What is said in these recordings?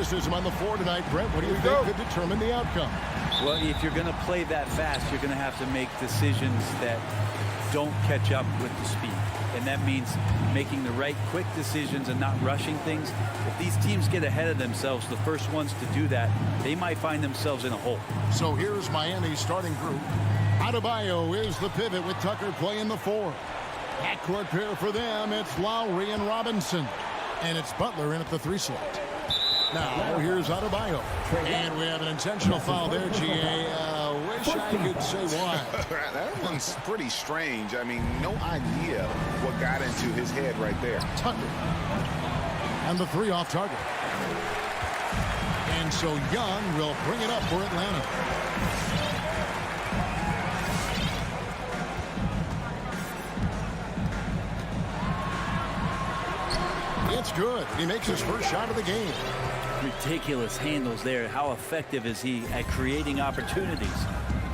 criticism on the floor tonight. Brent, what do you think could determine the outcome? Well, if you're going to play that fast, you're going to have to make decisions that don't catch up with the speed. And that means making the right quick decisions and not rushing things. If these teams get ahead of themselves, the first ones to do that, they might find themselves in a hole. So here's Miami's starting group. Adebayo is the pivot with Tucker playing the 4. Backcourt pair for them, it's Lowry and Robinson. And it's Butler in at the 3 slot. Now, here's Adebayo. And we have an intentional foul there, G.A. Wish I could say why. That one's pretty strange. I mean, no idea what got into his head right there. Tucker. And the 3 off target. And so Young will bring it up for Atlanta. It's good. He makes his first shot of the game. Ridiculous handles there. How effective is he at creating opportunities?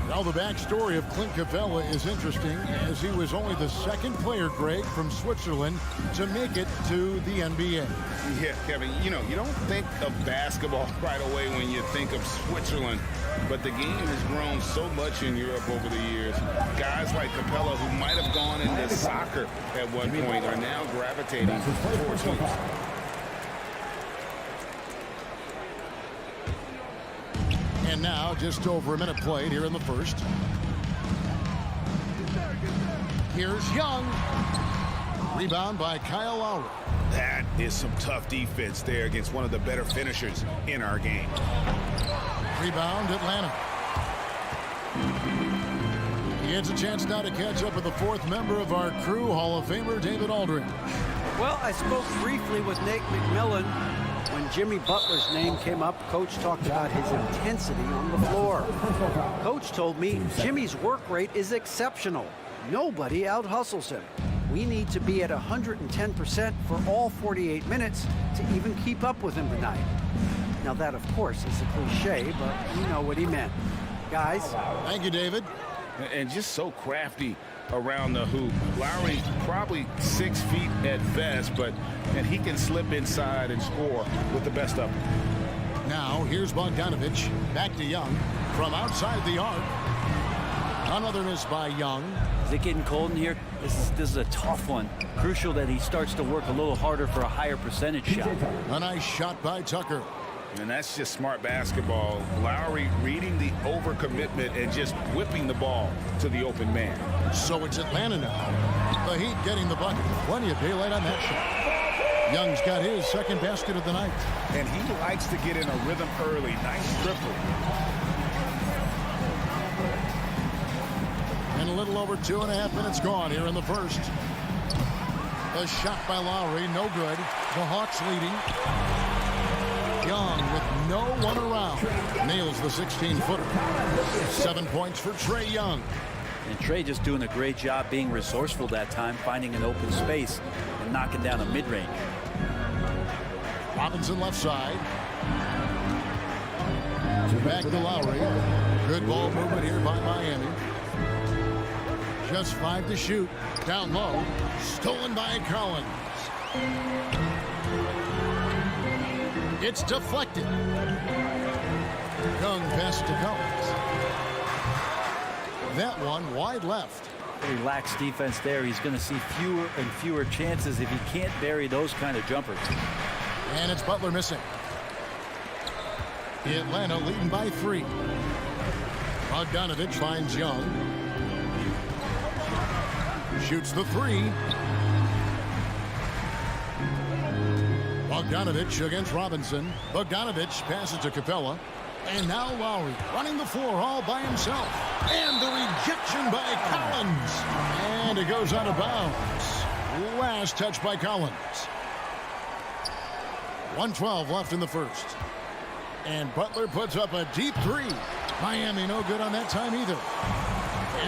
Now the backstory of Clint Capella is interesting, as he was only the second player, Greg, from Switzerland to make it to the NBA. Yeah, Kevin, you know, you don't think of basketball right away when you think of Switzerland, but the game has grown so much in Europe over the years. Guys like Capella, who might have gone into soccer at one point, are now gravitating towards hoops. And now, just over a minute played here in the first. Here's Young. Rebound by Kyle Lowry. That is some tough defense there against one of the better finishers in our game. Rebound, Atlanta. He gets a chance now to catch up with the 4th member of our crew, Hall of Famer David Aldridge. Well, I spoke briefly with Nate McMillan. When Jimmy Butler's name came up, Coach talked about his intensity on the floor. Coach told me Jimmy's work rate is exceptional. Nobody out-hustles him. We need to be at 110% for all 48 minutes to even keep up with him tonight. Now that, of course, is a cliche, but you know what he meant. Guys. Thank you, David. And just so crafty around the hoop. Lowry's probably 6 feet at best, and he can slip inside and score with the best of them. Now, here's Bogdanovich. Back to Young. From outside the arc. Another miss by Young. Is it getting cold in here? This is a tough one. Crucial that he starts to work a little harder for a higher percentage shot. A nice shot by Tucker. And that's just smart basketball. Lowry reading the overcommitment and just whipping the ball to the open man. So it's Atlanta now. The Heat getting the bucket. Plenty of daylight on that shot. Young's got his second basket of the night. And he likes to get in a rhythm early. Nice triple. And a little over 2.5 minutes gone here in the first. A shot by Lowry, no good. The Hawks leading. Young with no one around. Nails the 16-footer. 7 points for Trae Young. And Trae just doing a great job being resourceful that time, finding an open space and knocking down a mid-range. Robinson left side. Back to Lowry. Good ball movement here by Miami. Just 5 to shoot. Down low. Stolen by Collins. It's deflected. Young pass to Collins. That one wide left. Relaxed defense there. He's going to see fewer and fewer chances if he can't bury those kind of jumpers. And it's Butler missing. Atlanta leading by 3. Bogdanovich finds Young. Shoots the 3. Bogdanovich against Robinson. Bogdanovich passes to Capella. And now Lowry running the floor all by himself. And the rejection by Collins. And it goes out of bounds. Last touch by Collins. 1:12 left in the first. And Butler puts up a deep 3. Miami no good on that time either.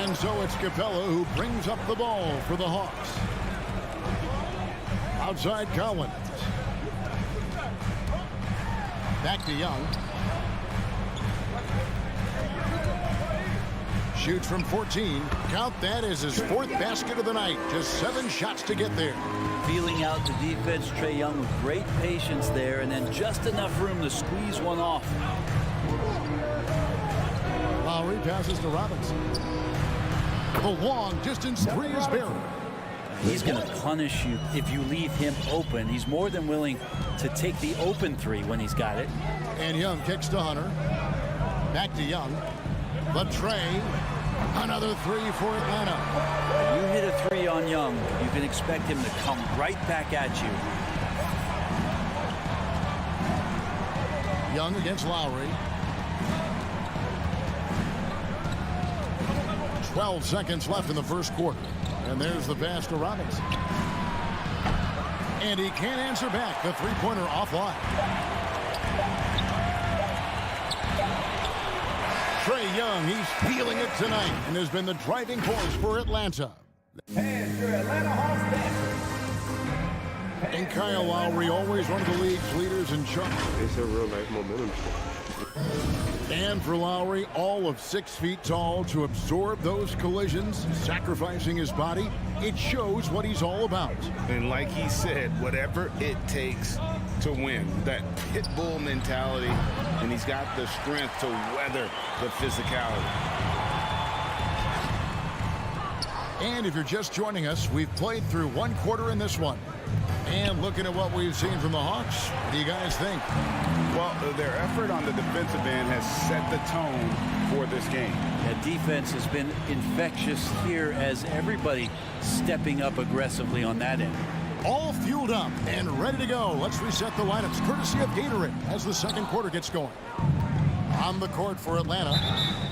And so it's Capella who brings up the ball for the Hawks. Outside Collins. Back to Young. shoots from 14. Count that as his 4th basket of the night. Just 7 shots to get there. Feeling out the defense, Trae Young with great patience there, and then just enough room to squeeze one off. Lowry passes to Robinson. The long distance 3 is buried. He's going to punish you if you leave him open. He's more than willing to take the open 3 when he's got it. And Young kicks to Hunter. Back to Young. The Trae. Another 3 for Atlanta. You hit a 3 on Young, you can expect him to come right back at you. Young against Lowry. 12 seconds left in the first quarter. And there's the pass to Robinson. And he can't answer back. The three-pointer offline. Trae Young, he's feeling it tonight and has been the driving force for Atlanta. And your Atlanta Hawks dancers. And Kyle Lowry, always one of the league's leaders in charge. It's a real life momentum. And for Lowry, all of 6 feet tall, to absorb those collisions, sacrificing his body, it shows what he's all about. And like he said, whatever it takes to win, that pit bull mentality, and he's got the strength to weather the physicality. And if you're just joining us, we've played through 1 quarter in this one. And looking at what we've seen from the Hawks, what do you guys think? Well, their effort on the defensive end has set the tone for this game. That defense has been infectious here as everybody stepping up aggressively on that end. All fueled up and ready to go. Let's reset the lineups courtesy of Gatorade as the second quarter gets going. On the court for Atlanta.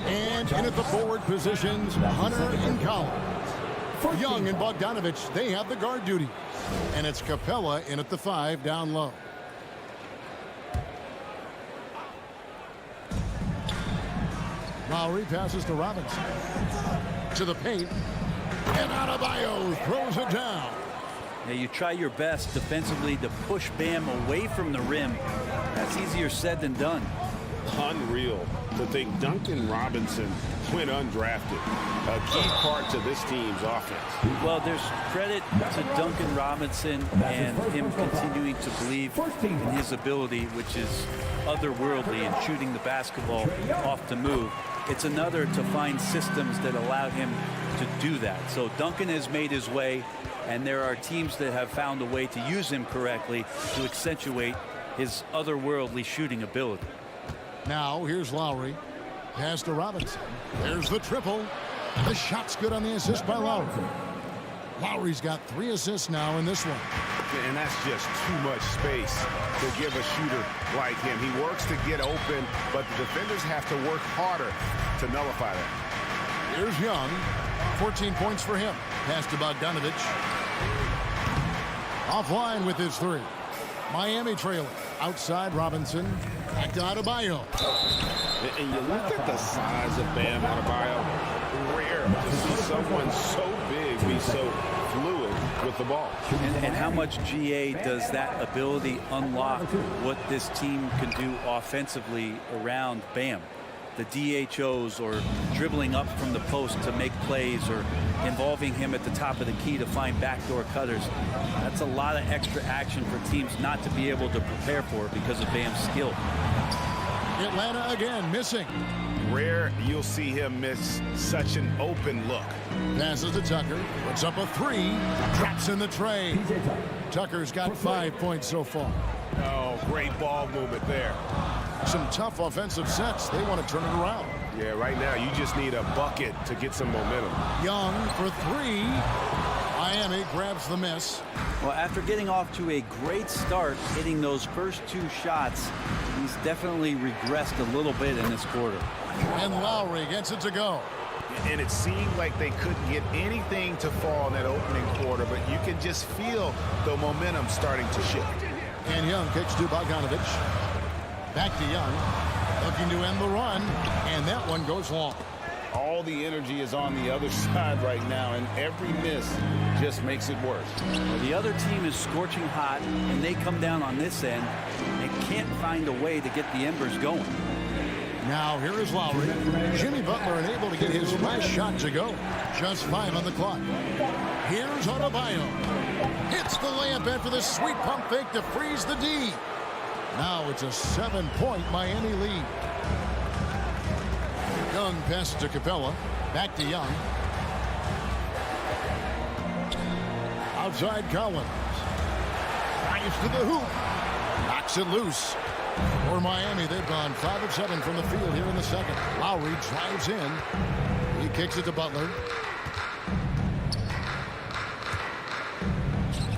And in at the forward positions, Hunter and Collins. Young and Bogdanovich, they have the guard duty. And it's Capella in at the 5 down low. Lowry passes to Robinson. To the paint. And Adebayo throws it down. Now you try your best defensively to push Bam away from the rim. That's easier said than done. Unreal to think Duncan Robinson went undrafted. A key part to this team's offense. Well, there's credit to Duncan Robinson and him continuing to believe in his ability, which is otherworldly in shooting the basketball off the move. It's another to find systems that allow him to do that. So Duncan has made his way, and there are teams that have found a way to use him correctly to accentuate his otherworldly shooting ability. Now here's Lowry. Pass to Robinson. There's the triple. The shot's good on the assist by Lowry. Lowry's got 3 assists now in this one. And that's just too much space to give a shooter like him. He works to get open, but the defenders have to work harder to nullify that. Here's Young. 14 points for him. Pass to Bogdanovich. Offline with his 3. Miami trailing. Outside Robinson. Back to Adebayo. And you look at the size of Bam Adebayo. Rare to see someone so big be so fluid with the ball. And how much GA does that ability unlock what this team can do offensively around Bam? The DHOs or dribbling up from the post to make plays or involving him at the top of the key to find backdoor cutters. That's a lot of extra action for teams not to be able to prepare for because of Bam's skill. Atlanta again missing. Rare you'll see him miss such an open look. Passes to Tucker. Puts up a 3. Drops in the tray. Tucker's got 5 points so far. Oh, great ball movement there. Some tough offensive sets. They want to turn it around. Yeah, right now you just need a bucket to get some momentum. Young for 3. Miami grabs the miss. Well, after getting off to a great start, hitting those first 2 shots, he's definitely regressed a little bit in this quarter. And Lowry gets it to go. And it seemed like they couldn't get anything to fall in that opening quarter, but you can just feel the momentum starting to shift. And Young kicks to Bogdanovich. Back to Young. Looking to end the run. And that one goes long. All the energy is on the other side right now, and every miss just makes it worse. Well, the other team is scorching hot, and they come down on this end and can't find a way to get the embers going. Now here is Lowry. Jimmy Butler unable to get his last shot to go. Just 5 on the clock. Here's Adebayo. Hits the layup after the sweet pump fake to freeze the D. Now it's a 7-point Miami lead. Young passes to Capella. Back to Young. Outside Collins. Drives to the hoop. Knocks it loose. For Miami, they've gone 5 of 7 from the field here in the second. Lowry drives in. He kicks it to Butler.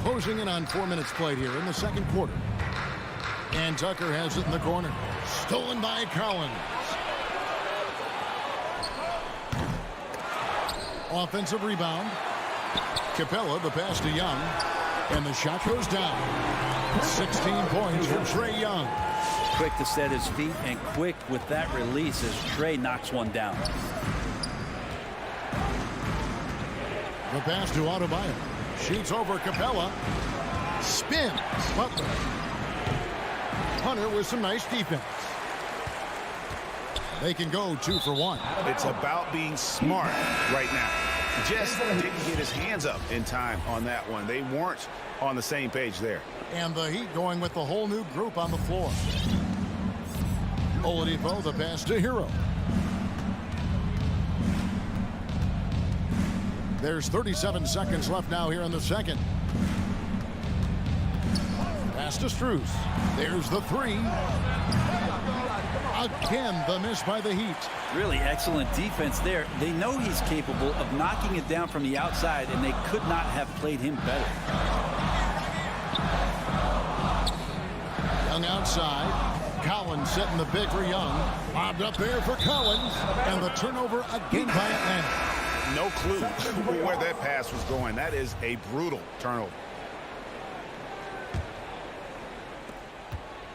Closing in on 4 minutes played here in the second quarter. And Tucker has it in the corner. Stolen by Collins. Offensive rebound. Capella, the pass to Young. And the shot goes down. 16 points for Trae Young. Quick to set his feet and quick with that release as Trae knocks one down. The pass to Adebayo. Shoots over Capella. Spins. Butler. Hunter with some nice defense. They can go 2 for 1. It's about being smart right now. Just didn't get his hands up in time on that one. They weren't on the same page there. And the Heat going with the whole new group on the floor. Oladipo, the pass to Hero. There's 37 seconds left now here in the second. Pass to Strus. There's the 3. Again, the miss by the Heat. Really excellent defense there. They know he's capable of knocking it down from the outside, and they could not have played him better. Young outside. Collins setting the big for Young. Bobbed up there for Collins. And the turnover again by Atlanta. No clue where that pass was going. That is a brutal turnover.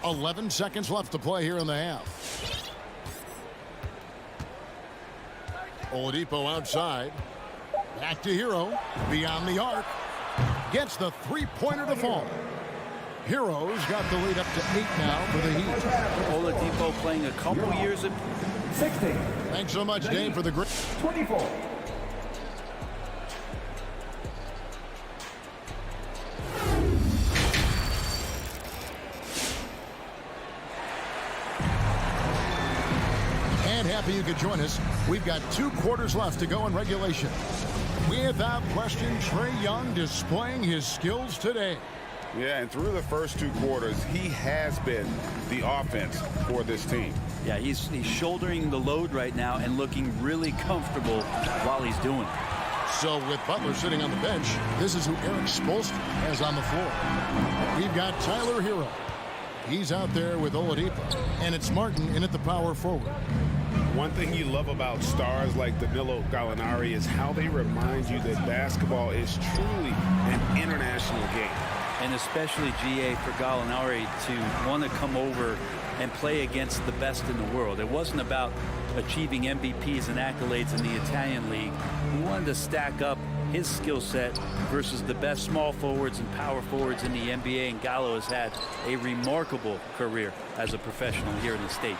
11 seconds left to play here in the half. Oladipo outside. Back to Hero. Beyond the arc. Gets the three-pointer to fall. Hero's got the lead up to 8 now for the Heat. Oladipo playing a couple years of 60. Thanks so much, Dave, for the great. 24. And happy you could join us. We've got 2 quarters left to go in regulation. Without question, Trae Young displaying his skills today. Yeah, and through the first 2 quarters, he has been the offense for this team. Yeah, he's shouldering the load right now and looking really comfortable while he's doing it. So with Butler sitting on the bench, this is who Eric Spoelstra has on the floor. We've got Tyler Hero. He's out there with Oladipo. And it's Martin in at the power forward. One thing you love about stars like Danilo Gallinari is how they remind you that basketball is truly an international game. And especially, GA, for Gallinari to want to come over and play against the best in the world. It wasn't about achieving MVPs and accolades in the Italian league. He wanted to stack up his skill set versus the best small forwards and power forwards in the NBA, and Gallo has had a remarkable career as a professional here in the States.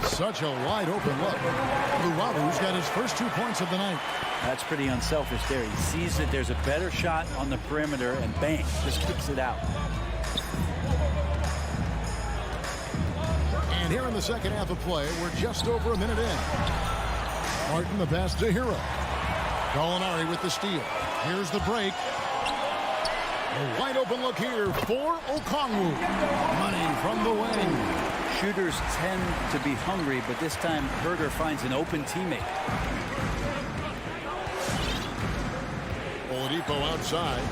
Such a wide open look. Luwalu's got his first 2 points of the night. That's pretty unselfish there. He sees that there's a better shot on the perimeter and bang, just kicks it out. And here in the second half of play, we're just over a minute in. Martin the pass to Hero. Gallinari with the steal. Here's the break. A wide open look here for Okongwu. Money from the wing. Shooters tend to be hungry, but this time Herter finds an open teammate. Oladipo outside.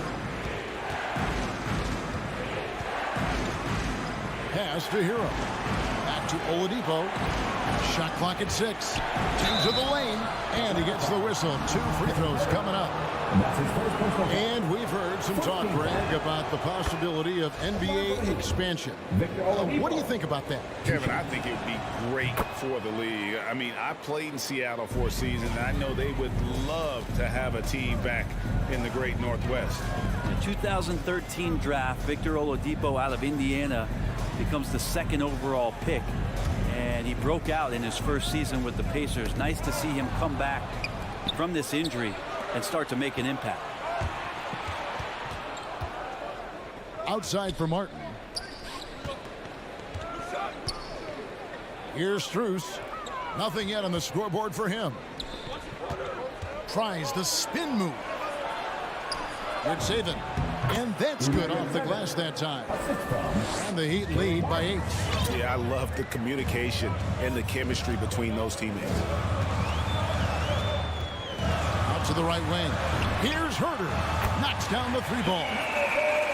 Pass to Hero. Back to Oladipo. Shot clock at 6. Into the lane. And he gets the whistle. 2 free throws coming up. And we've heard some talk, Greg, about the possibility of NBA expansion. What do you think about that? Kevin, I think it would be great for the league. I mean, I played in Seattle for a season, and I know they would love to have a team back in the great Northwest. The 2013 draft, Victor Oladipo out of Indiana becomes the 2nd overall pick. And he broke out in his first season with the Pacers. Nice to see him come back from this injury and start to make an impact. Outside for Martin. Here's Strus. Nothing yet on the scoreboard for him. Tries the spin move. Good saving. And that's good off the glass that time. And the Heat lead by 8. Yeah, I love the communication and the chemistry between those teammates. Out to the right wing. Here's Herter. Knocks down the 3 ball.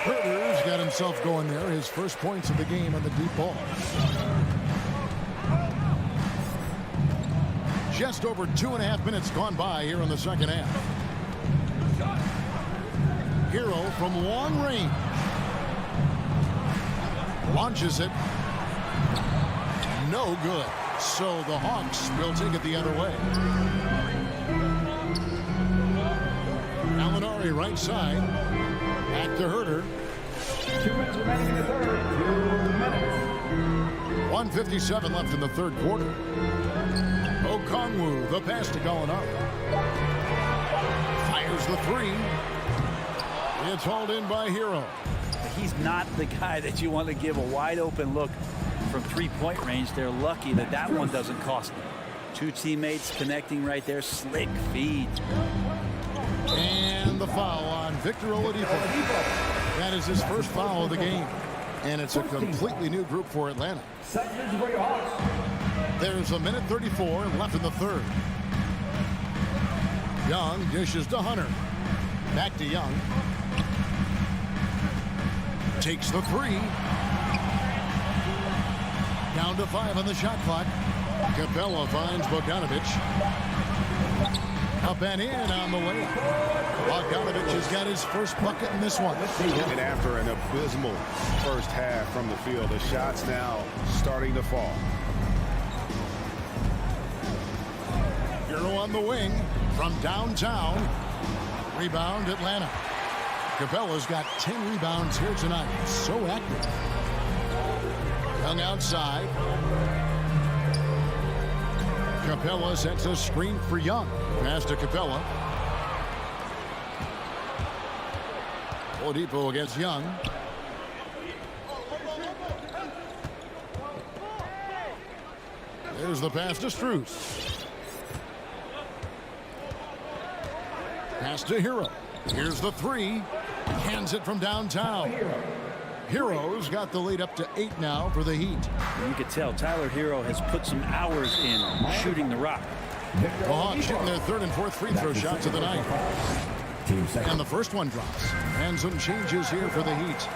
Herter's got himself going there. His first points of the game on the deep ball. Just over 2.5 minutes gone by here in the second half. Hero from long range. Launches it. No good. So the Hawks will take it the other way. Gallinari right side. Back to Herter. 2 minutes remaining in the third. 2 minutes. 1:57 left in the third quarter. Okongwu, the pass to Gallinari. Fires the 3. It's hauled in by Hero. He's not the guy that you want to give a wide open look from 3-point range. They're lucky that that one doesn't cost them. 2 teammates connecting right there. Slick feed. And the foul on Victor Oladipo. That is his first foul of the game. And it's a completely new group for Atlanta. Second for your Hawks. There's 1:34 left in the third. Young dishes to Hunter. Back to Young. Takes the 3. Down to 5 on the shot clock. Capella finds Bogdanovic. Up and in on the way. Bogdanovic has got his first bucket in this one. And after an abysmal first half from the field, the shots now starting to fall. Hero on the wing from downtown. Rebound Atlanta. Capella's got 10 rebounds here tonight. So active. Young outside. Capella sets a screen for Young. Pass to Capella. Oladipo against Young. There's the pass to Strus. Pass to Hero. Here's the 3. Hands it from downtown. Hero's got the lead up to 8 now for the Heat. You could tell Tyler Hero has put some hours in shooting the rock. The Hawks shooting their 3rd and 4th free throw shots of the night. And the first one drops. And some changes here for the Heat.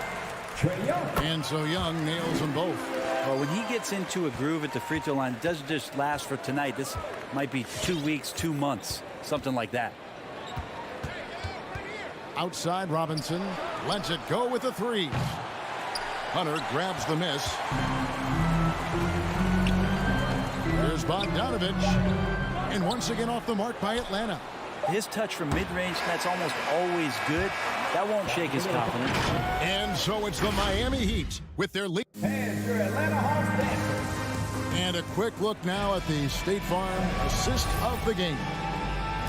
And so Young nails them both. Well, when he gets into a groove at the free throw line, it doesn't just last for tonight. This might be 2 weeks, 2 months, something like that. Outside Robinson lets it go with the 3. Hunter grabs the miss. Here's Bogdanovic. And once again off the mark by Atlanta. His touch from mid-range, that's almost always good. That won't shake his confidence. And so it's the Miami Heat with their lead. And your Atlanta Hawks dancers. And a quick look now at the State Farm assist of the game.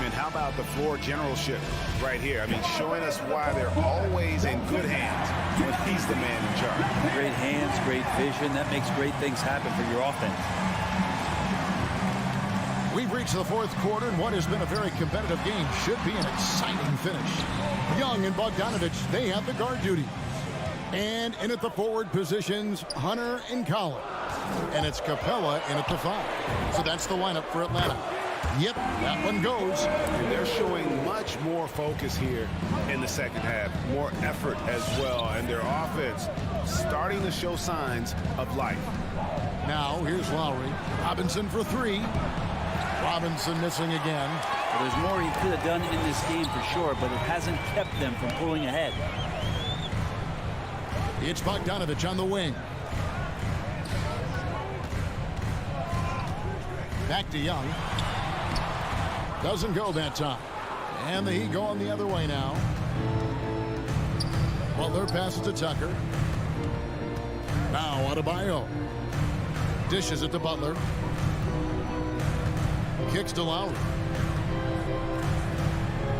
And how about the floor generalship right here? I mean, showing us why they're always in good hands when he's the man in charge. Great hands, great vision. That makes great things happen for your offense. We've reached the 4th quarter, and what has been a very competitive game should be an exciting finish. Young and Bogdanovic, they have the guard duty. And in at the forward positions, Hunter and Collins. And it's Capella in at the 5. So that's the lineup for Atlanta. Yep, that one goes. And they're showing much more focus here in the second half. More effort as well. And their offense starting to show signs of life. Now, here's Lowry. Robinson for 3. Robinson missing again. Well, there's more he could have done in this game for sure, but it hasn't kept them from pulling ahead. It's Bogdanovic on the wing. Back to Young. Doesn't go that time. And the Heat going the other way now. Butler passes to Tucker. Now Adebayo. Dishes it to Butler. Kicks to Lowry.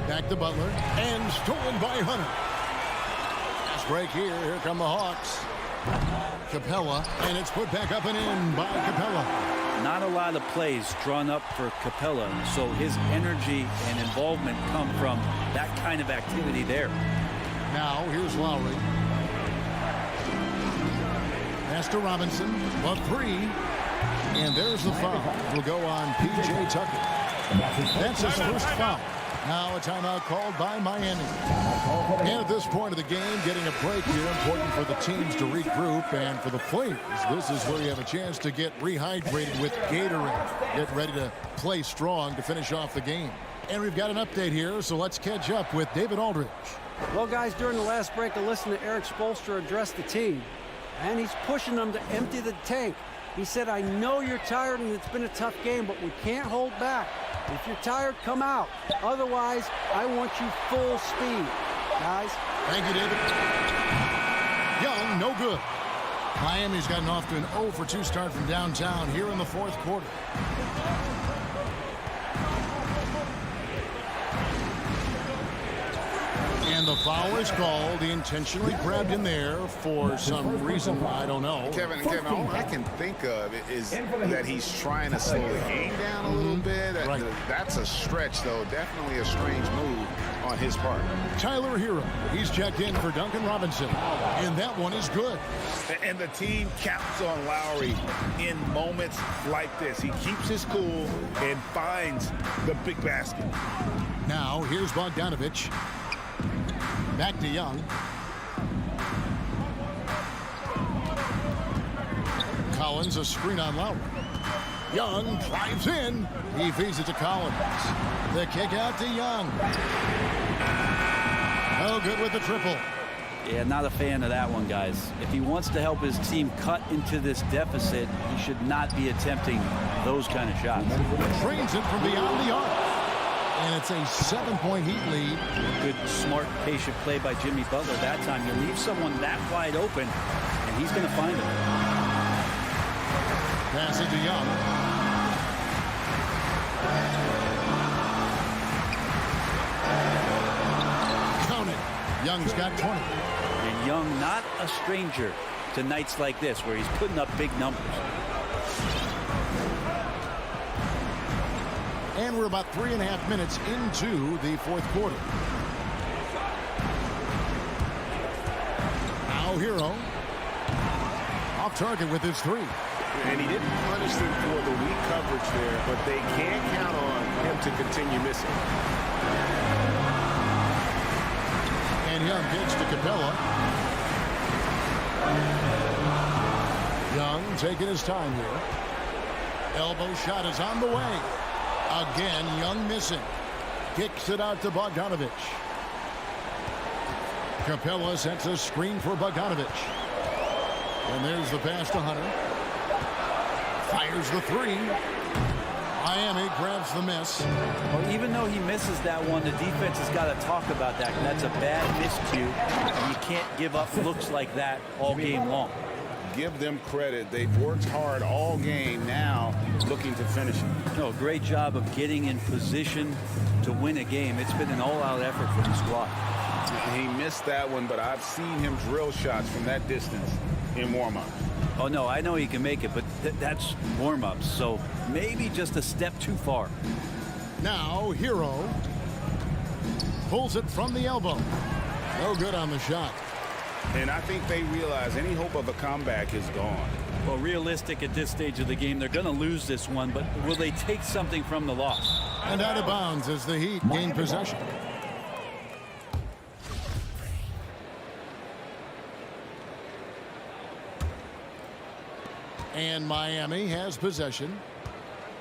Back to Butler. And stolen by Hunter. Fast break here. Here come the Hawks. Capella. And it's put back up and in by Capella. Not a lot of plays drawn up for Capella, so his energy and involvement come from that kind of activity there. Now, here's Lowry. Pass to Robinson. The three. And there's the foul. Will go on P.J. Tucker. That's his first foul. Now a timeout called by Miami. And at this point of the game, getting a break here, important for the teams to regroup. And for the players, this is where you have a chance to get rehydrated with Gatorade. Get ready to play strong to finish off the game. And we've got an update here, so let's catch up with David Aldridge. Well, guys, during the last break, I listened to Eric Spoelstra address the team. And he's pushing them to empty the tank. He said, I know you're tired and it's been a tough game, but we can't hold back. If you're tired, come out. Otherwise, I want you full speed. Guys. Thank you, David. Young, no good. Miami's gotten off to an 0 for 2 start from downtown here in the fourth quarter. And the foul is called. He intentionally grabbed him there for some reason. I don't know. Kevin, all I can think of is that he's trying to slow the game down a little bit. Right. That's a stretch, though. Definitely a strange move on his part. Tyler Hero. He's checked in for Duncan Robinson. And that one is good. And the team counts on Lowry in moments like this. He keeps his cool and finds the big basket. Now, here's Bogdanovich. Back to Young. Collins, a screen on Lowry. Young drives in. He feeds it to Collins. The kick out to Young. Oh, good with the triple. Yeah, not a fan of that one, guys. If he wants to help his team cut into this deficit, he should not be attempting those kind of shots. Trains it from beyond the arc. And it's a 7-point Heat lead. Good, smart, patient play by Jimmy Butler that time. You leave someone that wide open, and he's going to find him. Pass it to Young. Count it. Young's got 20. And Young, not a stranger to nights like this where he's putting up big numbers. And we're about 3.5 minutes into the fourth quarter. Now Hero. Off target with his three. And he didn't punish them for the weak coverage there, but they can't count on him to continue missing. And Young gets to Capella. Young taking his time here. Elbow shot is on the way. Again, Young missing. Kicks it out to Bogdanovich. Capella sets a screen for Bogdanovich. And there's the pass to Hunter. Fires the three. Miami grabs the miss. Well, even though he misses that one, the defense has got to talk about that. That's a bad miscue. You can't give up looks like that all game long. Give them credit. They've worked hard all game, now looking to finish it. No, great job of getting in position to win a game. It's been an all-out effort for the squad. He missed that one, but I've seen him drill shots from that distance in warm-up. Oh, no, I know he can make it, but that's warm-ups, so maybe just a step too far. Now, Hero pulls it from the elbow. No good on the shot. And I think they realize any hope of a comeback is gone. Well, realistic at this stage of the game, they're going to lose this one, but will they take something from the loss? And out of bounds as the Heat gain possession. And Miami has possession.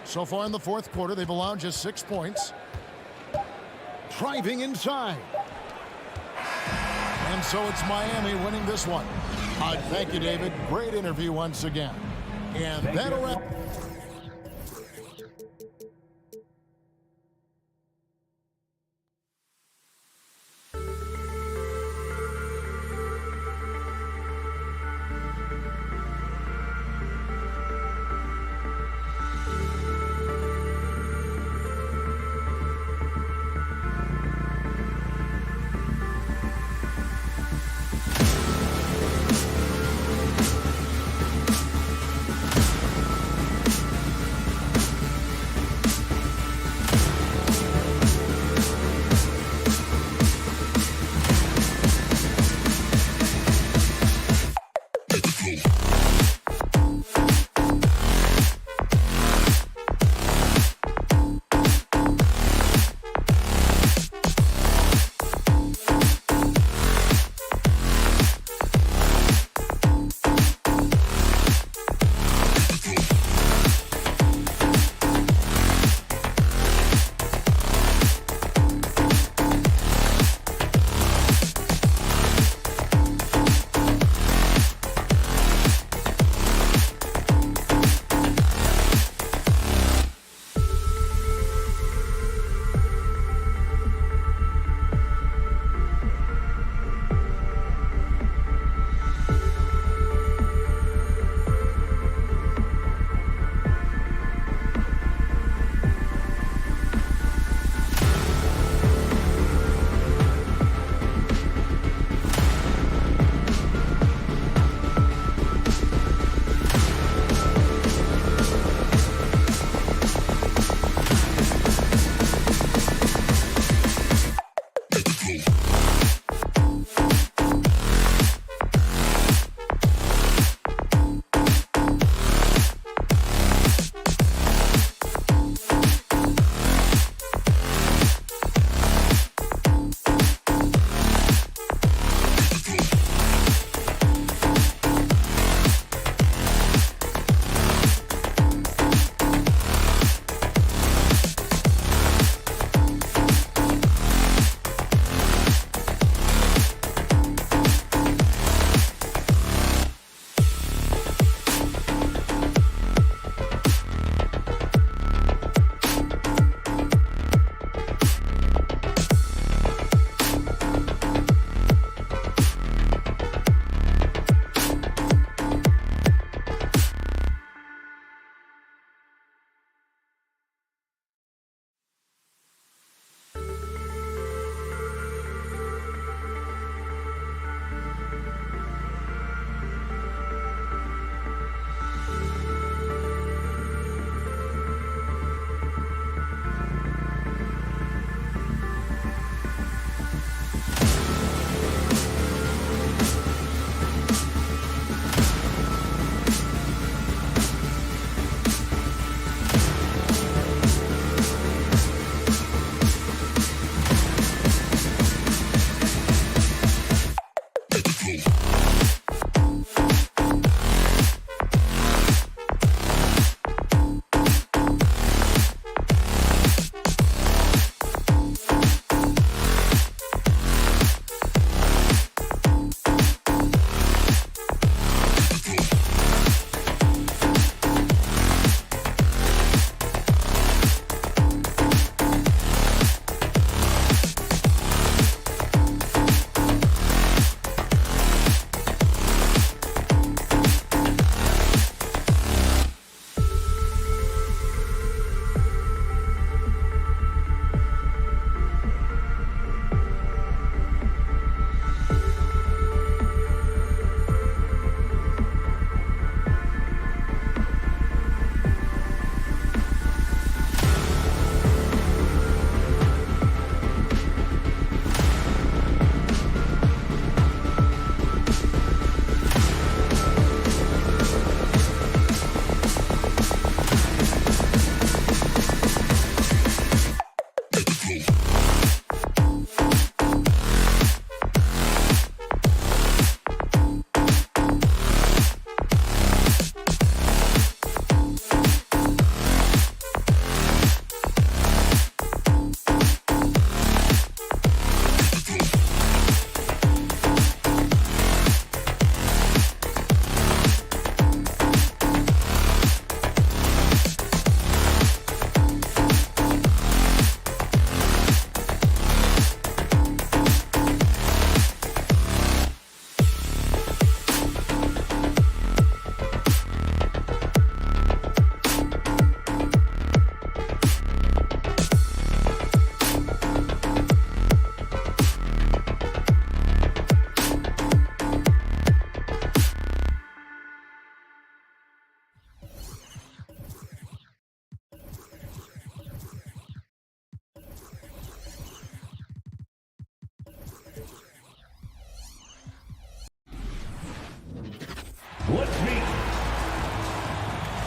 So far in the fourth quarter, they've allowed just 6 points. Driving inside. And so it's Miami winning this one. Thank you, David. Great interview once again. And that'll wrap.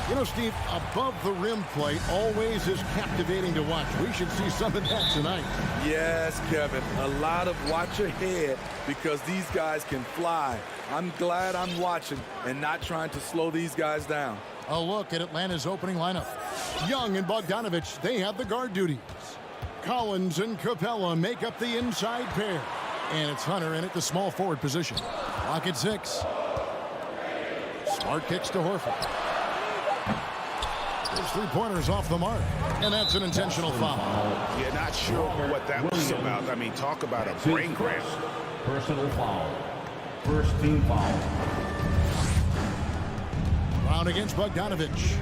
You know, Steve, above the rim play always is captivating to watch. We should see some of that tonight. Yes, Kevin. A lot of watch ahead because these guys can fly. I'm glad I'm watching and not trying to slow these guys down. A look at Atlanta's opening lineup. Young and Bogdanovich, they have the guard duties. Collins and Capella make up the inside pair. And it's Hunter in at the small forward position. Clock at 6. Smart kicks to Horford. His three-pointers off the mark. And that's an intentional foul. Yeah, not sure what that was about. I mean, talk about a brain cramp. Personal foul. First team foul. Brown against Bogdanovich.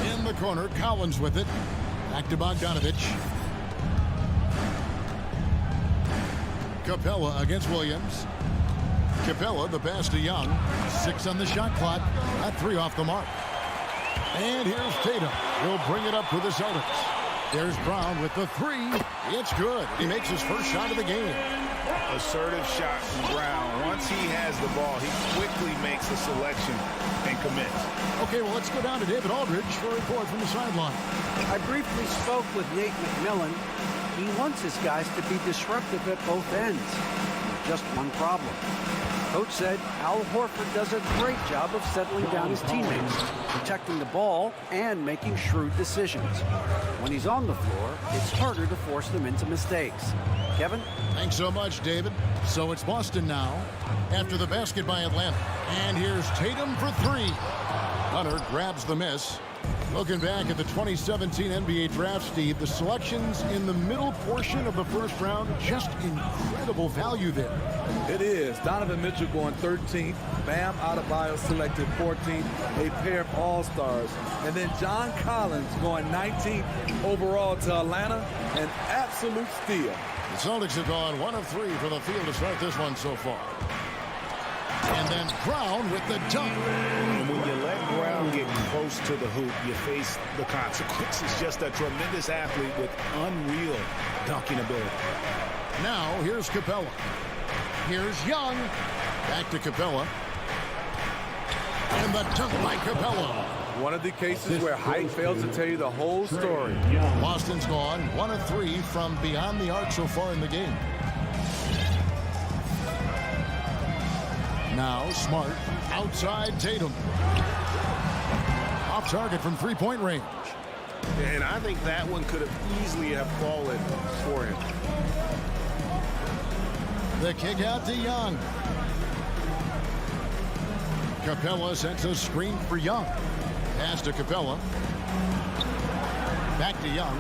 In the corner, Collins with it. Back to Bogdanovich. Capella against Williams. Capella, the pass to Young. 6 on the shot clock. At 3 off the mark. And here's Tatum. He'll bring it up for the Celtics. There's Brown with the three. It's good. He makes his first shot of the game. Assertive shot from Brown. Once he has the ball, he quickly makes a selection and commits. Okay, well, let's go down to David Aldridge for a report from the sideline. I briefly spoke with Nate McMillan. He wants his guys to be disruptive at both ends. Just one problem. Coach said Al Horford does a great job of settling down his teammates, protecting the ball, and making shrewd decisions. When he's on the floor, it's harder to force them into mistakes. Kevin? Thanks so much, David. So it's Boston now after the basket by Atlanta. And here's Tatum for three. Hunter grabs the miss. Looking back at the 2017 NBA draft, Steve, the selections in the middle portion of the first round, just incredible value there. It is. Donovan Mitchell going 13th. Bam Adebayo selected 14th. A pair of all-stars. And then John Collins going 19th overall to Atlanta. An absolute steal. The Celtics have gone 1 of 3 for the field to start this one so far. And then Brown with the dunk. And when you let Brown get close to the hoop, you face the consequences. Just a tremendous athlete with unreal dunking ability. Now here's Capella. Here's Young. Back to Capella. And the dunk by Capella. One of the cases where height fails to tell you the whole story. Boston's gone 1 of 3 from beyond the arc so far in the game. Now Smart outside Tatum. Off target from three-point range. And I think that one could have easily have fallen for him. The kick out to Young. Capella sets a screen for Young. Pass to Capella. Back to Young.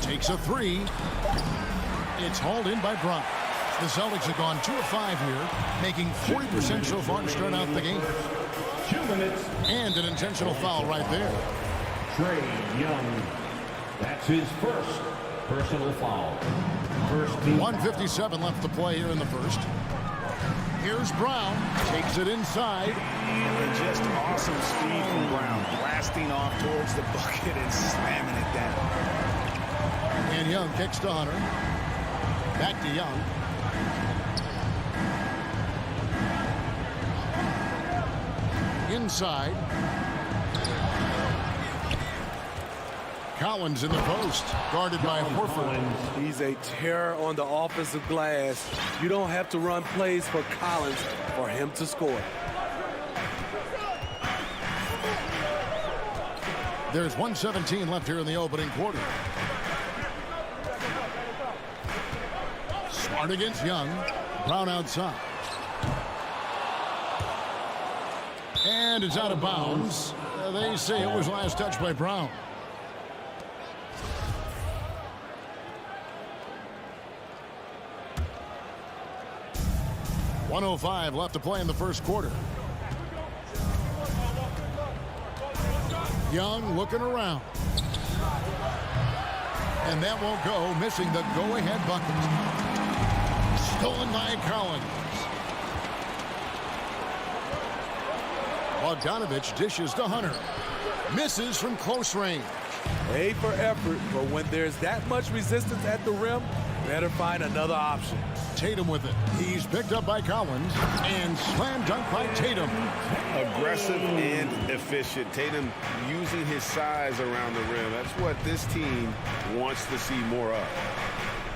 Takes a three. It's hauled in by Brown. The Celtics have gone 2 of 5 here, making 40% so far to start out the game. 2 minutes. And an intentional foul right there. Trae Young. That's his first personal foul. First team. 1:57 left to play here in the first. Here's Brown. Takes it inside. And just awesome speed from Brown. Blasting off towards the bucket and slamming it down. And Young kicks to Hunter. Back to Young. Inside. Collins in the post, guarded by Horford. He's a terror on the offensive glass. You don't have to run plays for Collins for him to score. There's 1:17 left here in the opening quarter. Smart against Young. Brown outside. And it's out of bounds. They say it was last touched by Brown. .105 left to play in the first quarter. Young looking around. And that won't go, missing the go-ahead bucket. Stolen by Collins. Bogdanovich dishes to Hunter. Misses from close range. A for effort, but when there's that much resistance at the rim, better find another option. Tatum with it. He's picked up by Collins and slam dunk by Tatum. Aggressive and efficient. Tatum using his size around the rim. That's what this team wants to see more of.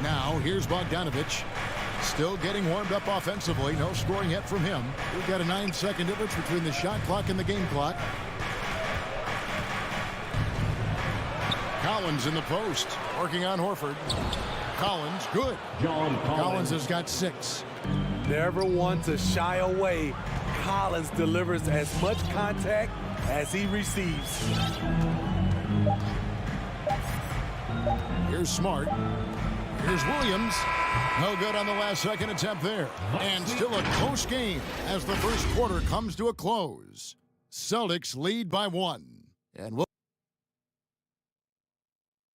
Now here's Bogdanovich. Still getting warmed up offensively. No scoring yet from him. We've got a 9-second difference between the shot clock and the game clock. Collins in the post, working on Horford. Collins, good. Collins has got 6. Never one to shy away. Collins delivers as much contact as he receives. Here's Smart. Here's Williams. No good on the last second attempt there. And still a close game as the first quarter comes to a close. Celtics lead by 1. And we'll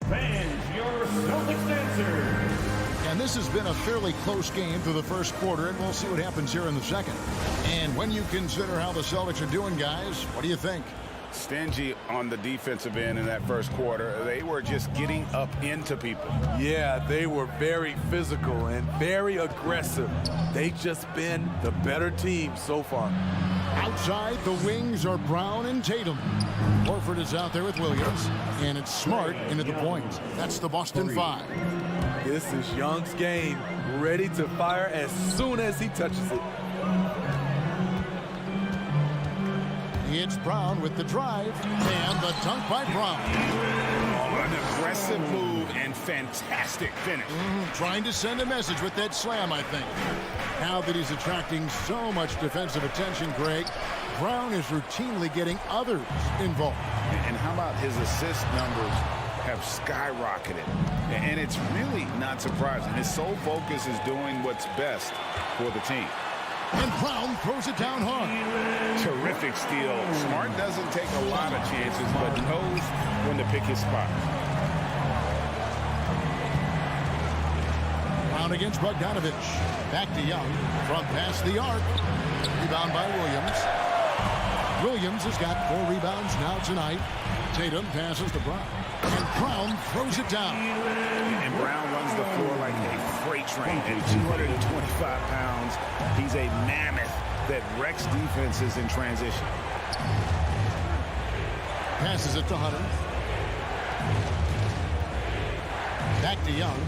Fans, your Celtics answer. And this has been a fairly close game through the first quarter, and we'll see what happens here in the second. And when you consider how the Celtics are doing, guys, what do you think? stingy on the defensive end in that first quarter. They were just getting up into people. Yeah, they were very physical and very aggressive. They've just been the better team so far. Outside, the wings are Brown and Tatum. Horford is out there with Williams, and it's Smart into the points. That's the Boston 5. This is Young's game, ready to fire as soon as he touches it. It's Brown with the drive, and the dunk by Brown. Oh, an aggressive move and fantastic finish. Trying to send a message with that slam, I think. Now that he's attracting so much defensive attention, Greg, Brown is routinely getting others involved. And how about his assist numbers have skyrocketed? And it's really not surprising. His sole focus is doing what's best for the team. And Brown throws it down hard. Terrific steal. Smart doesn't take a lot of chances, but knows when to pick his spot. Brown against Bogdanovich. Back to Young. From past the arc. Rebound by Williams. Williams has got 4 rebounds now tonight. Tatum passes to Brown. And Brown throws it down. And Brown runs the floor like a freight train at 225 pounds. He's a mammoth that wrecks defenses in transition. Passes it to Hunter. Back to Young.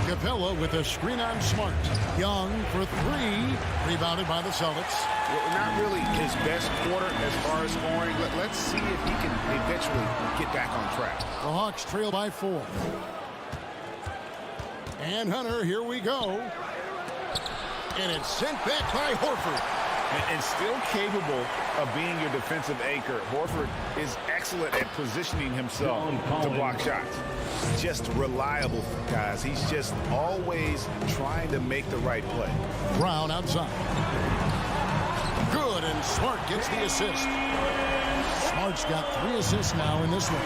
Capella with a screen on Smart. Young for 3. Rebounded by the Celtics. Not really his best quarter as far as scoring. Let's see if he can eventually get back on track. The Hawks trail by 4. And Hunter, here we go. And it's sent back by Horford. And still capable of being your defensive anchor. Horford is excellent at positioning himself to block shots. Just reliable, guys. He's just always trying to make the right play. Brown outside. Good, and Smart gets the assist. Smart's got 3 assists now in this one.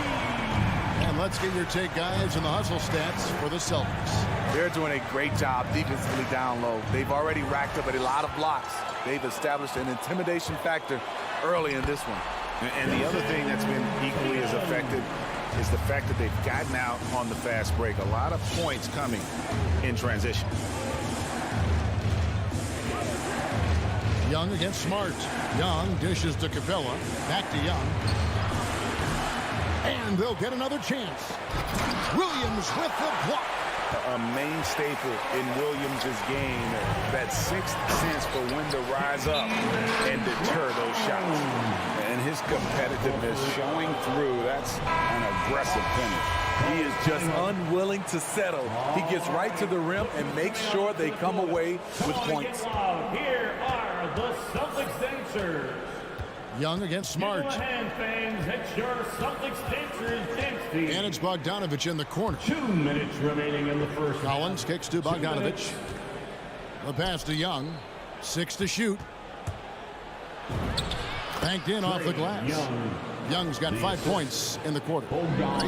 And let's get your take, guys, on the hustle stats for the Celtics. They're doing a great job defensively down low. They've already racked up a lot of blocks. They've established an intimidation factor early in this one. And the other thing that's been equally as effective is the fact that they've gotten out on the fast break. A lot of points coming in transition. Young against Smart. Young dishes to Capella. Back to Young. And they'll get another chance. Williams with the block. A main staple in Williams' game. That sixth sense for when to rise up and deter those shots. And his competitiveness showing through. That's an aggressive finish. He is just unwilling to settle. He gets right to the rim and makes sure they come away with points. Here are the Celtics dancers. Young against Smart. Give a hand, fans. It's your Celtics dancers dance team. And it's Bogdanovich in the corner. 2 minutes remaining in the first. Collins kicks to Bogdanovich. The pass to Young. 6 to shoot. Banked in off the glass. Young's got 5 points in the quarter.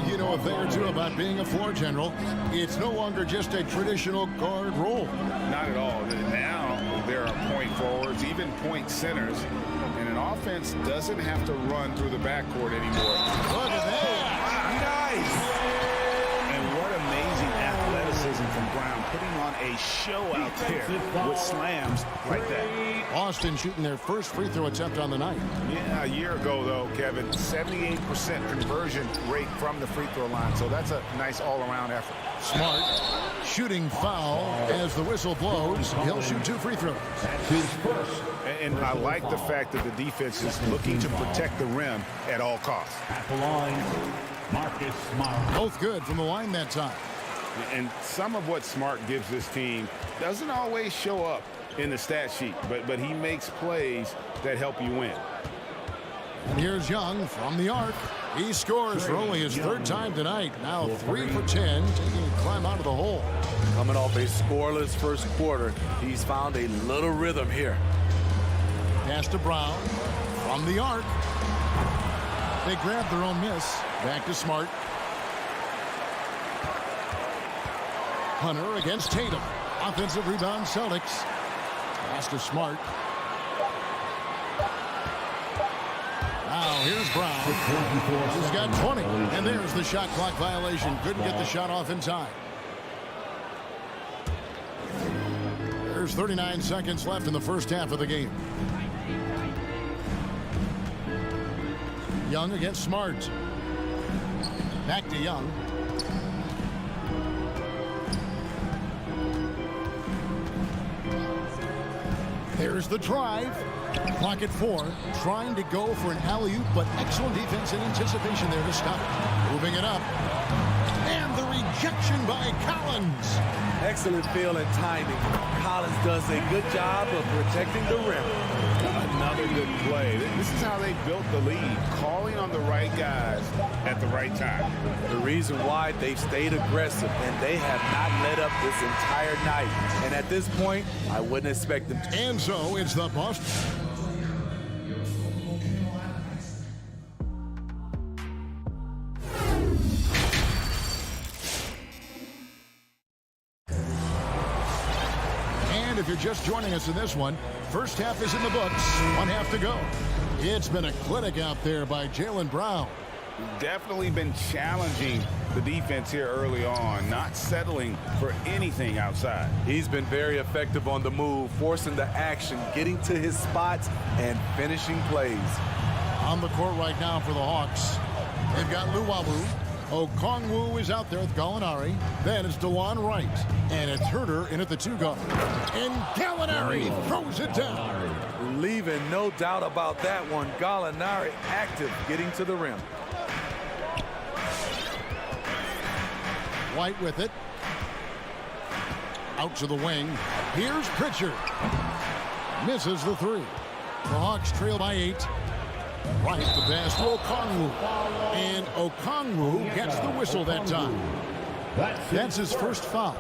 You know a thing or two about being a floor general. It's no longer just a traditional guard role. Not at all. Now there are point forwards, even point centers. And an offense doesn't have to run through the backcourt anymore. Look at that. Nice. And what amazing athleticism from Brown, putting on a show out there with slams like that. Austin shooting their first free throw attempt on the night. Yeah, a year ago, though, Kevin, 78% conversion rate from the free throw line. So that's a nice all-around effort. Smart shooting foul as the whistle blows. He'll shoot 2 free throws. His first. And I like the fact that the defense is looking to protect the rim at all costs. At the line, Marcus Smart. Both good from the line that time. And some of what Smart gives this team doesn't always show up in the stat sheet, but he makes plays that help you win. And here's Young from the arc. He scores for only his 3rd time tonight. Now 3 for 10, taking a climb out of the hole. Coming off a scoreless first quarter, he's found a little rhythm here. Pass to Brown from the arc. They grab their own miss. Back to Smart. Hunter against Tatum. Offensive rebound, Celtics. Pass to Smart. Now here's Brown. He's got 20. And there's the shot clock violation. Couldn't get the shot off in time. There's 39 seconds left in the first half of the game. Young against Smart. Back to Young. There's the drive. Clock at 4. Trying to go for an alley-oop, but excellent defense and anticipation there to stop it. Moving it up. And the rejection by Collins. Excellent feel and timing. Collins does a good job of protecting the rim. Another good play. This is how they built the lead, calling on the right guys at the right time. The reason why they've stayed aggressive, and they have not let up this entire night. And at this point, I wouldn't expect them to. And so it's the Boston. If you're just joining us in this one, first half is in the books. 1 half to go. It's been a clinic out there by Jaylen Brown. Definitely been challenging the defense here early on, not settling for anything outside. He's been very effective on the move, forcing the action, getting to his spots, and finishing plays. On the court right now for the Hawks, they've got Luwawu. Okongwu is out there with Gallinari. Then it's DeJuan Wright. And it's Herter in at the 2 guard. And Gallinari throws it down. Leaving no doubt about that one. Gallinari active, getting to the rim. White with it. Out to the wing. Here's Pritchard. Misses the 3. The Hawks trail by 8. Right, the pass to Okongwu. And Okongwu gets the whistle that time. That's his first foul.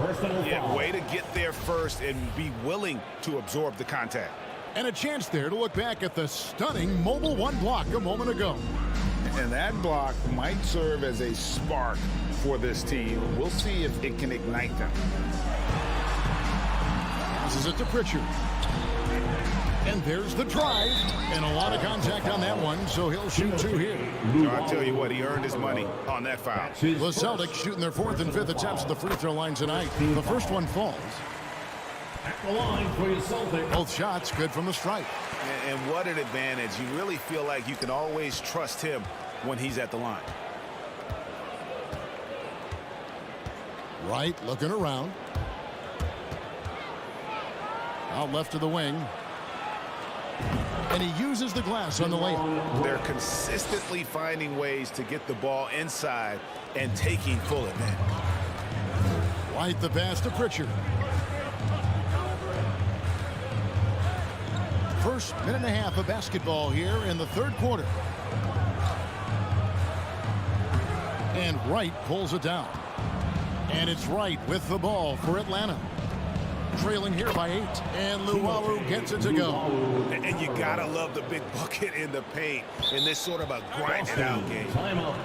Yeah, way to get there first and be willing to absorb the contact. And a chance there to look back at the stunning Mobile 1 block a moment ago. And that block might serve as a spark for this team. We'll see if it can ignite them. This is it to Pritchard. And there's the drive. And a lot of contact on that one, so he'll shoot 2 here. I'll tell you what, he earned his money on that foul. The Celtics shooting their 4th and 5th attempts at the free throw line tonight. The first one falls. At the line for your Celtics. Both shots good from the stripe. And what an advantage. You really feel like you can always trust him when he's at the line. Right, looking around. Out left to the wing. And he uses the glass on the layup. They're consistently finding ways to get the ball inside and taking full advantage. Right, the pass to Pritchard. First minute and a half of basketball here in the 3rd quarter. And Wright pulls it down. And it's Wright with the ball for Atlanta. Trailing here by 8. And Luwawu gets it to go. And you gotta love the big bucket in the paint in this sort of a grinded out game. Timeout.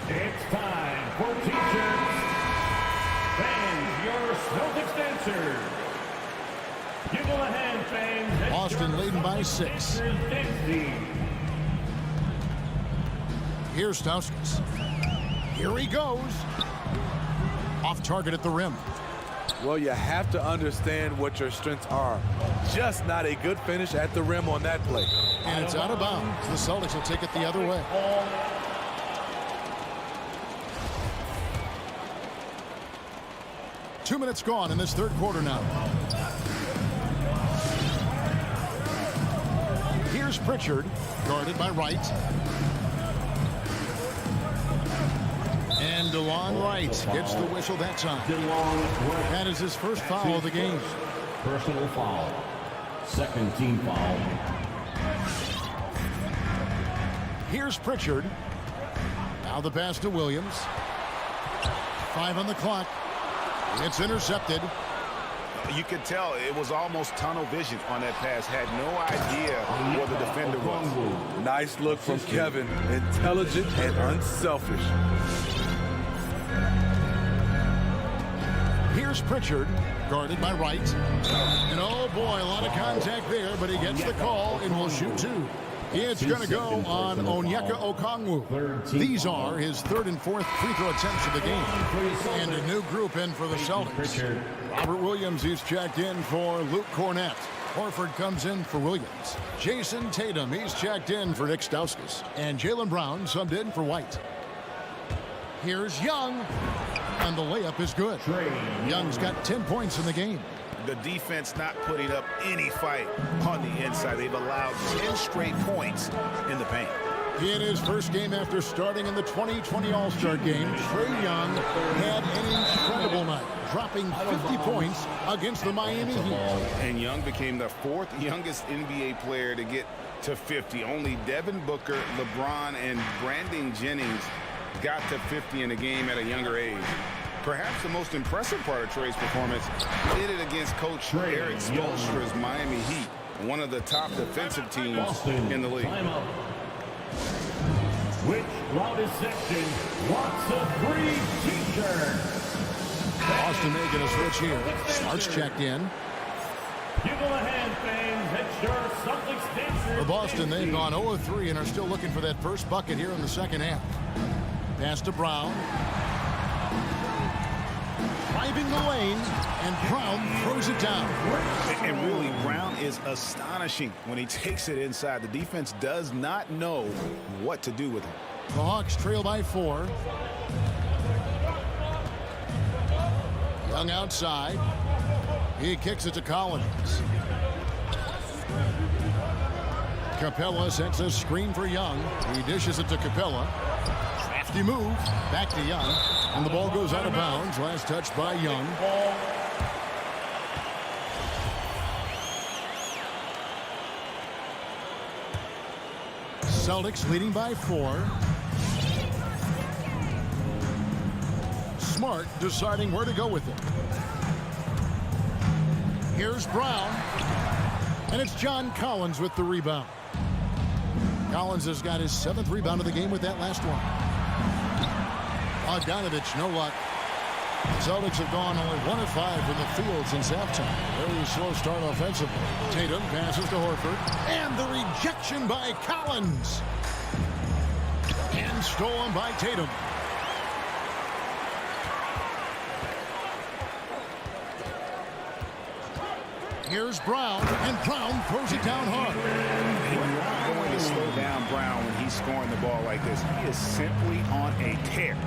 It's time for teachers. Fans, your Celtics dancers. Give them a hand, fans. Boston leading by 6. Here's Stauskas. Here he goes. Off target at the rim. Well, you have to understand what your strengths are. Just not a good finish at the rim on that play. And it's out of bounds. The Celtics will take it the other way. 2 minutes gone in this 3rd quarter now. Here's Pritchard, guarded by Wright. And DeJuan Wright gets the whistle that time. That is his first foul of the game. Personal foul. 2nd team foul. Here's Pritchard. Now the pass to Williams. 5 on the clock. It's intercepted. You could tell it was almost tunnel vision on that pass. Had no idea where the defender was. Nice look from Kevin. Intelligent and unselfish. Here's Pritchard, guarded by Wright. And oh boy, a lot of contact there, but he gets the call and will shoot 2. It's going to go on Onyeka Okongwu. These are his third and fourth free throw attempts of the game. And a new group in for the Celtics. Robert Williams, he's checked in for Luke Cornett. Horford comes in for Williams. Jason Tatum, he's checked in for Nick Stauskas. And Jaylen Brown subbed in for White. Here's Young. And the layup is good. Young's got 10 points in the game. The defense not putting up any fight on the inside. They've allowed 10 straight points in the paint. In his first game after starting in the 2020 All-Star game, Trae Young had an incredible night, dropping 50 points against the Miami Heat. And Young became the fourth youngest NBA player to get to 50. Only Devin Booker, LeBron, and Brandon Jennings got to 50 in a game at a younger age. Perhaps the most impressive part of Trae's performance did it against Coach Eric Spoelstra's Miami Heat, one of the top defensive teams in the league. Which loudest section wants a free t-shirt? Boston making a switch here. Smart's checked in. Give them a hand, fans. It's your Celtics dancers. For Boston, they've gone 0-3 and are still looking for that first bucket here in the second half. Pass to Brown. Driving the lane, and Brown throws it down. And really, Brown is astonishing when he takes it inside. The defense does not know what to do with him. The Hawks trail by 4. Young outside. He kicks it to Collins. Capella sets a screen for Young. He dishes it to Capella. Crafty move. Back to Young. And the ball goes out of bounds. Last touch by Young. Celtics leading by 4. Smart deciding where to go with it. Here's Brown. And it's John Collins with the rebound. Collins has got his 7th rebound of the game with that last one. Bogdanovich, no luck. Celtics have gone only 1 of 5 from the field since halftime. Very slow start offensively. Tatum passes to Horford. And the rejection by Collins. And stolen by Tatum. Here's Brown, and Brown throws it down hard. You're not going to slow down Brown when he's scoring the ball like this. He is simply on a tear.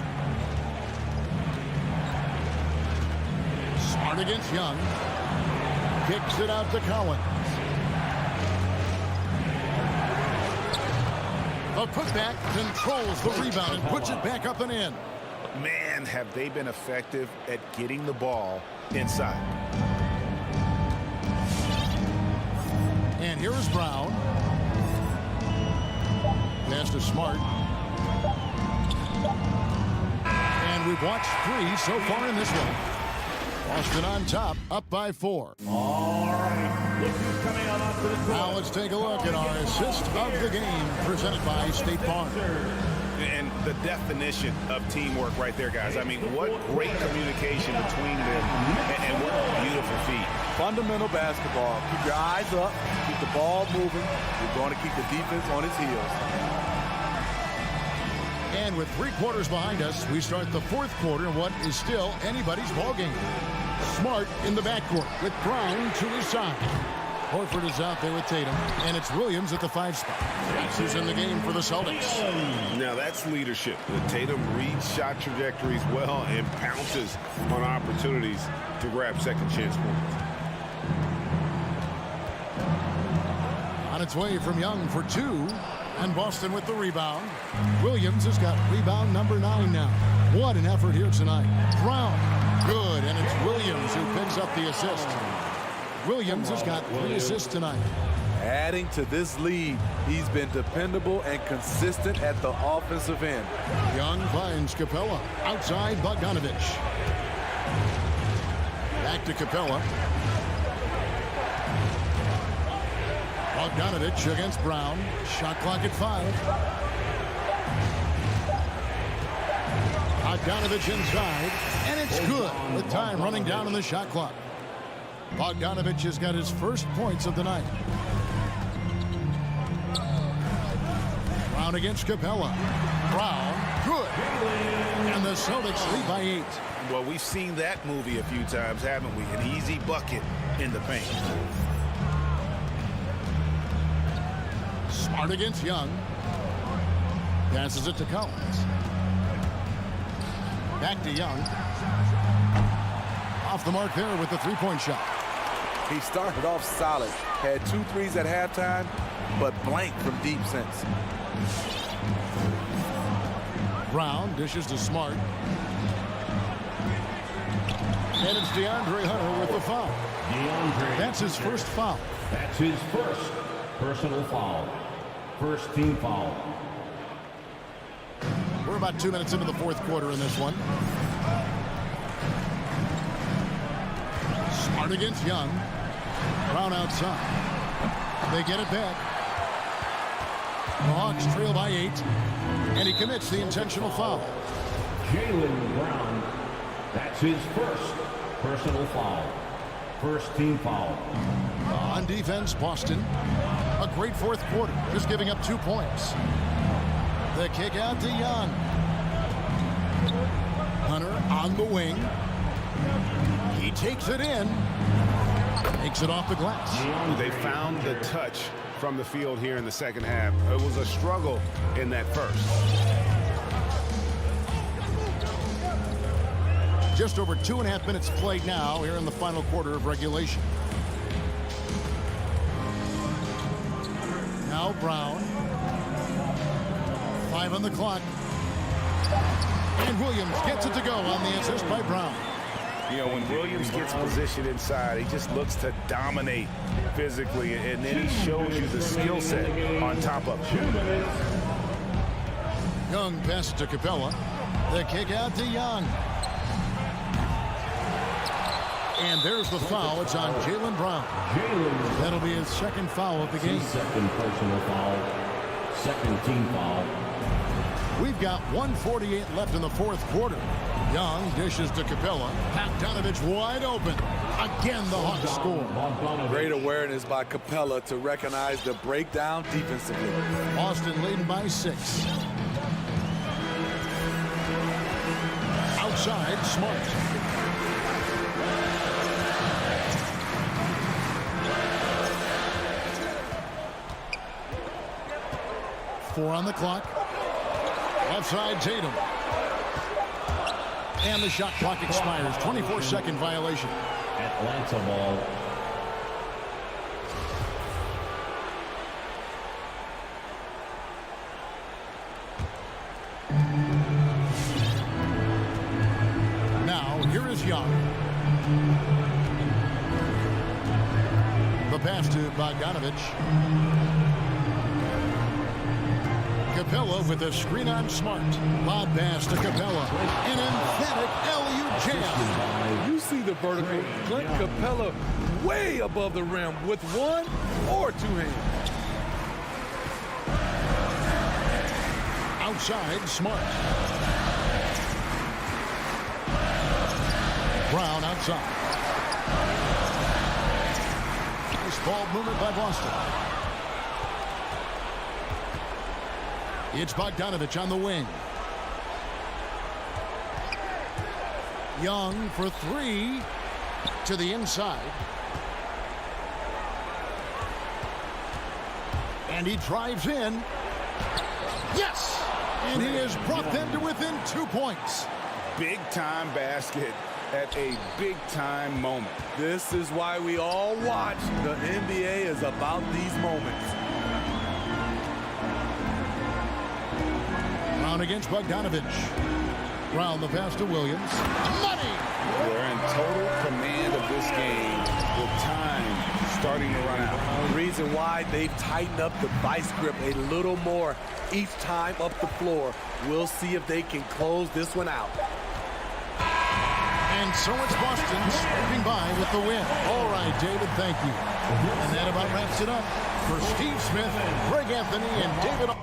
Smart against Young. Kicks it out to Collins. The putback controls the rebound and puts it back up and in. Man, have they been effective at getting the ball inside. And here is Brown. Pass to Smart. And we've watched 3 so far in this one. Boston on top, up by 4. All right, look who's coming out onto the court. Now let's take a look at our assist of the game, presented by State Farm. And the definition of teamwork right there, guys. I mean, what great communication between them, and what beautiful feet. Fundamental basketball. Keep your eyes up. Keep the ball moving. You're going to keep the defense on its heels. And with 3 quarters behind us, we start the 4th quarter in what is still anybody's ball game. Smart in the backcourt with Brown to his side. Horford is out there with Tatum, and it's Williams at the 5 spot. Who's in the game for the Celtics. Now that's leadership. Tatum reads shot trajectories well and pounces on opportunities to grab second chance points. On its way from Young for 2, and Boston with the rebound. Williams has got rebound number 9 now. What an effort here tonight. Brown, good, and it's Williams who picks up the assist. Williams has got 3 assists tonight. Adding to this lead, he's been dependable and consistent at the offensive end. Young finds Capella. Outside Bogdanovich. Back to Capella. Bogdanovich against Brown. Shot clock at 5. Bogdanovich inside. And it's good with time running down on the shot clock. Bogdanovich has got his first points of the night. Brown against Capella. Brown, good. And the Celtics lead by 8. Well, we've seen that movie a few times, haven't we? An easy bucket in the paint. Smart against Young. Passes it to Collins. Back to Young. Off the mark there with the three-point shot. He started off solid. Had 2 threes at halftime, but blanked from deep since. Brown dishes to Smart. And it's DeAndre Hunter with the foul. That's his first foul. That's his first personal foul. First team foul. We're about 2 minutes into the fourth quarter in this one. Smart against Young. Brown outside. They get it back. The Hawks trail by 8. And he commits the intentional foul. Jaylen Brown. That's his first personal foul. First team foul. On defense, Boston. A great fourth quarter, just giving up 2 points. The kick out to Young. Hunter on the wing. He takes it in. Takes it off the glass. They found the touch from the field here in the second half. It was a struggle in that first. Just over 2.5 minutes played now here in the final quarter of regulation. Now Brown. 5 on the clock. And Williams gets it to go on the assist by Brown. You know, when Williams gets positioned inside, he just looks to dominate physically, and then he shows you the skill set on top of it. Young passes to Capella. The kick out to Young. And there's the foul. It's on Jaylen Brown. That'll be his second foul of the game. Second personal foul. Second team foul. We've got 1:48 left in the fourth quarter. Young dishes to Capella. Bogdanovich wide open. Again, the Hawks score. Great awareness by Capella to recognize the breakdown defensively. Boston leading by 6. Outside, Smart. Four on the clock. Left side, Tatum. And the shot clock expires. 24-second violation. Atlanta ball. Now, here is Young. The pass to Bogdanovich. Capella with a screen on Smart. Lob pass to Capella. An emphatic LU jam. You see the vertical. Clint Capella way above the rim with 1 or 2 hands. Outside, Smart. Brown outside. Nice ball movement by Boston. It's Bogdanovich on the wing. Young for 3 to the inside. And he drives in. Yes! And he has brought them to within 2 points. Big-time basket at a big-time moment. This is why we all watch. The NBA is about these moments. Brown against Bogdanovich. Brown the pass to Williams. Money! They're in total command of this game with time starting to run out. The reason why they've tightened up the vice grip a little more each time up the floor. We'll see if they can close this one out. And so it's Boston sweeping by with the win. All right, David, thank you. And that about wraps it up for Steve Smith, Greg Anthony, and David.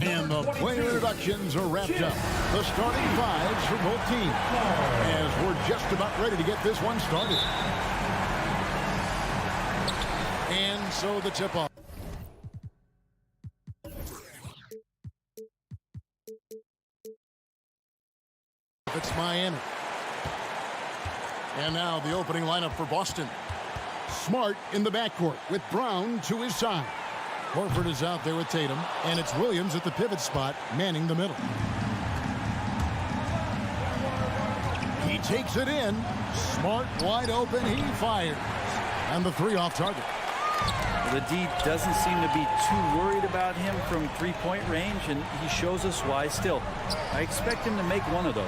And the player introductions are wrapped up. The starting fives for both teams, as we're just about ready to get this one started. And so the tip-off. It's Miami. And now the opening lineup for Boston. Smart in the backcourt with Brown to his side. Horford is out there with Tatum, and it's Williams at the pivot spot, manning the middle. He takes it in. Smart wide open. He fires. And the three off target. The D doesn't seem to be too worried about him from three-point range, and he shows us why still. I expect him to make one of those.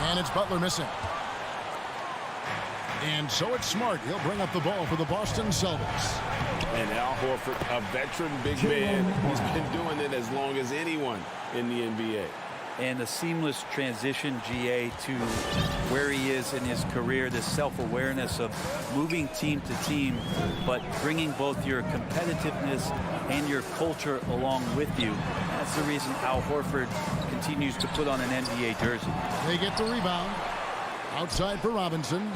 And it's Butler missing. And so it's Smart. He'll bring up the ball for the Boston Celtics. And Al Horford, a veteran big man. He's been doing it as long as anyone in the NBA. And a seamless transition, GA, to where he is in his career, this self-awareness of moving team to team, but bringing both your competitiveness and your culture along with you. That's the reason Al Horford continues to put on an NBA jersey. They get the rebound. Outside for Robinson.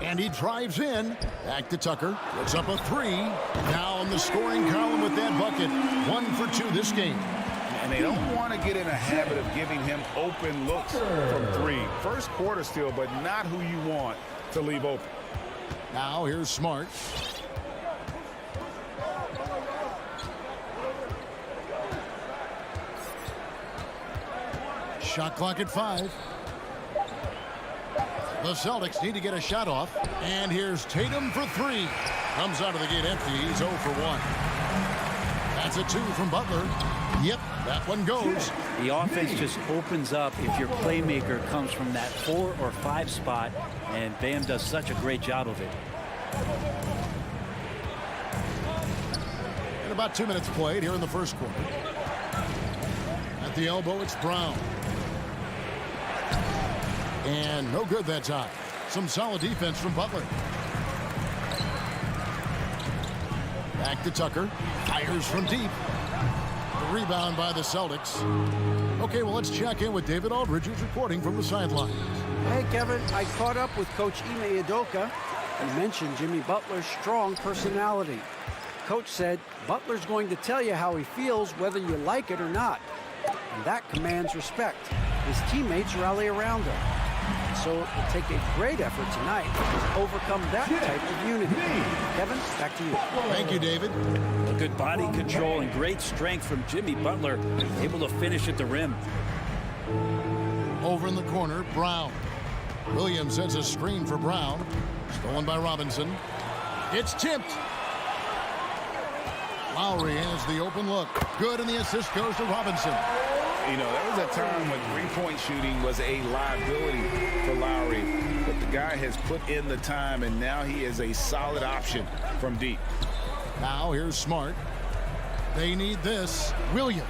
And he drives in. Back to Tucker. Puts up a three. Now in the scoring column with that bucket. 1 for 2 this game. And they don't want to get in a habit of giving him open looks from three. First quarter still, but not who you want to leave open. Now here's Smart. Shot clock at 5. The Celtics need to get a shot off. And here's Tatum for 3. Comes out of the gate empty. He's 0 for 1. That's a 2 from Butler. Yep, that one goes. The offense just opens up if your playmaker comes from that 4 or 5 spot, and Bam does such a great job of it. And about 2 minutes played here in the first quarter. At the elbow, it's Brown. And no good that time. Some solid defense from Butler. Back to Tucker. Fires from deep. The rebound by the Celtics. Okay, well, let's check in with David Aldridge, who's reporting from the sidelines. Hey, Kevin, I caught up with Coach Ime Udoka. He mentioned Jimmy Butler's strong personality. Coach said Butler's going to tell you how he feels whether you like it or not. And that commands respect. His teammates rally around him. So it will take a great effort tonight to overcome that type of unity. Kevin, back to you. Thank you, David. A good body control and great strength from Jimmy Butler, able to finish at the rim. Over in the corner, Brown. Williams sends a screen for Brown. Stolen by Robinson. It's tipped. Lowry has the open look. Good, and the assist goes to Robinson. You know, there was a time when three-point shooting was a liability for Lowry, but the guy has put in the time, and now he is a solid option from deep. Now here's Smart. They need this. Williams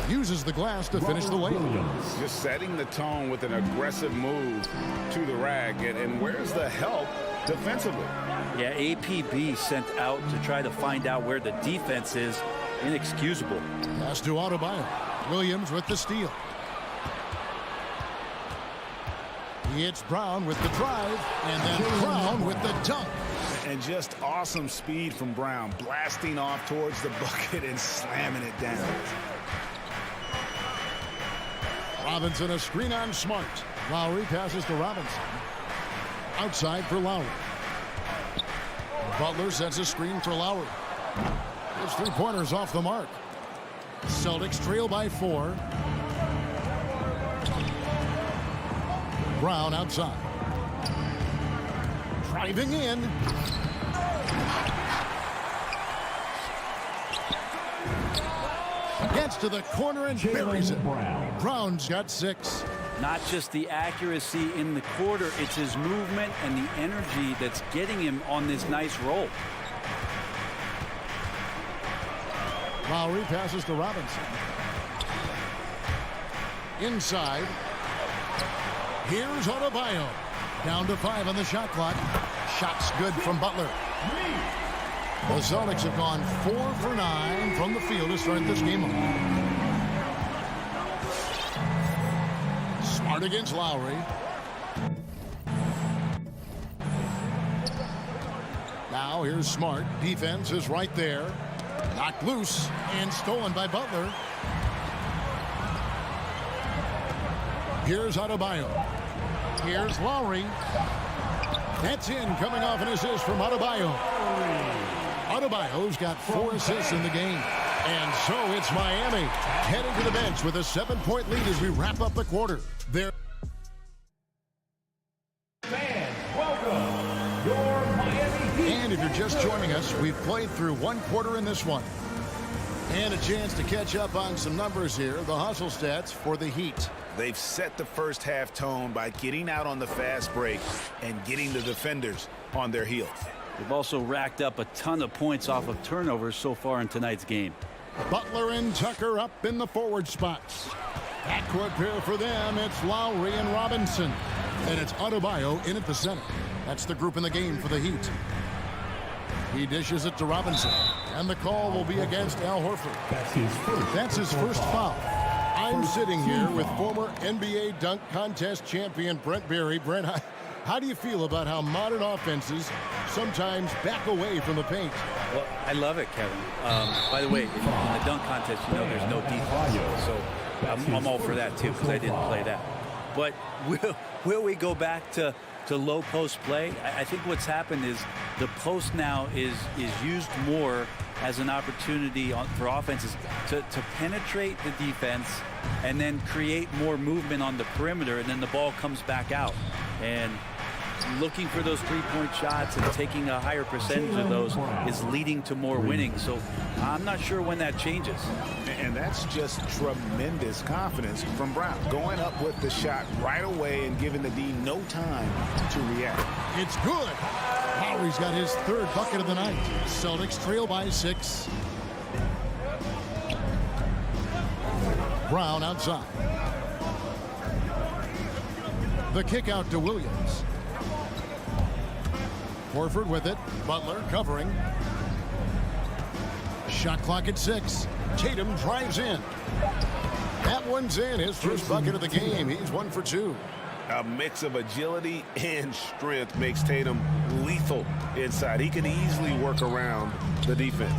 uses the glass to finish the layup. Just setting the tone with an aggressive move to the rack, and where's the help defensively? Yeah, APB sent out to try to find out where the defense is. Inexcusable. Pass to Adebayo. Williams with the steal. It's Brown with the drive, and then Brown with the dunk. And just awesome speed from Brown, blasting off towards the bucket and slamming it down. Robinson, a screen on Smart. Lowry passes to Robinson. Outside for Lowry. Butler sets a screen for Lowry. His three-pointers off the mark. Celtics trail by 4. Brown outside. Driving in. Gets to the corner and buries it. Brown's got 6. Not just the accuracy in the quarter, it's his movement and the energy that's getting him on this nice roll. Lowry passes to Robinson. Inside. Here's Adebayo. Down to 5 on the shot clock. Shot's good from Butler. The Celtics have gone 4 for 9 from the field to start this game off. Smart against Lowry. Now here's Smart. Defense is right there. Knocked loose and stolen by Butler. Here's Adebayo. Here's Lowry. That's in, coming off an assist from Adebayo. Adebayo's got 4 assists in the game. And so it's Miami heading to the bench with a 7-point lead as we wrap up the quarter. There. Fans, welcome your Miami Heat. And if you're just joining us, we've played through 1 quarter in this one. And a chance to catch up on some numbers here. The hustle stats for the Heat. They've set the first half tone by getting out on the fast break and getting the defenders on their heels. They've also racked up a ton of points off of turnovers so far in tonight's game. Butler and Tucker up in the forward spots. Backcourt pair for them. It's Lowry and Robinson. And it's Adebayo in at the center. That's the group in the game for the Heat. He dishes it to Robinson. And the call will be against Al Horford. That's his first foul. I'm sitting here with former NBA dunk contest champion Brent Berry. Brent, how do you feel about how modern offenses sometimes back away from the paint? Well, I love it, Kevin. By the way, in the dunk contest, you know there's no defense. So I'm all for that, too, because I didn't play that. But will we go back to low post play? I think what's happened is the post now is used more as an opportunity for offenses to penetrate the defense and then create more movement on the perimeter, and then the ball comes back out. And looking for those three-point shots and taking a higher percentage of those is leading to more winning. So I'm not sure when that changes. And that's just tremendous confidence from Brown. Going up with the shot right away and giving the D no time to react. It's good. Lowry's got his 3rd bucket of the night. Celtics trail by 6. Brown outside. The kick out to Williams. Horford with it. Butler covering. Shot clock at 6. Tatum drives in. That one's in. His first bucket of the game. He's 1 for 2. A mix of agility and strength makes Tatum lethal inside. He can easily work around the defense.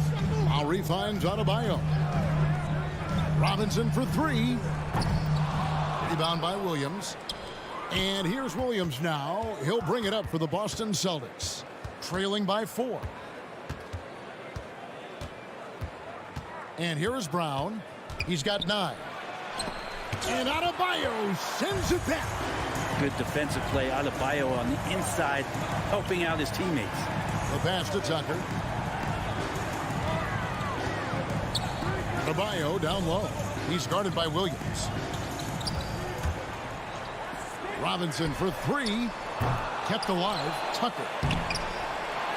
Lowry finds Adebayo. Robinson for 3. Rebound by Williams. And here's Williams now. He'll bring it up for the Boston Celtics. Trailing by 4. And here is Brown. He's got 9. And Adebayo sends it back. Good defensive play. Adebayo on the inside, helping out his teammates. The pass to Tucker. Adebayo down low. He's guarded by Williams. Robinson for 3. Kept alive. Tucker.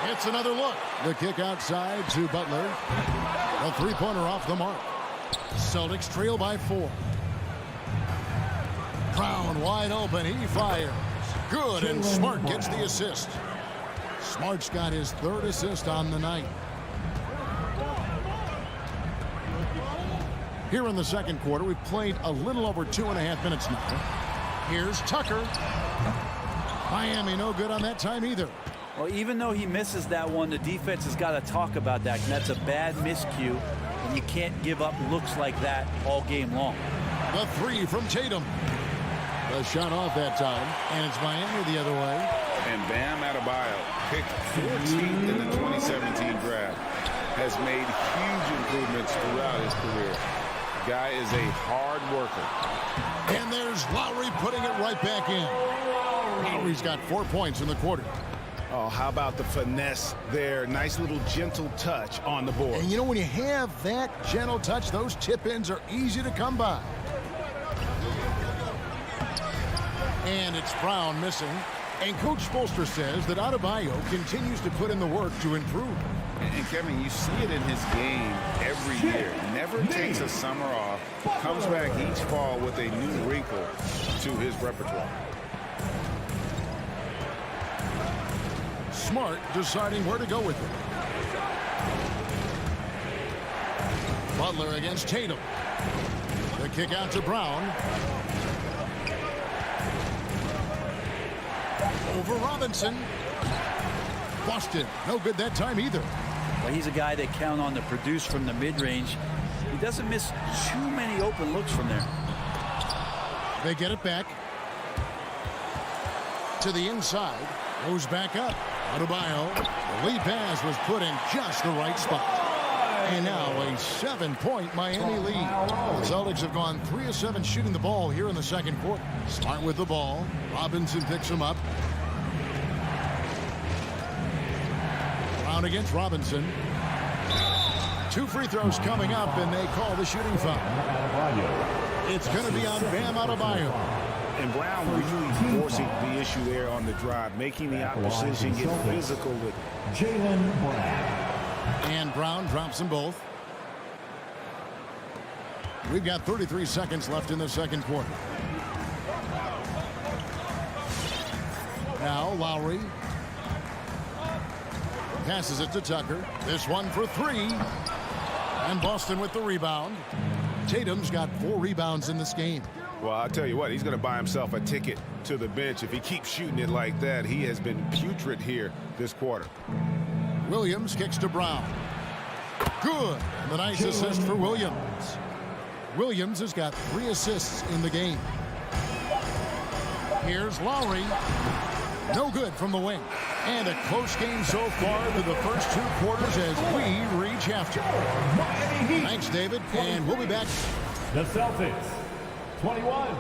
It's another look. The kick outside to Butler. A 3-pointer off the mark. Celtics trail by 4. Brown wide open. He fires. Good, and Smart gets the assist. Smart's got his 3rd assist on the night. Here in the second quarter, we've played a little over 2.5 minutes now. Here's Tucker. Miami no good on that time either. Well, even though he misses that one, the defense has got to talk about that. And that's a bad miscue, and you can't give up looks like that all game long. The 3 from Tatum. The shot off that time, and it's Miami the other way. And Bam Adebayo, picked 14th in the 2017 draft, has made huge improvements throughout his career. The guy is a hard worker. And there's Lowry putting it right back in. Lowry's got 4 points in the quarter. Oh, how about the finesse there? Nice little gentle touch on the board. And you know, when you have that gentle touch, those tip-ins are easy to come by. And it's Brown missing. And Coach Spoelstra says that Adebayo continues to put in the work to improve. And Kevin, you see it in his game every year. Never takes a summer off. Comes back each fall with a new wrinkle to his repertoire. Smart deciding where to go with it. Butler against Tatum. The kick out to Brown. Over Robinson. Boston, no good that time either. Well, he's a guy they count on to produce from the mid-range. He doesn't miss too many open looks from there. They get it back. To the inside. Goes back up. Adebayo. The lead pass was put in just the right spot. And now a 7-point Miami lead. The Celtics have gone 3 of 7 shooting the ball here in the second quarter. Smart with the ball. Robinson picks him up. Brown against Robinson. 2 free throws coming up, and they call the shooting foul. It's going to be on Bam Adebayo. And Brown really forcing the issue there on the drive, making the opposition get physical with Jaylen Brown. And Brown drops them both. We've got 33 seconds left in the second quarter. Now Lowry. Passes it to Tucker. This one for 3. And Boston with the rebound. Tatum's got 4 rebounds in this game. Well, I'll tell you what, he's going to buy himself a ticket to the bench. If he keeps shooting it like that, he has been putrid here this quarter. Williams kicks to Brown. Good. And the nice assist for Williams. Williams has got 3 assists in the game. Here's Lowry. No good from the wing. And a close game so far to the first 2 quarters as we reach halftime. Thanks, David. And we'll be back. The Celtics, 21.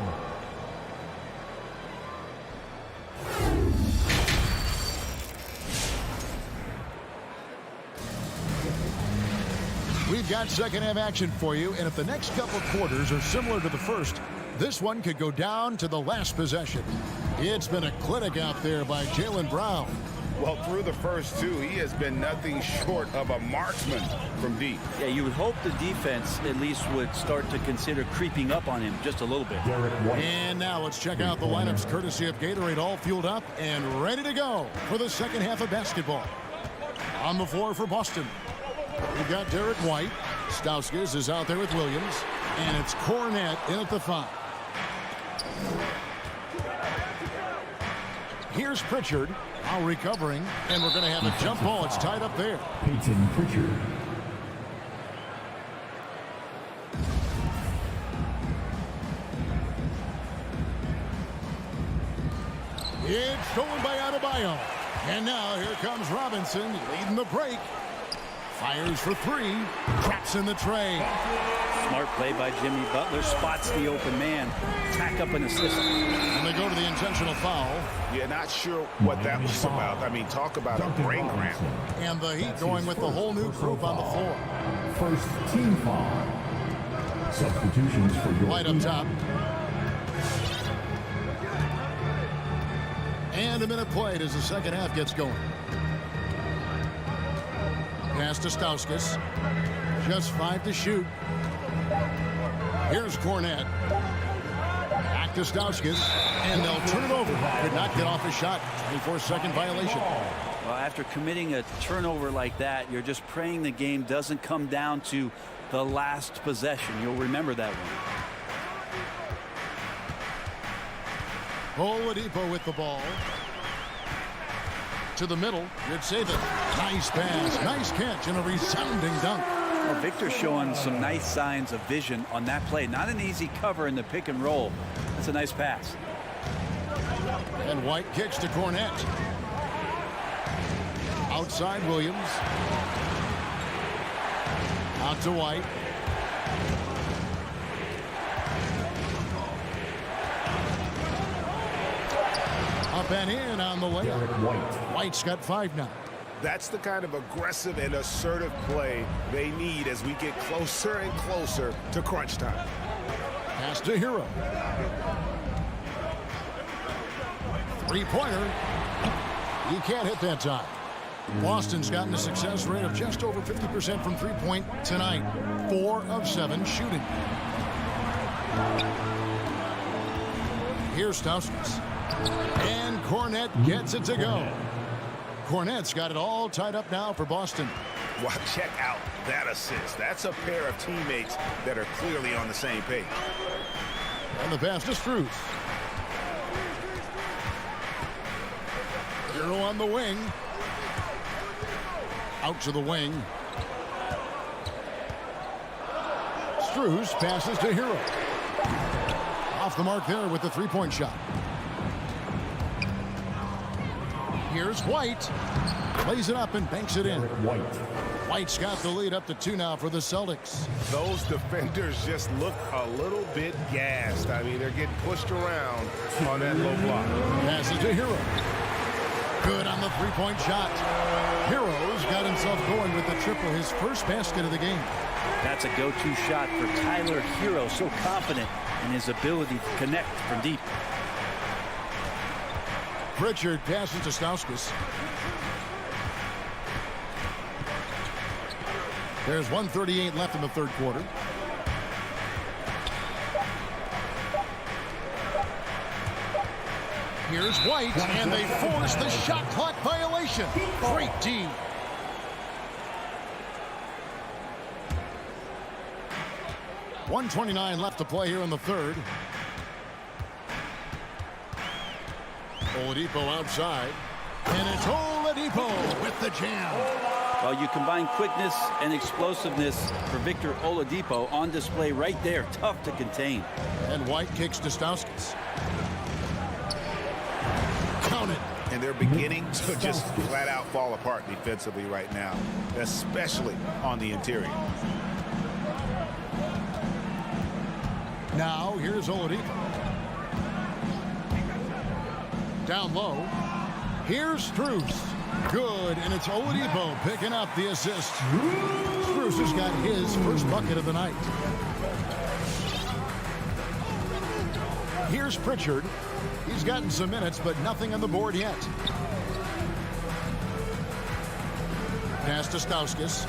We've got second half action for you, and if the next couple quarters are similar to the first, this one could go down to the last possession. It's been a clinic out there by Jaylen Brown. Well, through the first 2, he has been nothing short of a marksman from deep. Yeah, you would hope the defense at least would start to consider creeping up on him just a little bit. And now let's check out the lineups courtesy of Gatorade, all fueled up and ready to go for the second half of basketball. On the floor for Boston, we've got Derek White. Stauskas is out there with Williams. And it's Cornette in at the 5. Here's Pritchard. Now recovering. And we're going to have a jump ball. It's tied up there. Peyton Pritchard. It's stolen by Adebayo. And now here comes Robinson leading the break. Fires for 3. Traps in the tray. Smart play by Jimmy Butler. Spots the open man. Tack up an assist. And they go to the intentional foul. Yeah, not sure what that was about. I mean, talk about a brain cramp. And the Heat going with the whole new group on the floor. First team foul. Substitutions for your White up top. And a minute played as the second half gets going. Pass to Stauskas. Just 5 to shoot. Here's Cornette. Back to Stauskas. And they'll turn it over. Could not get off a shot. 24-second violation. Well, after committing a turnover like that, you're just praying the game doesn't come down to the last possession. You'll remember that one. Oladipo with the ball. To the middle. Good save it. Nice pass. Nice catch and a resounding dunk. Well, Victor's showing some nice signs of vision on that play. Not an easy cover in the pick and roll. That's a nice pass. And White kicks to Cornette. Outside Williams. Out to White. Up and in on the layup. White's got 5 now. That's the kind of aggressive and assertive play they need as we get closer and closer to crunch time. Pass to Hero. Three-pointer. He can't hit that time. Boston's gotten a success rate of just over 50% from three-point tonight. 4 of 7 shooting. Here's Stauskas. And Cornette gets it to go. Cornette's got it all tied up now for Boston. Well, check out that assist. That's a pair of teammates that are clearly on the same page. And the pass to Strus. Hero on the wing. Out to the wing. Strus passes to Hero. Off the mark there with the three-point shot. Here's White. Plays it up and banks it in. White's got the lead up to 2 now for the Celtics. Those defenders just look a little bit gassed. I mean, they're getting pushed around on that low block. Passes to Hero. Good on the three-point shot. Hero's got himself going with the triple, his first basket of the game. That's a go-to shot for Tyler Hero, so confident in his ability to connect from deep. Pritchard passes to Stauskas. There's 1:38 left in the third quarter. Here's White, and they force the shot clock violation. Great D. .129 left to play here in the third. Oladipo outside. And it's Oladipo with the jam. Well, you combine quickness and explosiveness for Victor Oladipo on display right there. Tough to contain. And White kicks to Stauskas. Count it. And they're beginning to just flat out fall apart defensively right now, especially on the interior. Now, here's Oladipo. Down low. Here's Strus. Good, and it's Oladipo picking up the assist. Strus has got his first bucket of the night. Here's Pritchard. He's gotten some minutes, but nothing on the board yet. Pass to Stauskas.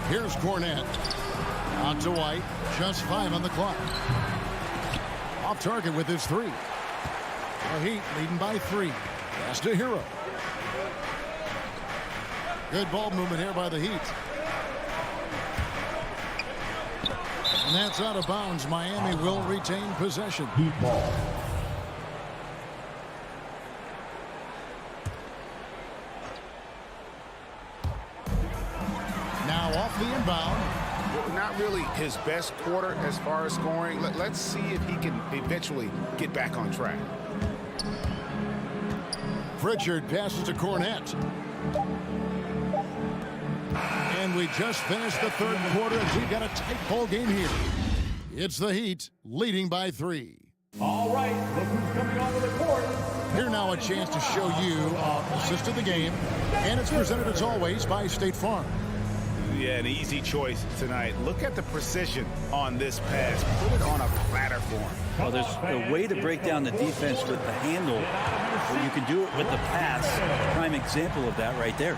Here's Cornette. On to White. Just 5 on the clock. Off target with his 3. The Heat leading by 3. Pass to Hero. Good ball movement here by the Heat. And that's out of bounds. Miami will retain possession. Heat ball. Now off the inbound. Not really his best quarter as far as scoring. Let's see if he can eventually get back on track. Pritchard passes to Cornette. And we just finished the third quarter as we've got a tight ball game here. It's the Heat leading by 3. All right, look who's coming onto the court. Here now a chance to show you assist of the game. And it's presented as always by State Farm. Yeah, an easy choice tonight. Look at the precision on this pass. Put it on a platter for him. Well, there's a way to break down the defense with the handle, but you can do it with the pass. Prime example of that right there.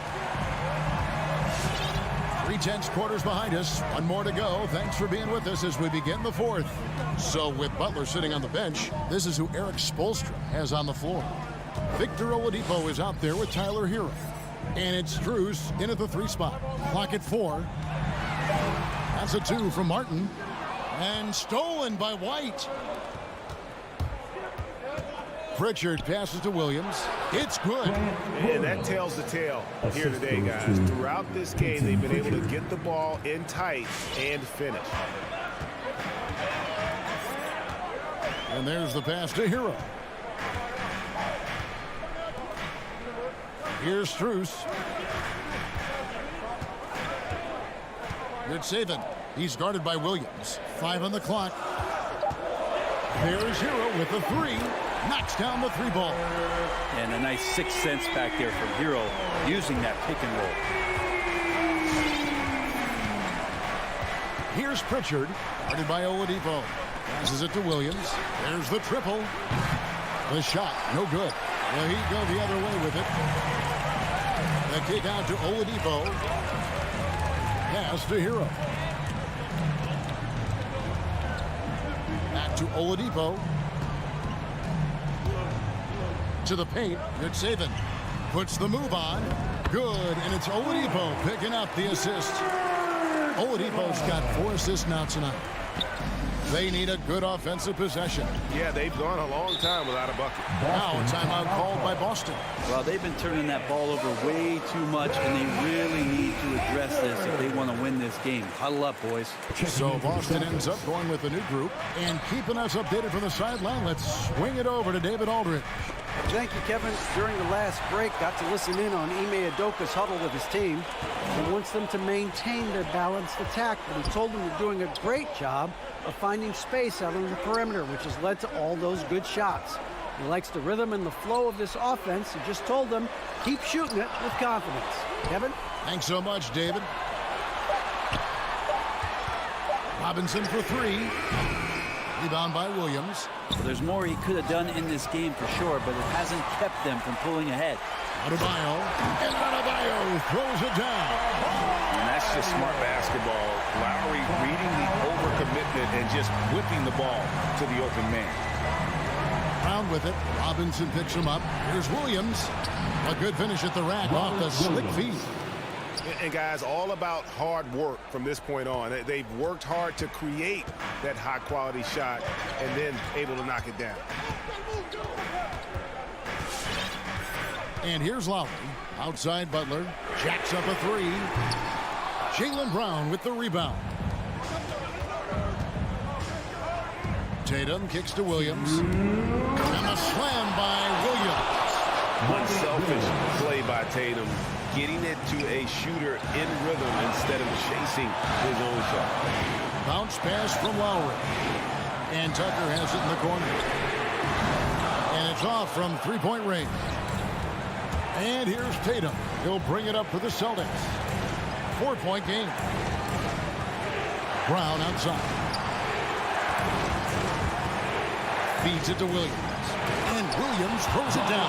3/10 quarters behind us. One more to go. Thanks for being with us as we begin the fourth. So with Butler sitting on the bench, this is who Eric Spoelstra has on the floor. Victor Oladipo is out there with Tyler Hero. And it's Strus in at the 3 spot. Clock at 4. That's a 2 from Martin. And stolen by White. Pritchard passes to Williams. It's good. And that tells the tale here today, guys. Throughout this game, they've been able to get the ball in tight and finish. And there's the pass to Hero. Here's Strus. Good saving. He's guarded by Williams. 5 on the clock. There's Hero with the 3. Knocks down the 3 ball. And a nice 6 cents back there from Hero using that pick and roll. Here's Pritchard, guarded by Oladipo. Passes it to Williams. There's the triple. The shot, no good. Well, he'd go the other way with it. The kick out to Oladipo. Pass to Hero. Back to Oladipo. To the paint. Good saving. Puts the move on. Good, and it's Oladipo picking up the assist. Oladipo's got 4 assists now tonight. They need a good offensive possession. Yeah, they've gone a long time without a bucket. Now a timeout called by Boston. Well, they've been turning that ball over way too much, and they really need to address this if they want to win this game. Huddle up, boys. So Boston ends up going with a new group and keeping us updated from the sideline. Let's swing it over to David Aldridge. Thank you, Kevin. During the last break, got to listen in on Ime Udoka's huddle with his team. He wants them to maintain their balanced attack, but he told them they're doing a great job of finding space out on the perimeter, which has led to all those good shots. He likes the rhythm and the flow of this offense. He just told them, keep shooting it with confidence. Kevin? Thanks so much, David. Robinson for 3. Rebound by Williams. Well, there's more he could have done in this game for sure, but it hasn't kept them from pulling ahead. Adebayo. And Adebayo throws it down. And that's just smart basketball. Lowry reading the overcommitment and just whipping the ball to the open man. Brown with it. Robinson picks him up. Here's Williams. A good finish at the rack off the slick feet. And guys, all about hard work from this point on. They've worked hard to create that high-quality shot and then able to knock it down. And here's Lowry. Outside Butler. Jacks up a 3. Jaylen Brown with the rebound. Tatum kicks to Williams. And a slam by Williams. Unselfish play by Tatum, getting it to a shooter in rhythm instead of chasing his own shot. Bounce pass from Lowry. And Tucker has it in the corner. And it's off from 3-point range. And here's Tatum. He'll bring it up for the Celtics. 4-point game. Brown outside. Feeds it to Williams. And Williams throws it down.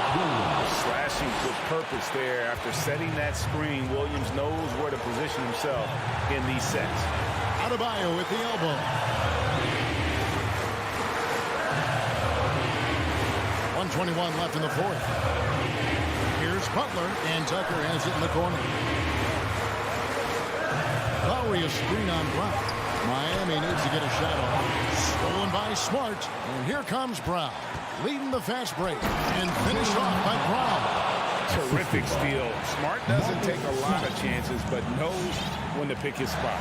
Slashing with purpose there. After setting that screen, Williams knows where to position himself in these sets. Adebayo with the elbow. .121 left in the fourth. Here's Butler, and Tucker has it in the corner. Lowry a screen on Brown. Miami needs to get a shot off. Stolen by Smart, and here comes Brown. Leading the fast break, and finished off by Brown. Terrific steal. Smart doesn't take a lot of chances, but knows when to pick his spot.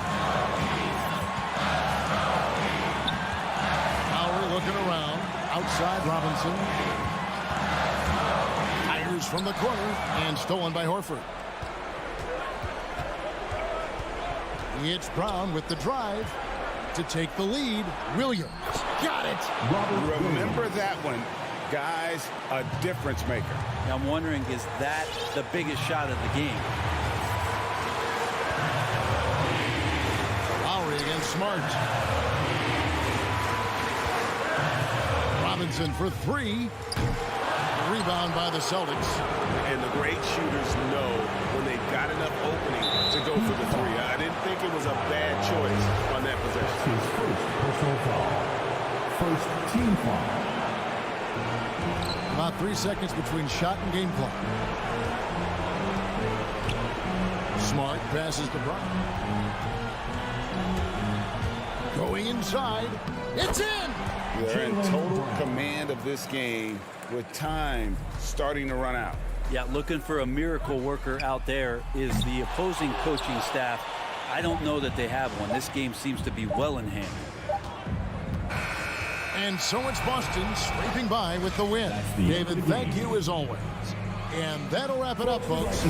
Lowry looking around. Outside Robinson. Tigers from the corner, and stolen by Horford. It's Brown with the drive to take the lead. Williams got it. Remember that one, guys, a difference maker. I'm wondering, is that the biggest shot of the game? Lowry against Smart. Robinson for 3. Rebound by the Celtics. And the great shooters know when they've got enough opening to go for the 3. I didn't think it was a bad choice on that possession. His first personal foul. First team foul. About 3 seconds between shot and game clock. Smart passes to Brown. Going inside. It's in! They're in total command of this game with time starting to run out. Yeah, looking for a miracle worker out there is the opposing coaching staff. I don't know that they have one. This game seems to be well in hand. And so it's Boston scraping by with the win. David, thank you as always. And that'll wrap it up, folks.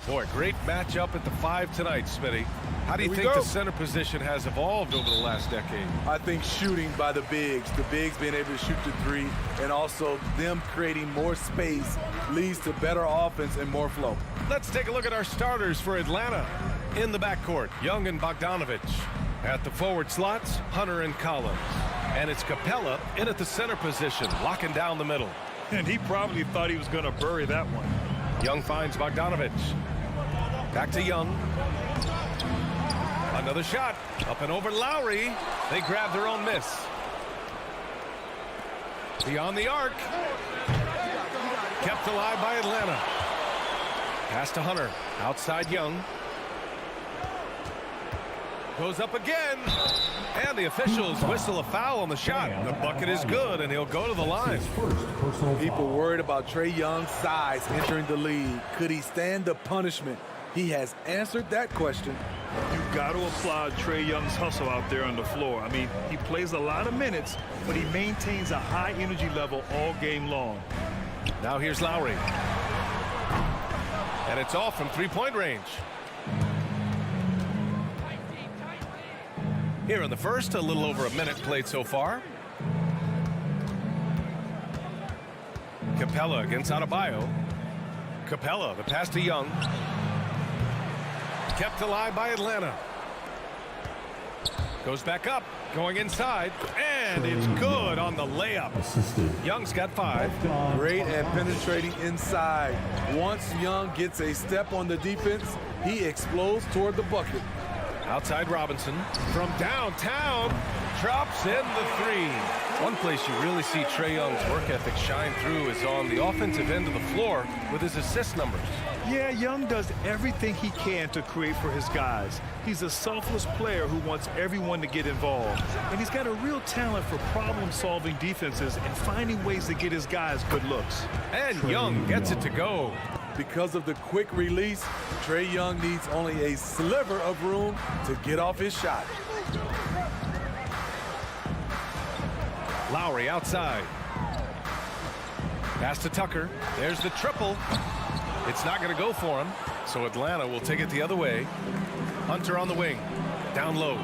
Boy, great matchup at the 5 tonight, Smitty. How do you think the center position has evolved over the last decade? I think shooting by the bigs being able to shoot the 3, and also them creating more space leads to better offense and more flow. Let's take a look at our starters for Atlanta. In the backcourt, Young and Bogdanovich. At the forward slots, Hunter and Collins. And it's Capella in at the center position, locking down the middle. And he probably thought he was going to bury that one. Young finds Bogdanovich. Back to Young. Another shot. Up and over Lowry. They grab their own miss. Beyond the arc. Kept alive by Atlanta. Pass to Hunter. Outside Young. Goes up again. And the officials whistle a foul on the shot. The bucket is good, and he'll go to the line. People worried about Trae Young's size entering the league. Could he stand the punishment? He has answered that question. You've got to applaud Trae Young's hustle out there on the floor. I mean, he plays a lot of minutes, but he maintains a high energy level all game long. Now here's Lowry. And it's off from three-point range. Here in the first, a little over a minute played so far. Capella against Adebayo. Capella, the pass to Young. Kept alive by Atlanta. Goes back up, going inside, and it's good on the layup. Young's got 5. Great at penetrating inside. Once Young gets a step on the defense, he explodes toward the bucket. Outside Robinson from downtown, drops in the 3. One place you really see Trae Young's work ethic shine through is on the offensive end of the floor with his assist numbers. Yeah, Young does everything he can to create for his guys. He's a selfless player who wants everyone to get involved. And he's got a real talent for problem-solving defenses and finding ways to get his guys good looks. And Young gets it to go. Because of the quick release, Trae Young needs only a sliver of room to get off his shot. Lowry outside. Pass to Tucker. There's the triple. It's not going to go for him, so Atlanta will take it the other way. Hunter on the wing. Down low.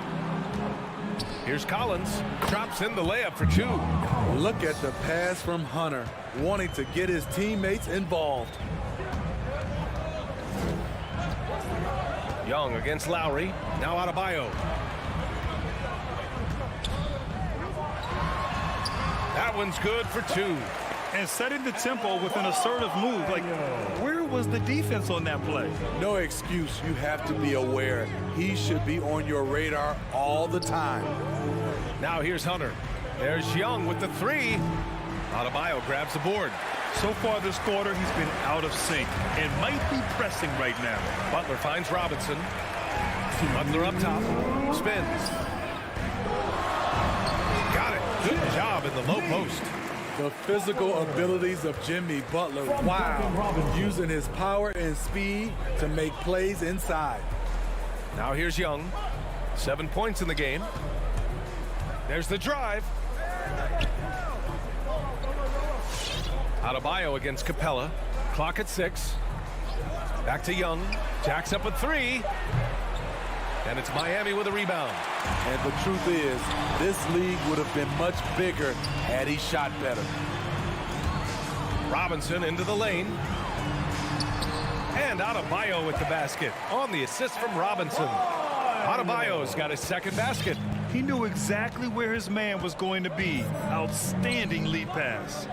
Here's Collins. Drops in the layup for 2. Look at the pass from Hunter, wanting to get his teammates involved. Young against Lowry. Now Adebayo. That one's good for 2. And setting the tempo with an assertive move. Like, where was the defense on that play? No excuse. You have to be aware. He should be on your radar all the time. Now here's Hunter. There's Young with the 3. Adebayo grabs the board. So far this quarter, he's been out of sync and might be pressing right now. Butler finds Robinson. Butler up top. Spins. Got it. Good job in the low post. The physical abilities of Jimmy Butler. Wow. Using his power and speed to make plays inside. Now here's Young. 7 points in the game. There's the drive. Adebayo against Capella. Clock at 6. Back to Young. Jacks up a 3. And it's Miami with a rebound. And the truth is, this league would have been much bigger had he shot better. Robinson into the lane. And Adebayo with the basket on the assist from Robinson. Adebayo's got his second basket. He knew exactly where his man was going to be. Outstanding lead pass.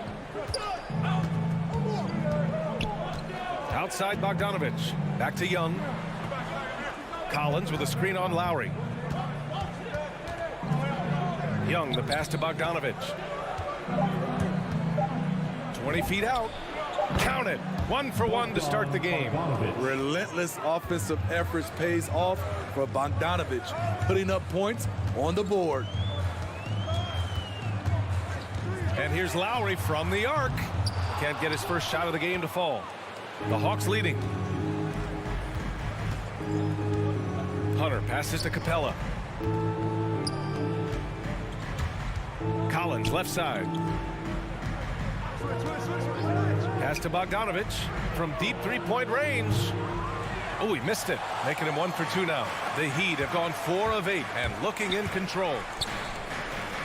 Outside Bogdanovich. Back to Young. Collins with a screen on Lowry. Young, the pass to Bogdanovich. 20 feet out. Count it. 1 for 1 to start the game. Relentless offensive efforts pays off for Bogdanovich, putting up points on the board. And here's Lowry from the arc. Can't get his first shot of the game to fall. The Hawks leading. Hunter passes to Capella. Collins left side. Pass to Bogdanovich from deep 3-point range. Oh, he missed it, making him 1 for 2 now. The Heat have gone 4 of 8 and looking in control.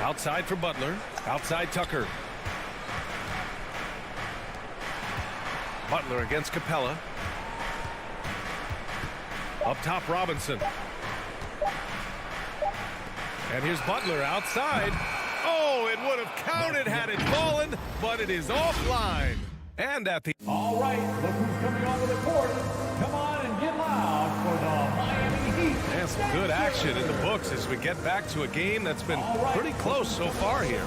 Outside for Butler. Outside Tucker. Butler against Capella. Up top, Robinson. And here's Butler outside. Oh, it would have counted had it fallen, but it is offline. And at the... All right, look who's coming onto the court. Come on and get loud for the Miami Heat. And some good action in the books as we get back to a game that's been pretty close so far here.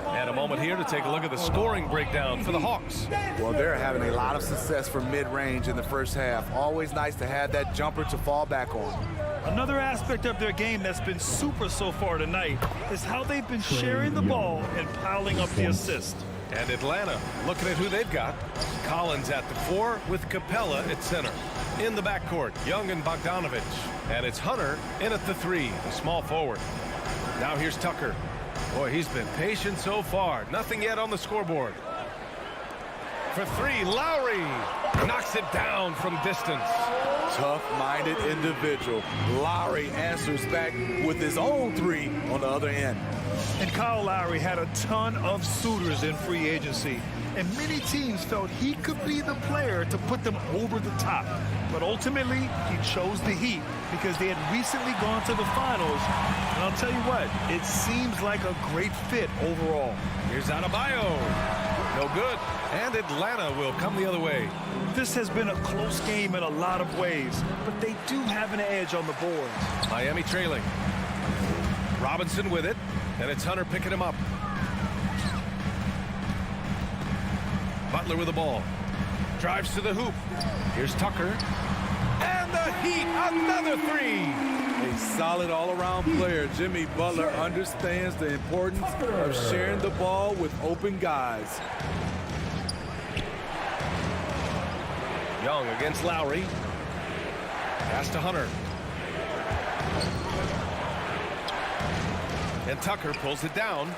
And a moment here to take a look at the scoring breakdown for the Hawks. Well, they're having a lot of success from mid-range in the first half. Always nice to have that jumper to fall back on. Another aspect of their game that's been super so far tonight is how they've been sharing the ball and piling up the assist. And Atlanta looking at who they've got. Collins at the 4 with Capella at center. In the backcourt, Young and Bogdanovich. And it's Hunter in at the 3, the small forward. Now here's Tucker. Boy, he's been patient so far. Nothing yet on the scoreboard. For 3, Lowry knocks it down from distance. Tough-minded individual. Lowry answers back with his own 3 on the other end. And Kyle Lowry had a ton of suitors in free agency, and many teams felt he could be the player to put them over the top. But ultimately, he chose the Heat because they had recently gone to the finals. And I'll tell you what, it seems like a great fit overall. Here's Adebayo. No good. And Atlanta will come the other way. This has been a close game in a lot of ways, but they do have an edge on the boards. Miami trailing. Robinson with it, and it's Hunter picking him up. Butler with the ball. Drives to the hoop. Here's Tucker. And the Heat, another 3. A solid all-around player. Jimmy Butler understands the importance of sharing the ball with open guys. Young against Lowry. Pass to Hunter. And Tucker pulls it down.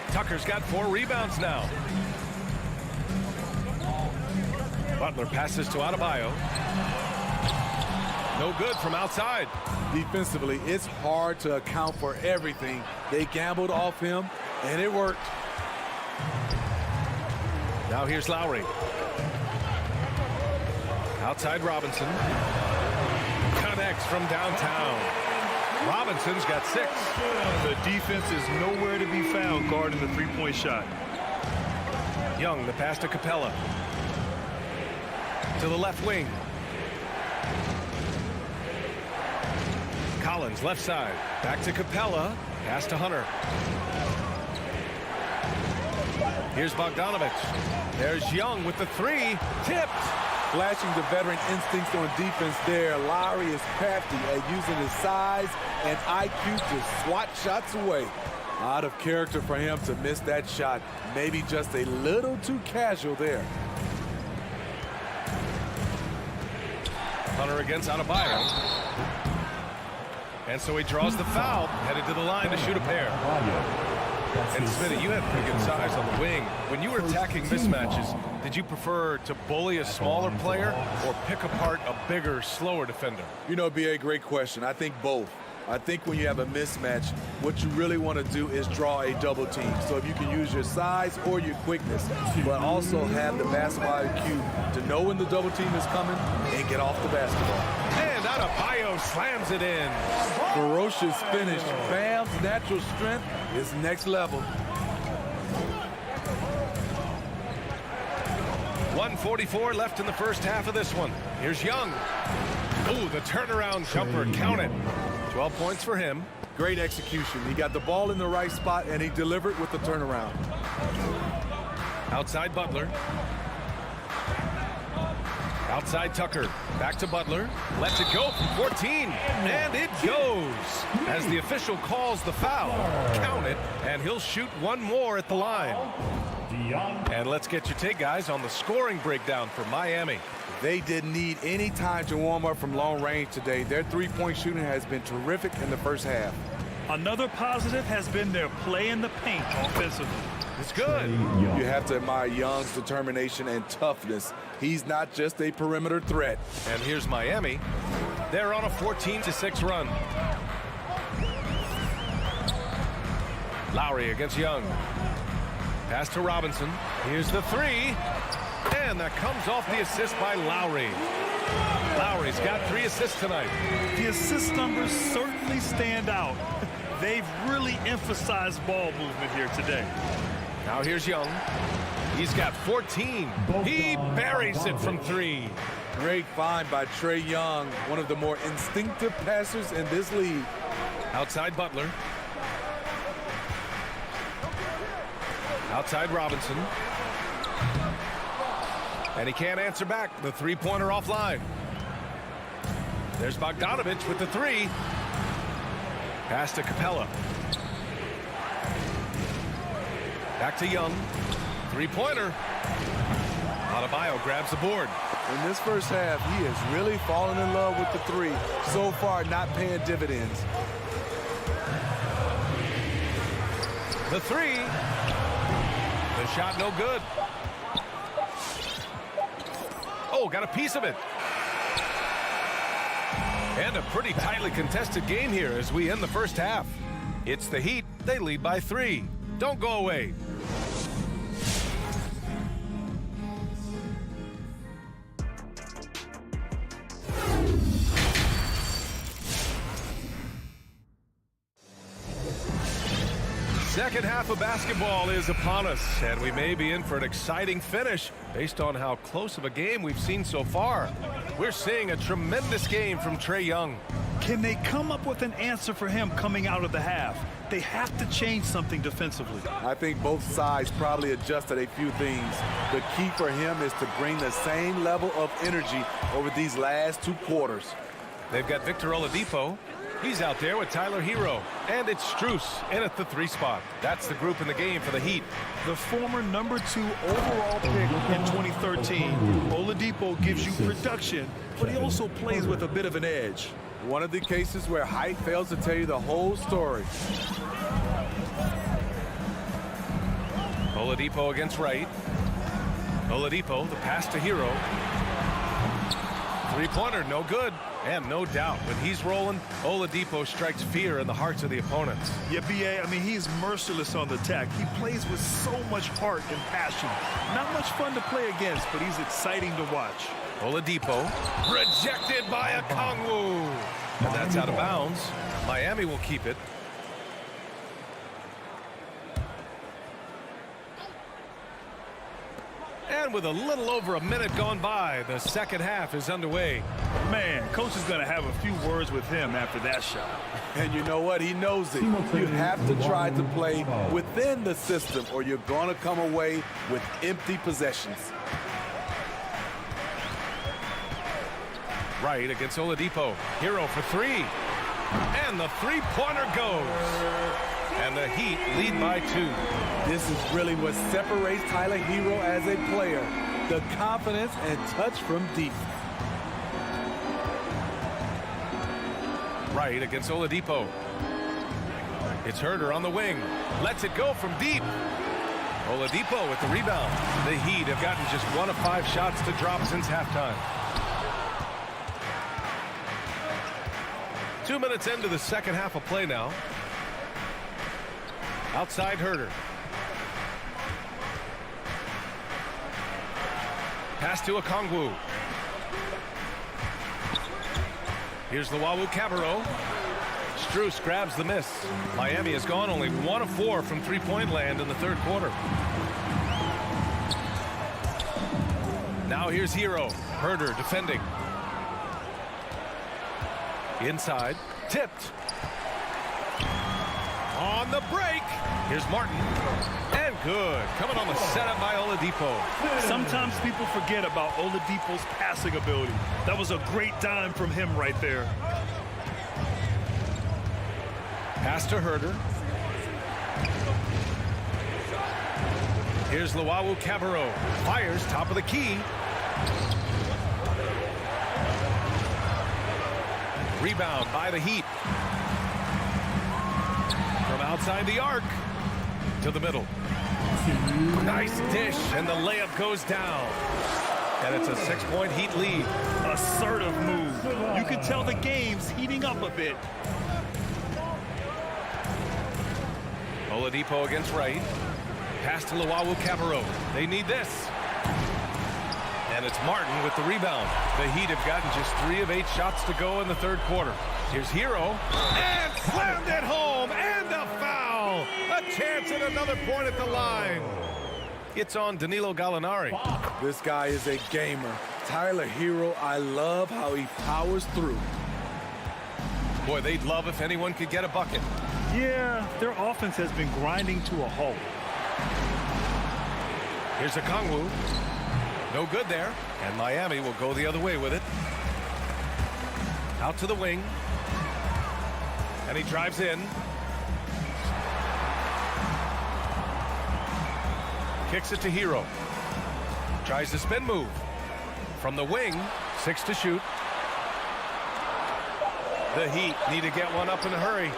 Tucker's got 4 rebounds now. Butler passes to Adebayo. No good from outside. Defensively, it's hard to account for everything. They gambled off him, and it worked. Now here's Lowry. Outside Robinson. Connects from downtown. Robinson's got 6. The defense is nowhere to be found guarding the three-point shot. Young, the pass to Capella. To the left wing. Collins, left side. Back to Capella. Pass to Hunter. Here's Bogdanovich. There's Young with the 3. Tipped. Flashing the veteran instincts on defense there. Lowry is crafty at using his size and IQ to swat shots away. Out of character for him to miss that shot. Maybe just a little too casual there. Hunter against Adebayo. And so he draws the foul, headed to the line to shoot a pair. And Smitty, you had pretty good size on the wing. When you were attacking mismatches, did you prefer to bully a smaller player or pick apart a bigger, slower defender? You know, B.A., great question. I think both. I think when you have a mismatch, what you really want to do is draw a double team. So if you can use your size or your quickness, but also have the basketball IQ to know when the double team is coming and get off the basketball. And Adebayo slams it in. Ferocious finish. Bam's natural strength is next level. 1:44 left in the first half of this one. Here's Young. Ooh, the turnaround jumper, count it. 12 points for him. Great execution. He got the ball in the right spot, and he delivered with the turnaround. Outside Butler. Outside Tucker. Back to Butler. Lets it go from 14. And it goes. As the official calls the foul. Count it. And he'll shoot one more at the line. And let's get your take, guys, on the scoring breakdown for Miami. They didn't need any time to warm up from long range today. Their three-point shooting has been terrific in the first half. Another positive has been their play in the paint offensively. It's good. You have to admire Young's determination and toughness. He's not just a perimeter threat. And here's Miami. They're on a 14-6 run. Lowry against Young. Pass to Robinson. Here's the three. And that comes off the assist by Lowry. Lowry's got 3 assists tonight. The assist numbers certainly stand out. They've really emphasized ball movement here today. Now here's Young. He's got 14. He buries it from 3. Great find by Trae Young, one of the more instinctive passers in this league. Outside Butler. Outside Robinson. And he can't answer back. The three-pointer offline. There's Bogdanovich with the 3. Pass to Capella. Back to Young. Three-pointer. Adebayo grabs the board. In this first half, he has really fallen in love with the 3. So far, not paying dividends. The 3. The shot no good. Oh, got a piece of it. And a pretty tightly contested game here as we end the first half. It's the Heat. They lead by 3. Don't go away. Second half of basketball is upon us, and we may be in for an exciting finish based on how close of a game we've seen so far. We're seeing a tremendous game from Trae Young. Can they come up with an answer for him coming out of the half? They have to change something defensively. I think both sides probably adjusted a few things. The key for him is to bring the same level of energy over these last 2 quarters. They've got Victor Oladipo. He's out there with Tyler Hero. And it's Strus in at the 3 spot. That's the group in the game for the Heat. The former number 2 overall pick in 2013. Oladipo gives you production, but he also plays with a bit of an edge. One of the cases where height fails to tell you the whole story. Oladipo against Wright. Oladipo, the pass to Hero. Three-pointer, no good. And no doubt, when he's rolling, Oladipo strikes fear in the hearts of the opponents. Yeah, B.A., I mean, he's merciless on the attack. He plays with so much heart and passion. Not much fun to play against, but he's exciting to watch. Oladipo, rejected by Okongwu. And that's out of bounds. Miami will keep it. And with a little over a minute gone by, the second half is underway. Man, coach is going to have a few words with him after that shot. And you know what? He knows it. You have to try to play within the system or you're going to come away with empty possessions. Right against Oladipo. Hero for 3. And the three-pointer goes. And the Heat lead by 2. This is really what separates Tyler Hero as a player. The confidence and touch from deep. Right against Oladipo. It's Herder on the wing. Lets it go from deep. Oladipo with the rebound. The Heat have gotten just 1 of 5 shots to drop since halftime. 2 minutes into the second half of play now. Outside Herder. Pass to Okongwu. Here's the Luwawu-Cabarrot. Strus grabs the miss. Miami has gone only 1 of 4 from three-point land in the third quarter. Now here's Hero. Herder defending. Inside. Tipped. On the break. Here's Martin. And good. Coming on the setup by Oladipo. Sometimes people forget about Oladipo's passing ability. That was a great dime from him right there. Pass to Herder. Here's Luwawu-Cabarrot. Fires top of the key. Rebound by the Heat. From outside the arc to the middle. Nice dish, and the layup goes down. And it's a 6-point Heat lead. Assertive move. You can tell the game's heating up a bit. Oladipo against Wright. Pass to Luwawu-Cabarrot. They need this. And it's Martin with the rebound. The Heat have gotten just 3 of 8 shots to go in the third quarter. Here's Hero. And slammed it home. And a foul. A chance at another point at the line. It's on Danilo Gallinari. This guy is a gamer. Tyler Hero, I love how he powers through. Boy, they'd love if anyone could get a bucket. Yeah, their offense has been grinding to a halt. Here's Okongwu. No good there. And Miami will go the other way with it. Out to the wing. And he drives in. Kicks it to Hero. Tries the spin move. From the wing, 6 to shoot. The Heat need to get one up in a hurry.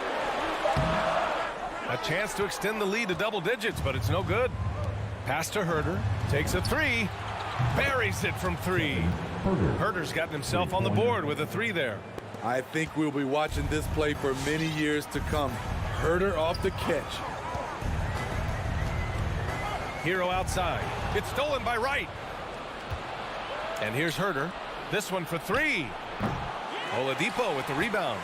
A chance to extend the lead to double digits, but it's no good. Pass to Herter. Takes a 3. Buries it from 3. Herter's gotten himself on the board with a 3 there. I think we'll be watching this play for many years to come. Herter off the catch. Hero outside. It's stolen by Wright. And here's Herter. This one for 3. Oladipo with the rebound.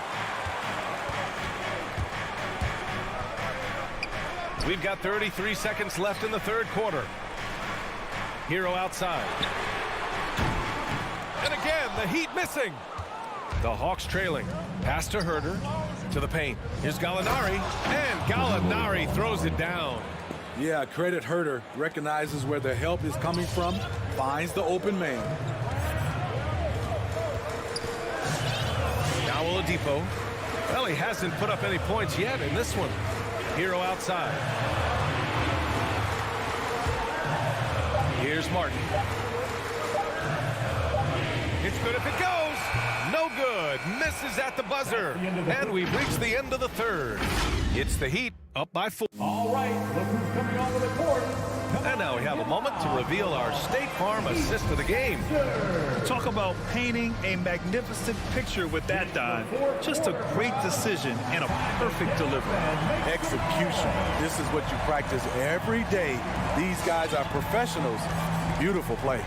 We've got 33 seconds left in the third quarter. Hero outside. And again, the Heat missing. The Hawks trailing. Pass to Herter. To the paint. Here's Gallinari. And Gallinari throws it down. Yeah, credit Herter. Recognizes where the help is coming from. Finds the open man. Now Oladipo. Well, he hasn't put up any points yet in this one. Hero outside. Here's Martin. It's good if it goes. No good. Misses at the buzzer. And we've reached the end of the third. It's the Heat up by 4. All right, look who's coming onto the court. And now we have a moment to reveal our State Farm assist of the game. Talk about painting a magnificent picture with that dive. Just a great decision and a perfect delivery. Execution. This is what you practice every day. These guys are professionals. Beautiful play.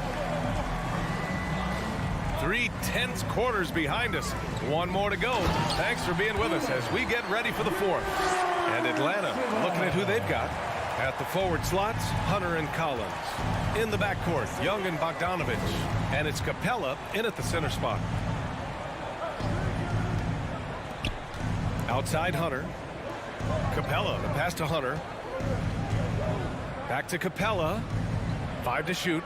3 tense quarters behind us. One more to go. Thanks for being with us as we get ready for the fourth. And Atlanta looking at who they've got. At the forward slots, Hunter and Collins. In the backcourt, Young and Bogdanovich. And it's Capella in at the center spot. Outside Hunter. Capella, the pass to Hunter. Back to Capella. 5 to shoot.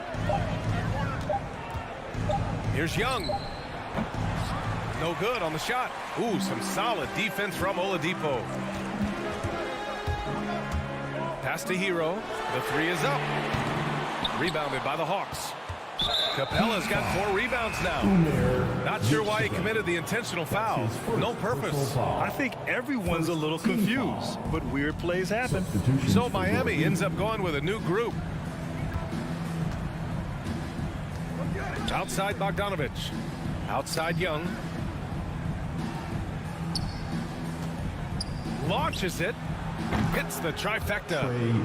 Here's Young. No good on the shot. Ooh, some solid defense from Oladipo. Pass to Hero. The 3 is up. Rebounded by the Hawks. Capella's got 4 rebounds now. Not sure why he committed the intentional foul. No purpose. I think everyone's a little confused, but weird plays happen. So Miami ends up going with a new group. Outside Bogdanovich. Outside Young. Launches it. Hits the trifecta.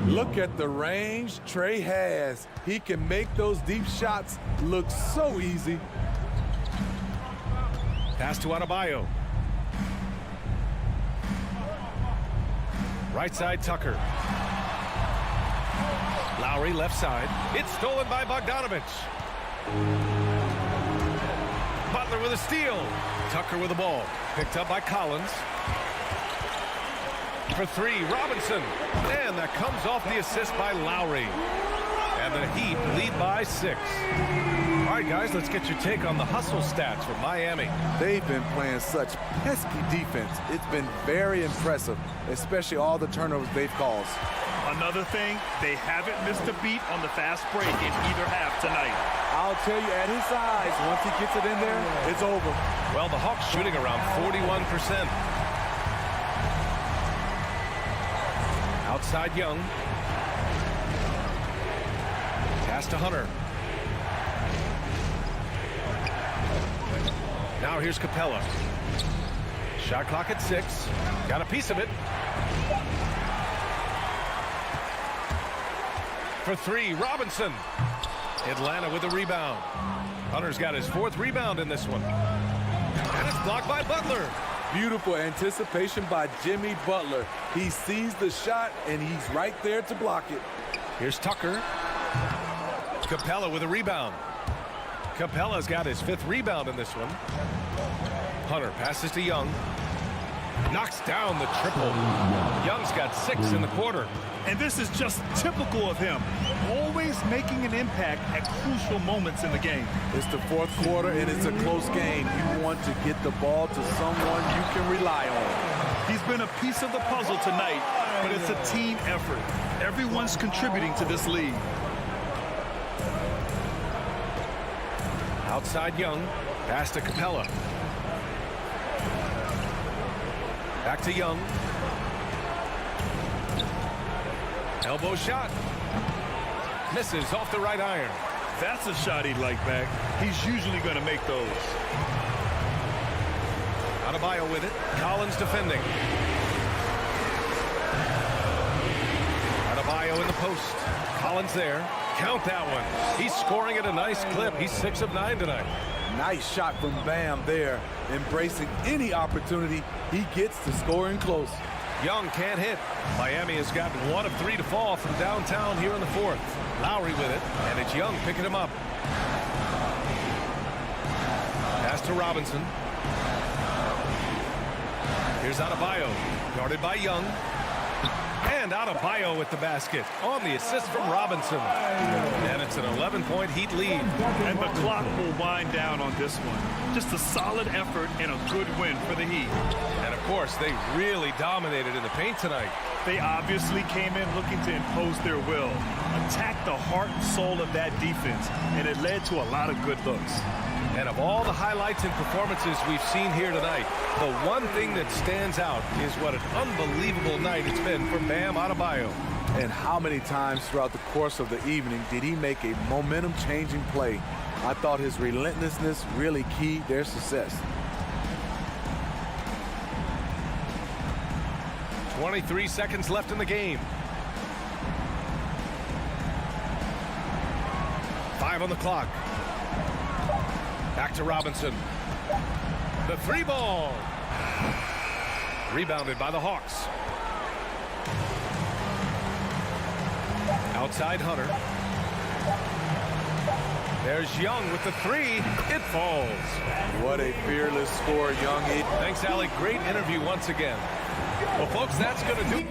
Look at the range Trey has. He can make those deep shots look so easy. Pass to Adebayo. Right side Tucker. Lowry left side. It's stolen by Bogdanovich. Butler with a steal. Tucker with the ball. Picked up by Collins. For 3, Robinson. And that comes off the assist by Lowry. And the Heat lead by 6. All right, guys, let's get your take on the hustle stats from Miami. They've been playing such pesky defense. It's been very impressive, especially all the turnovers they've caused. Another thing, they haven't missed a beat on the fast break in either half tonight. I'll tell you, at his size, once he gets it in there, it's over. Well, the Hawks shooting around 41%. Outside Young. Pass to Hunter. Now here's Capella. Shot clock at 6. Got a piece of it. For 3, Robinson. Atlanta with a rebound. Hunter's got his 4th rebound in this one. And it's blocked by Butler. Beautiful anticipation by Jimmy Butler. He sees the shot, and he's right there to block it. Here's Tucker. Capella with a rebound. Capella's got his 5th rebound in this one. Hunter passes to Young. Knocks down the triple. Young's got 6 in the quarter. And this is just typical of him. Always making an impact at crucial moments in the game. It's the 4th quarter, and it's a close game. You want to get the ball to someone you can rely on. He's been a piece of the puzzle tonight, but it's a team effort. Everyone's contributing to this lead. Outside Young. Pass to Capella. Back to Young. Elbow shot. Misses off the right iron. That's a shot he'd like back. He's usually going to make those. Adebayo with it. Collins defending. Adebayo in the post. Collins there. Count that one. He's scoring at a nice clip. He's 6 of 9 tonight. Nice shot from Bam there. Embracing any opportunity he gets to scoring close. Young can't hit. Miami has gotten 1 of 3 to fall from downtown here in the 4th. Lowry with it, and it's Young picking him up. Pass to Robinson. Here's Adebayo, guarded by Young. And Adebayo with the basket on the assist from Robinson. And it's an 11-point Heat lead. And the clock will wind down on this one. Just a solid effort and a good win for the Heat. And of course, they really dominated in the paint tonight. They obviously came in looking to impose their will, attack the heart and soul of that defense, and it led to a lot of good looks. And of all the highlights and performances we've seen here tonight, the one thing that stands out is what an unbelievable night it's been for Bam Adebayo. And how many times throughout the course of the evening did he make a momentum-changing play? I thought his relentlessness really keyed their success. 23 seconds left in the game. 5 on the clock. Back to Robinson. The 3 ball. Rebounded by the Hawks. Outside Hunter. There's Young with the 3. It falls. What a fearless score, Young. Thanks, Alec. Great interview once again. Well, folks, that's going to do it.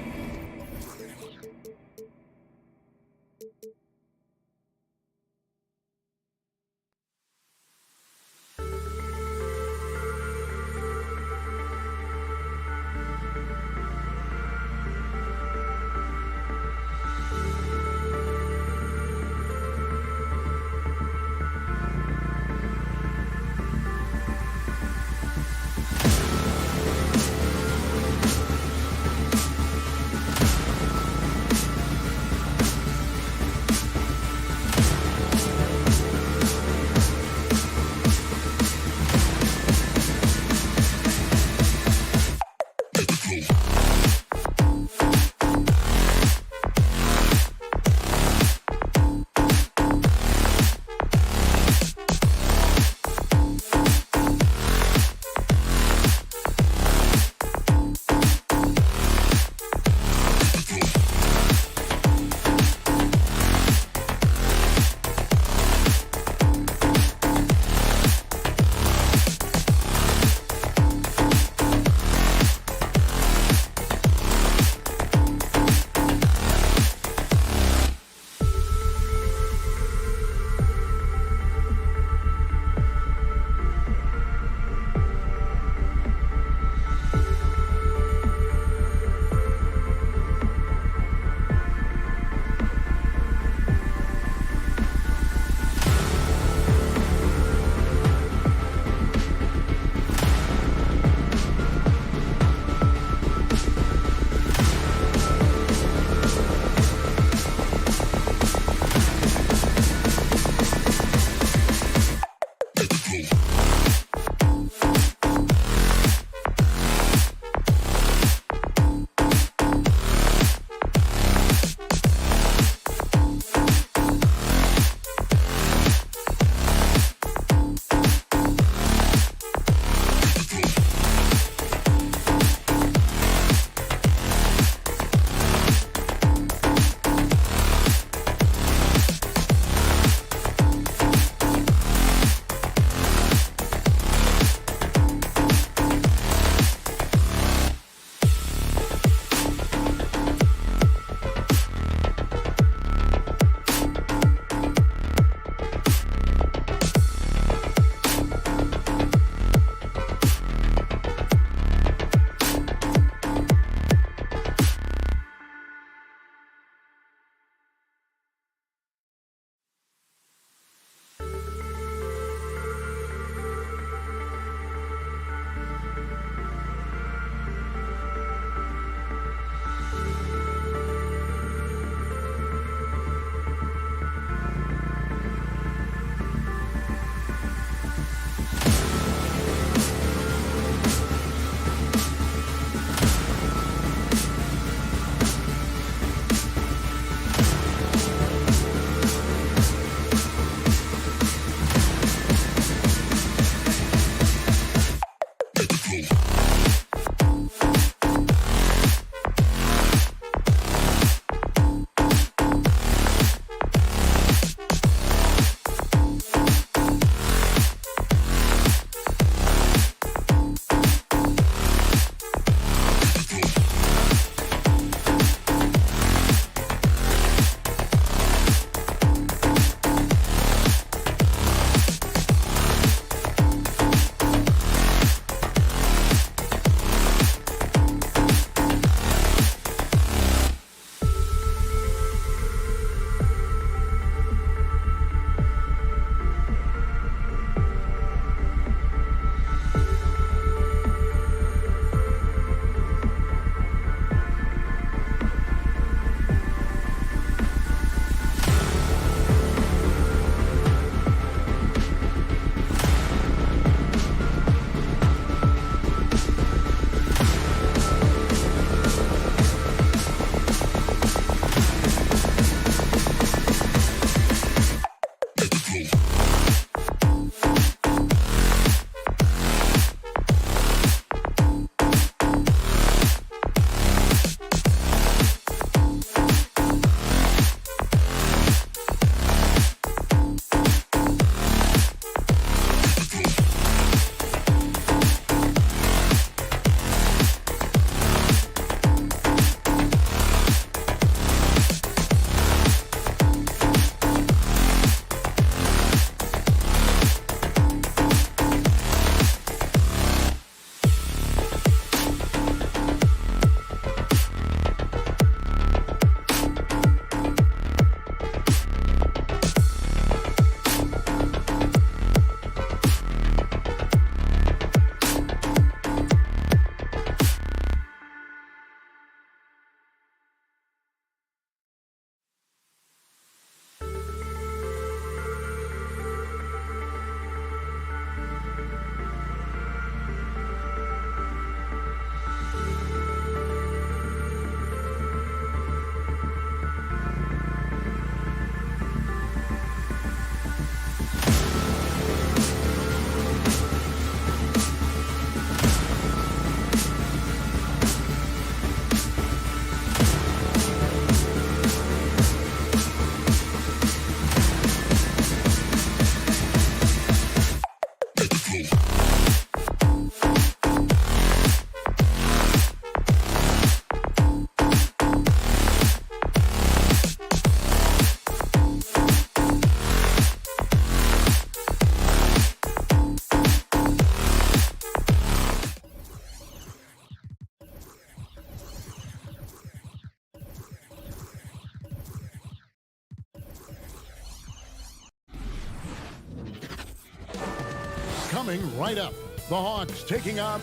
Coming right up, the Hawks taking on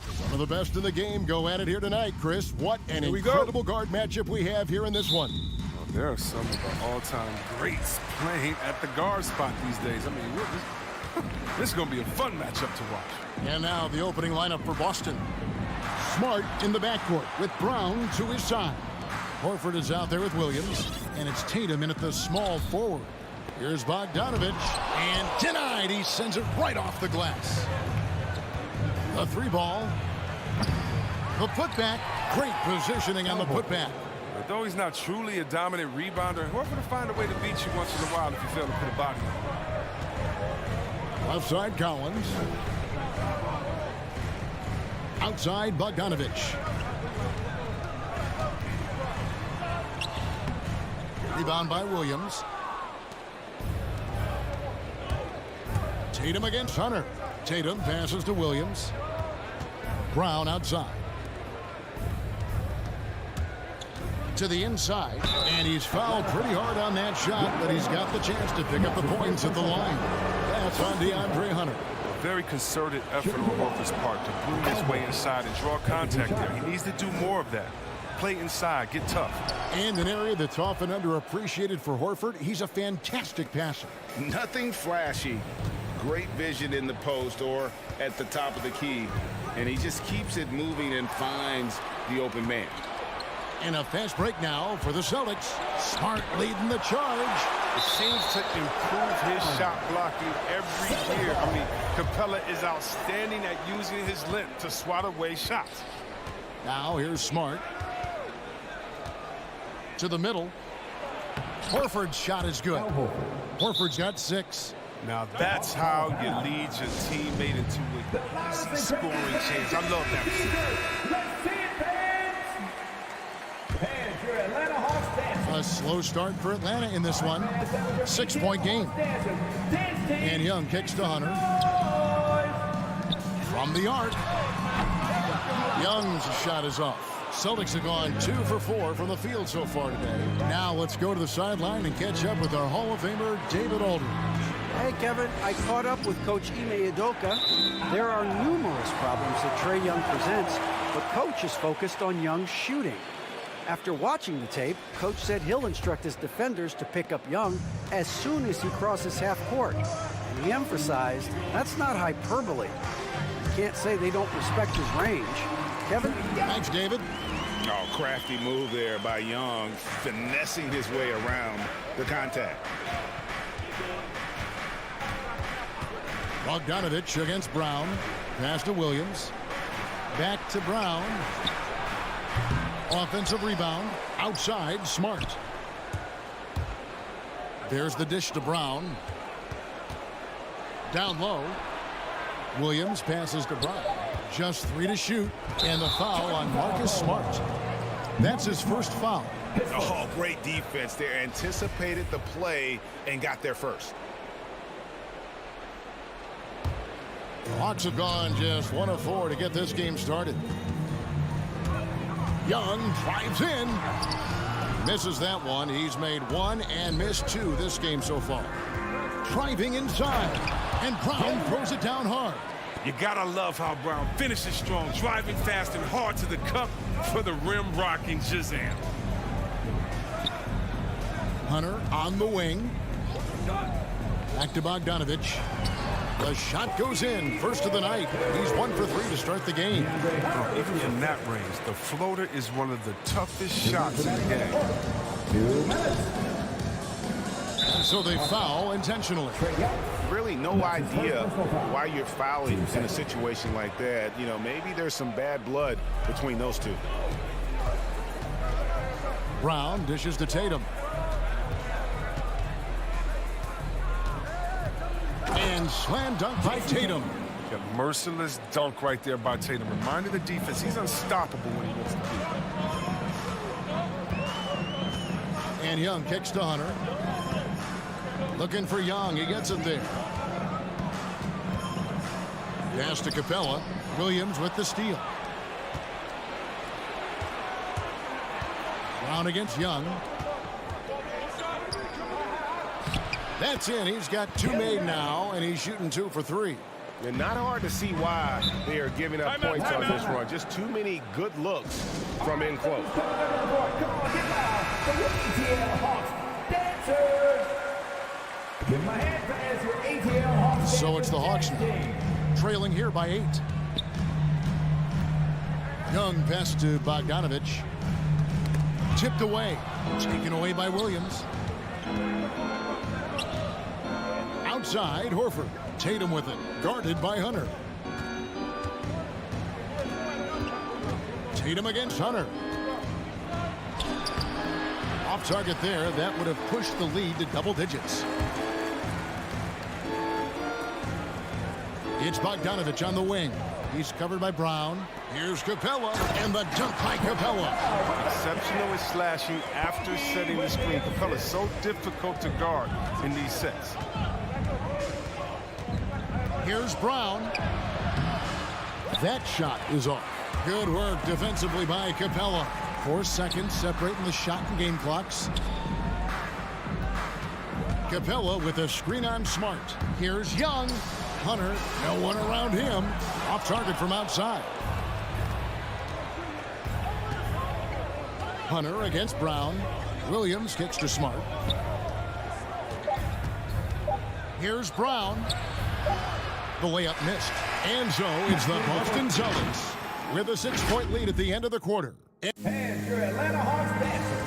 some of the best in the game. Go at it here tonight, Chris. What an incredible guard matchup we have here in this one. There are some of the all-time greats playing at the guard spot these days. I mean, this is going to be a fun matchup to watch. And now the opening lineup for Boston. Smart in the backcourt with Brown to his side. Horford is out there with Williams, and it's Tatum in at the small forward. Here's Bogdanovich, and denied. He sends it right off the glass. The three ball. The putback. Great positioning on the putback. Though he's not truly a dominant rebounder, Horford will find a way to beat you once in a while if you fail to put a body on. Left side, Collins. Outside, Bogdanovich. Rebound by Williams. Tatum against Hunter. Tatum passes to Williams. Brown outside. To the inside, and he's fouled pretty hard on that shot, but he's got the chance to pick up the points at the line. That's on DeAndre Hunter. A very concerted effort on Horford's part to boom his way inside and draw contact there. He needs to do more of that. Play inside, get tough. And an area that's often underappreciated for Horford, he's a fantastic passer. Nothing flashy. Great vision in the post or at the top of the key. And he just keeps it moving and finds the open man. And a fast break now for the Celtics. Smart leading the charge. It seems to improve his shot blocking every year. I mean, Capella is outstanding at using his length to swat away shots. Now here's Smart. To the middle. Horford's shot is good. Horford's got 6. Now that's how you lead your teammate into an easy scoring chance. I love that. A slow start for Atlanta in this one. 6-point game. And Young kicks to Hunter. From the arc. Young's shot is off. Celtics have gone 2 for 4 from the field so far today. Now let's go to the sideline and catch up with our Hall of Famer, David Aldridge. Hey, Kevin, I caught up with Coach Ime Udoka. There are numerous problems that Trae Young presents, but Coach is focused on Young's shooting. After watching the tape, Coach said he'll instruct his defenders to pick up Young as soon as he crosses half court. And he emphasized that's not hyperbole. You can't say they don't respect his range. Kevin? Thanks, David. Oh, crafty move there by Young, finessing his way around the contact. Bogdanovich against Brown. Pass to Williams. Back to Brown. Offensive rebound. Outside, Smart. There's the dish to Brown. Down low. Williams passes to Brown. Just 3 to shoot. And the foul on Marcus Smart. That's his first foul. Oh, great defense there. Anticipated the play and got there first. The Hawks have gone just 1 of 4 to get this game started. Young drives in. Misses that one. He's made 1 and missed 2 this game so far. Driving inside. And Brown throws it down hard. You gotta love how Brown finishes strong, driving fast and hard to the cup for the rim rocking Shazam. Hunter on the wing. Back to Bogdanovich. The shot goes in. First of the night. He's 1 for 3 to start the game. Even from that range, the floater is one of the toughest shots in the game. So they foul intentionally. Really no idea why you're fouling in a situation like that. You know, maybe there's some bad blood between those two. Brown dishes to Tatum. And slam dunk by Tatum. A merciless dunk right there by Tatum. Reminded the defense he's unstoppable when he wants to be. And Young kicks to Hunter. Looking for Young. He gets it there. Pass to Capella. Williams with the steal. Brown against Young. That's in. He's got 2 made now, and he's shooting 2 for 3. And not hard to see why they are giving up points on this run. Just too many good looks from in close. So it's the Hawks now, trailing here by 8. Young pass to Bogdanovich. Tipped away. Taken away by Williams. Outside, Horford. Tatum with it. Guarded by Hunter. Tatum against Hunter. Off target there. That would have pushed the lead to double digits. It's Bogdanovich on the wing. He's covered by Brown. Here's Capella, and the dunk by Capella. Exceptional at slashing after setting the screen. Capella's so difficult to guard in these sets. Here's Brown. That shot is off. Good work defensively by Capella. 4 seconds separating the shot and game clocks. Capella with a screen on Smart. Here's Young. Hunter, no one around him. Off target from outside. Hunter against Brown. Williams kicks to Smart. Here's Brown. The layup missed. And so it's the Boston Celtics with a 6-point lead at the end of the quarter. And your Atlanta Hawks dancer.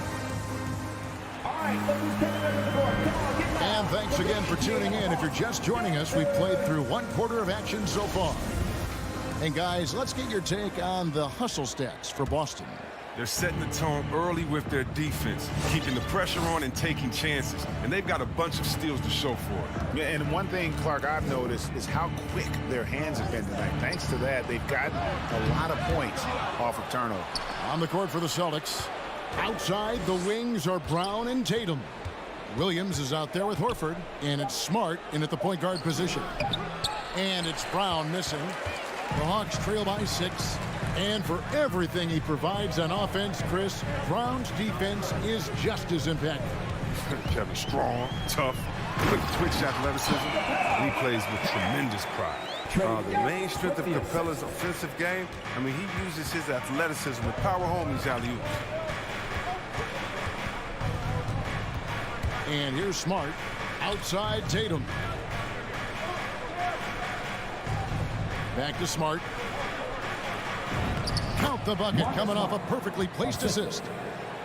All right, look who's coming under the board. Come on, get back. And thanks again for tuning in. If you're just joining us, we've played through 1 quarter of action so far. And guys, let's get your take on the hustle stats for Boston. They're setting the tone early with their defense, keeping the pressure on and taking chances. And they've got a bunch of steals to show for it. Yeah, and one thing, Clark, I've noticed is how quick their hands have been tonight. Thanks to that, they've gotten a lot of points off of turnover. On the court for the Celtics. Outside, the wings are Brown and Tatum. Williams is out there with Horford, and it's Smart in at the point guard position. And it's Brown missing. The Hawks trail by 6. And for everything he provides on offense, Chris, Brown's defense is just as impactful. Kevin, strong, tough, quick twitch athleticism, and he plays with tremendous pride. The main strength of Capella's offensive game, I mean, he uses his athleticism to power home these alley-oops. And here's Smart. Outside, Tatum. Back to Smart. Count the bucket coming off a perfectly placed assist.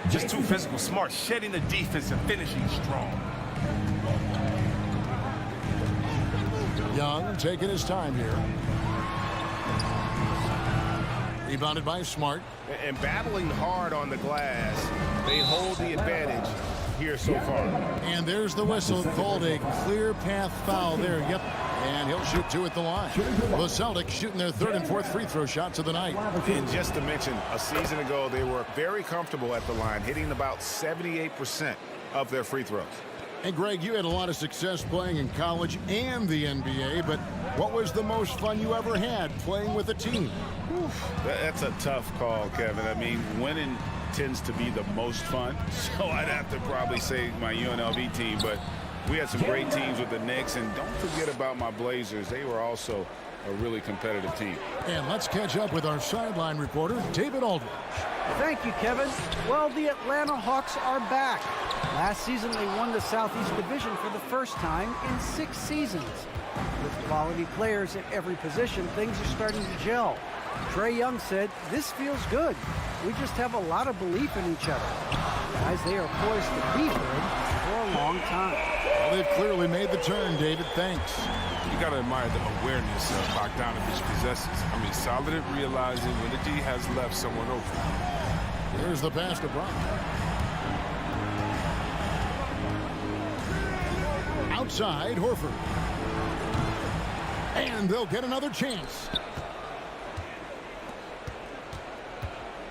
Just too physical. Smart, shedding the defense and finishing strong. Young taking his time here. Rebounded by Smart. And battling hard on the glass, they hold the advantage here so far. And there's the whistle, called a clear path foul there. Yep. And he'll shoot 2 at the line. The Celtics shooting their 3rd and 4th free throw shots of the night. And just to mention, a season ago, they were very comfortable at the line, hitting about 78% of their free throws. And Greg, you had a lot of success playing in college and the NBA, but what was the most fun you ever had playing with a team? That's a tough call, Kevin. I mean, winning tends to be the most fun, so I'd have to probably say my UNLV team, but we had some great teams with the Knicks, and don't forget about my Blazers. They were also a really competitive team. And let's catch up with our sideline reporter, David Aldridge. Thank you, Kevin. Well, the Atlanta Hawks are back. Last season, they won the Southeast Division for the first time in 6 seasons. With quality players at every position, things are starting to gel. Trae Young said, "This feels good. We just have a lot of belief in each other." Guys, they are poised to be good for a long time. Well, they've clearly made the turn, David. Thanks. You got to admire the awareness Bogdanovich possesses. I mean, solid at realizing when the D has left someone open. Here's the pass to Brown. Outside, Horford. And they'll get another chance.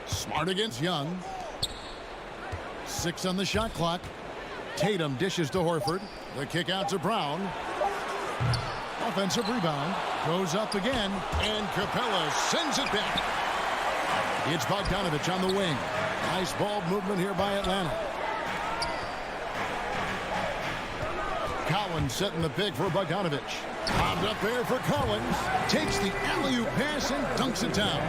Smart against Young. 6 on the shot clock. Tatum dishes to Horford. The kick out to Brown. Offensive rebound. Goes up again. And Capella sends it back. It's Bogdanovich on the wing. Nice ball movement here by Atlanta. Collins setting the pick for Bogdanovich. Bombed up there for Collins. Takes the alley-oop pass and dunks it down.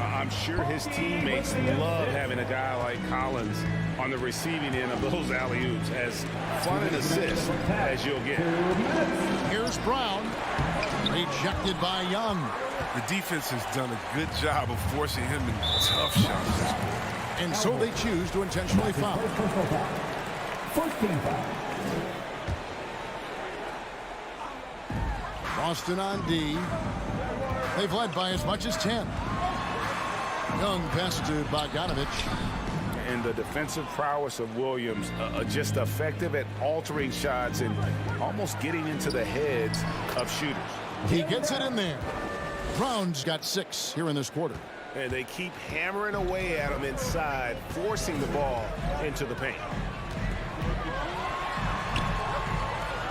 I'm sure his teammates love having a guy like Collins on the receiving end of those alley-oops. As fun an assist as you'll get. Here's Brown. Rejected by Young. The defense has done a good job of forcing him in tough shots. And so they choose to intentionally foul. Boston on D. They've led by as much as 10. Young pass to Bogdanovich. And the defensive prowess of Williams, just effective at altering shots and almost getting into the heads of shooters. He gets it in there. Brown's got 6 here in this quarter. And they keep hammering away at him inside, forcing the ball into the paint.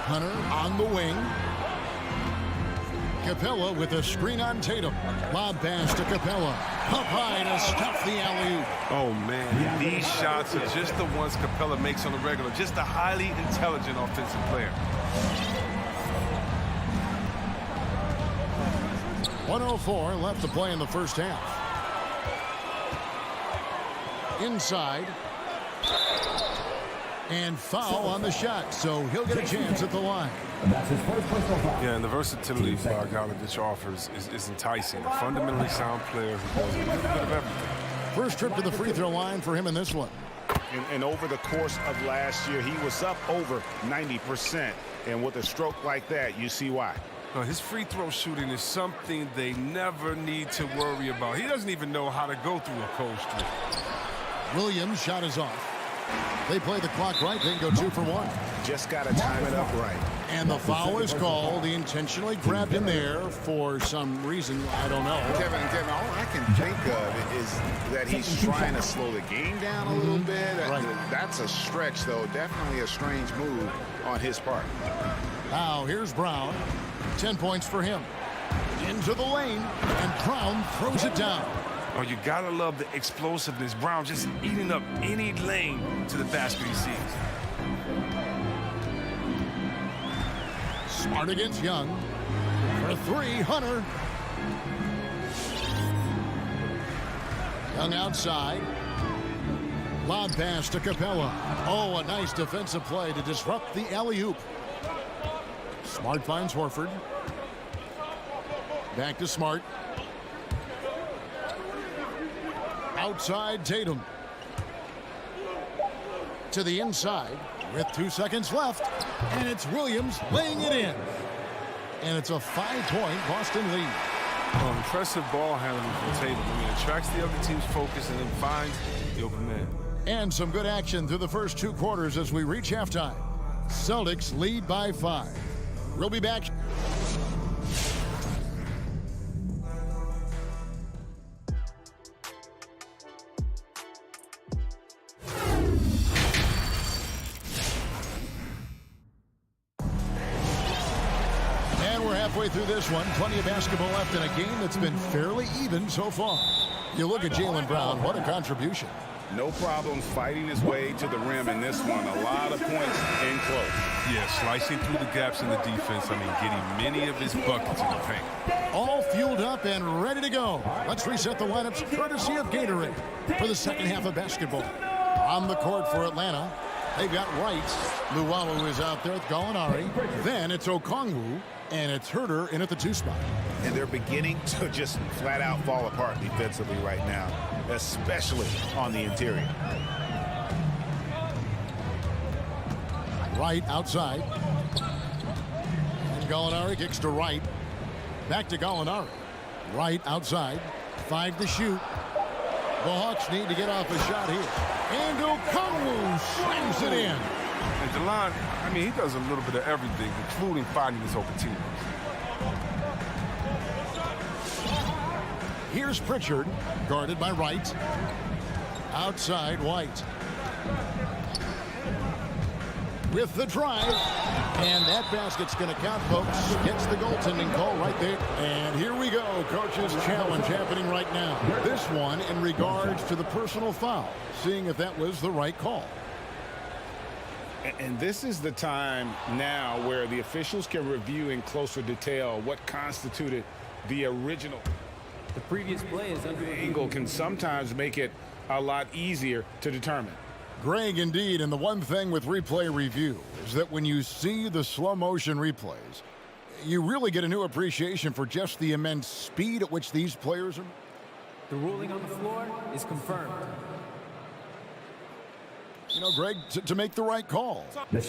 Hunter on the wing. Capella with a screen on Tatum. Lob pass to Capella. Up high to stuff the alley-oop. Oh, man. These shots are just the ones Capella makes on the regular. Just a highly intelligent offensive player. 1:04 left to play in the first half. Inside. And foul on the shot, so he'll get a chance at the line. Yeah, and the versatility Bogdanovich offers is enticing. A fundamentally sound player who does a little bit of everything. First trip to the free throw line for him in this one. And over the course of last year, he was up over 90%. And with a stroke like that, you see why. His free throw shooting is something they never need to worry about. He doesn't even know how to go through a cold streak. Williams' shot is off. They play the clock right, then go 2 for 1. Just got to time it up right. And the foul is called. He intentionally grabbed him there for some reason. I don't know. Kevin, all I can think of is that he's trying to slow the game down a little bit. Right. That's a stretch, though. Definitely a strange move on his part. Now, here's Brown. 10 points for him. Into the lane, and Brown throws it down. Oh, you gotta love the explosiveness. Brown just eating up any lane to the basket he sees. Smart against Young. For 3, Hunter. Young outside. Lob pass to Capella. Oh, a nice defensive play to disrupt the alley-oop. Smart finds Horford. Back to Smart. Outside Tatum. To the inside with 2 seconds left. And it's Williams laying it in. And it's a 5-point Boston lead. Oh, impressive ball handling from Tatum. I mean, attracts the other team's focus and then finds the open man. And some good action through the first 2 quarters as we reach halftime. Celtics lead by 5. We'll be back. And we're halfway through this one. Plenty of basketball left in a game that's been fairly even so far. You look at Jaylen Brown, what a contribution. No problems fighting his way to the rim in this one. A lot of points in close. Yeah, slicing through the gaps in the defense. I mean, getting many of his buckets in the paint. All fueled up and ready to go. Let's reset the lineups courtesy of Gatorade for the second half of basketball. On the court for Atlanta, they've got Wright. Luwawu is out there with Gallinari. Then it's Okongwu, and it's Herter in at the 2 spot. And they're beginning to just flat out fall apart defensively right now, especially on the interior. Wright outside. And Gallinari kicks to Wright. Back to Gallinari. Wright outside. 5 to shoot. The Hawks need to get off a shot here. And Okongwu slams it in. And DeLon, I mean, he does a little bit of everything, including finding his open teammates. Here's Pritchard, guarded by Wright. Outside, White. With the drive. And that basket's going to count, folks. Gets the goaltending call right there. And here we go. Coach's challenge happening right now. This one in regards to the personal foul. Seeing if that was the right call. And this is the time now where the officials can review in closer detail what constituted the original. The previous play is under Angle can sometimes make it a lot easier to determine. Greg, indeed, and the one thing with replay review is that when you see the slow motion replays, you really get a new appreciation for just the immense speed at which these players are. The ruling on the floor is confirmed. You know, Greg, to make the right call. And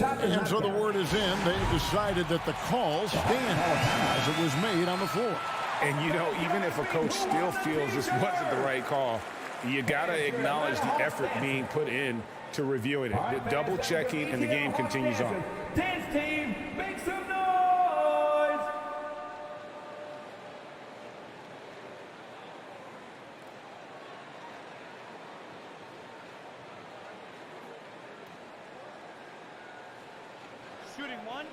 so the word is in. They've decided that the call stands as it was made on the floor. And, you know, even if a coach still feels this wasn't the right call, you got to acknowledge the effort being put in to reviewing it. The double checking, and the game continues on. Dance team, make some noise! Shooting one.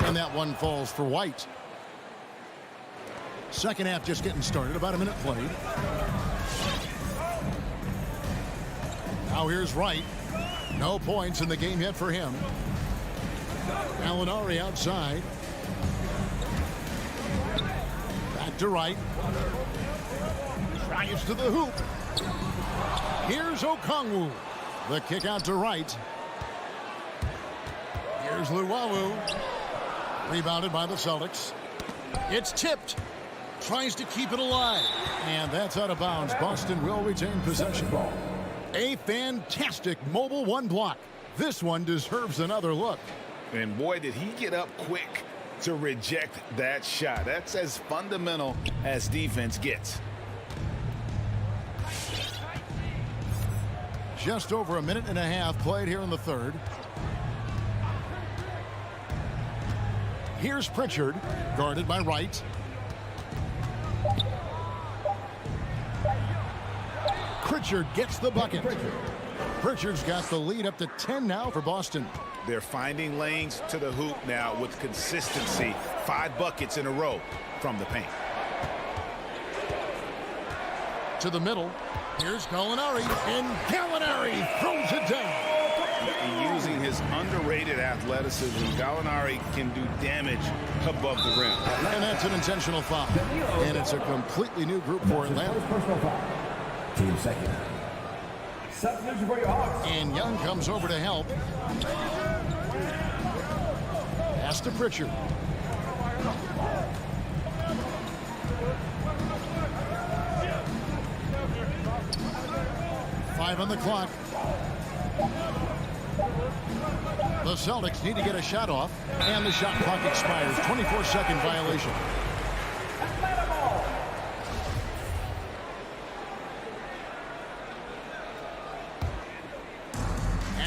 And that one falls for White. Second half just getting started. About a minute played. Now here's Wright. No points in the game yet for him. Gallinari outside. Back to Wright. Drives to the hoop. Here's Okongwu. The kick out to Wright. Here's Luwawu. Rebounded by the Celtics. It's tipped. Tries to keep it alive. And that's out of bounds. Boston will retain possession. A fantastic mobile one block. This one deserves another look. And boy, did he get up quick to reject that shot. That's as fundamental as defense gets. Just over a minute and a half played here in the third. Here's Pritchard, guarded by Wright. Pritchard gets the bucket. Pritchard's got the lead up to 10 now for Boston. They're finding lanes to the hoop now with consistency. 5 buckets in a row from the paint. To the middle. Here's Gallinari, and Gallinari throws it down. Using his underrated athleticism, Gallinari can do damage above the rim. And that's an intentional foul. And it's a completely new group for Atlanta. Team second. Substitution for your Hawks. And Young comes over to help. Pass to Pritchard. Five on the clock. The Celtics need to get a shot off, and the shot clock expires. 24-second violation.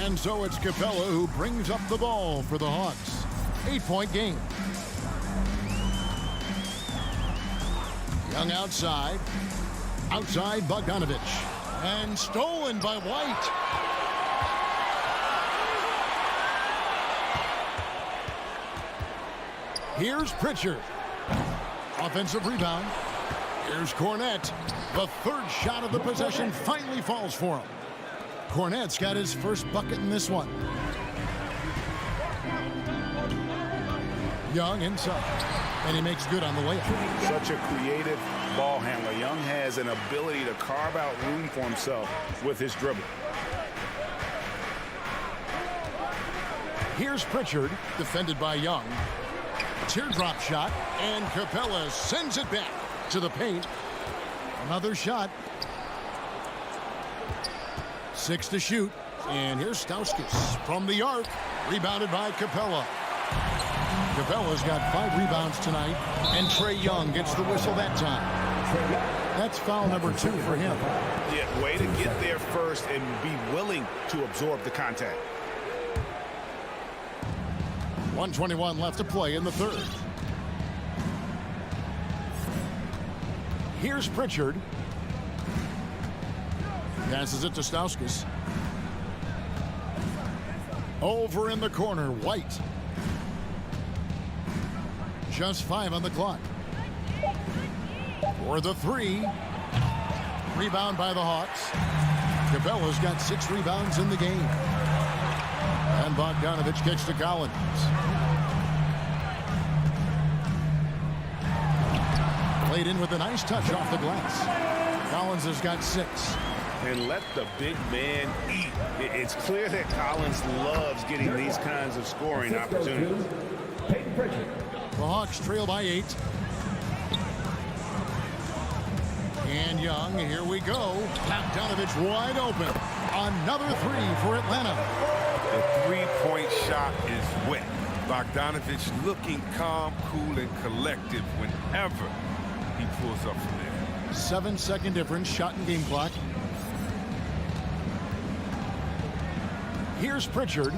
And so it's Capella who brings up the ball for the Hawks. 8-point game. Young outside. Outside Bogdanovich. And stolen by White. Here's Pritchard. Offensive rebound. Here's Cornette. The third shot of the possession finally falls for him. Cornette's got his first bucket in this one. Young inside. And he makes good on the layup. Such a creative ball handler. Young has an ability to carve out room for himself with his dribble. Here's Pritchard, defended by Young. Teardrop shot, and Capella sends it back to the paint. Another shot. 6 to shoot. And here's Stauskas from the arc. Rebounded by Capella. Capella's got 5 rebounds tonight, and Trae Young gets the whistle that time. That's foul number 2 for him. Yeah, way to get there first and be willing to absorb the contact. 1:21 left to play in the third. Here's Pritchard. Passes it to Stauskas. Over in the corner, White. Just 5 on the clock. For the 3. Rebound by the Hawks. Capella's got 6 rebounds in the game. And Bogdanovich kicks to Collins. Played in with a nice touch off the glass. Collins has got 6. And let the big man eat. It's clear that Collins loves getting these kinds of scoring opportunities. The Hawks trail by 8. And Young, here we go. Bogdanovich wide open. Another 3 for Atlanta. The three-point shot is wet. Bogdanovich looking calm, cool, and collected whenever he pulls up from there. 7-second difference, shot and game clock. Here's Pritchard.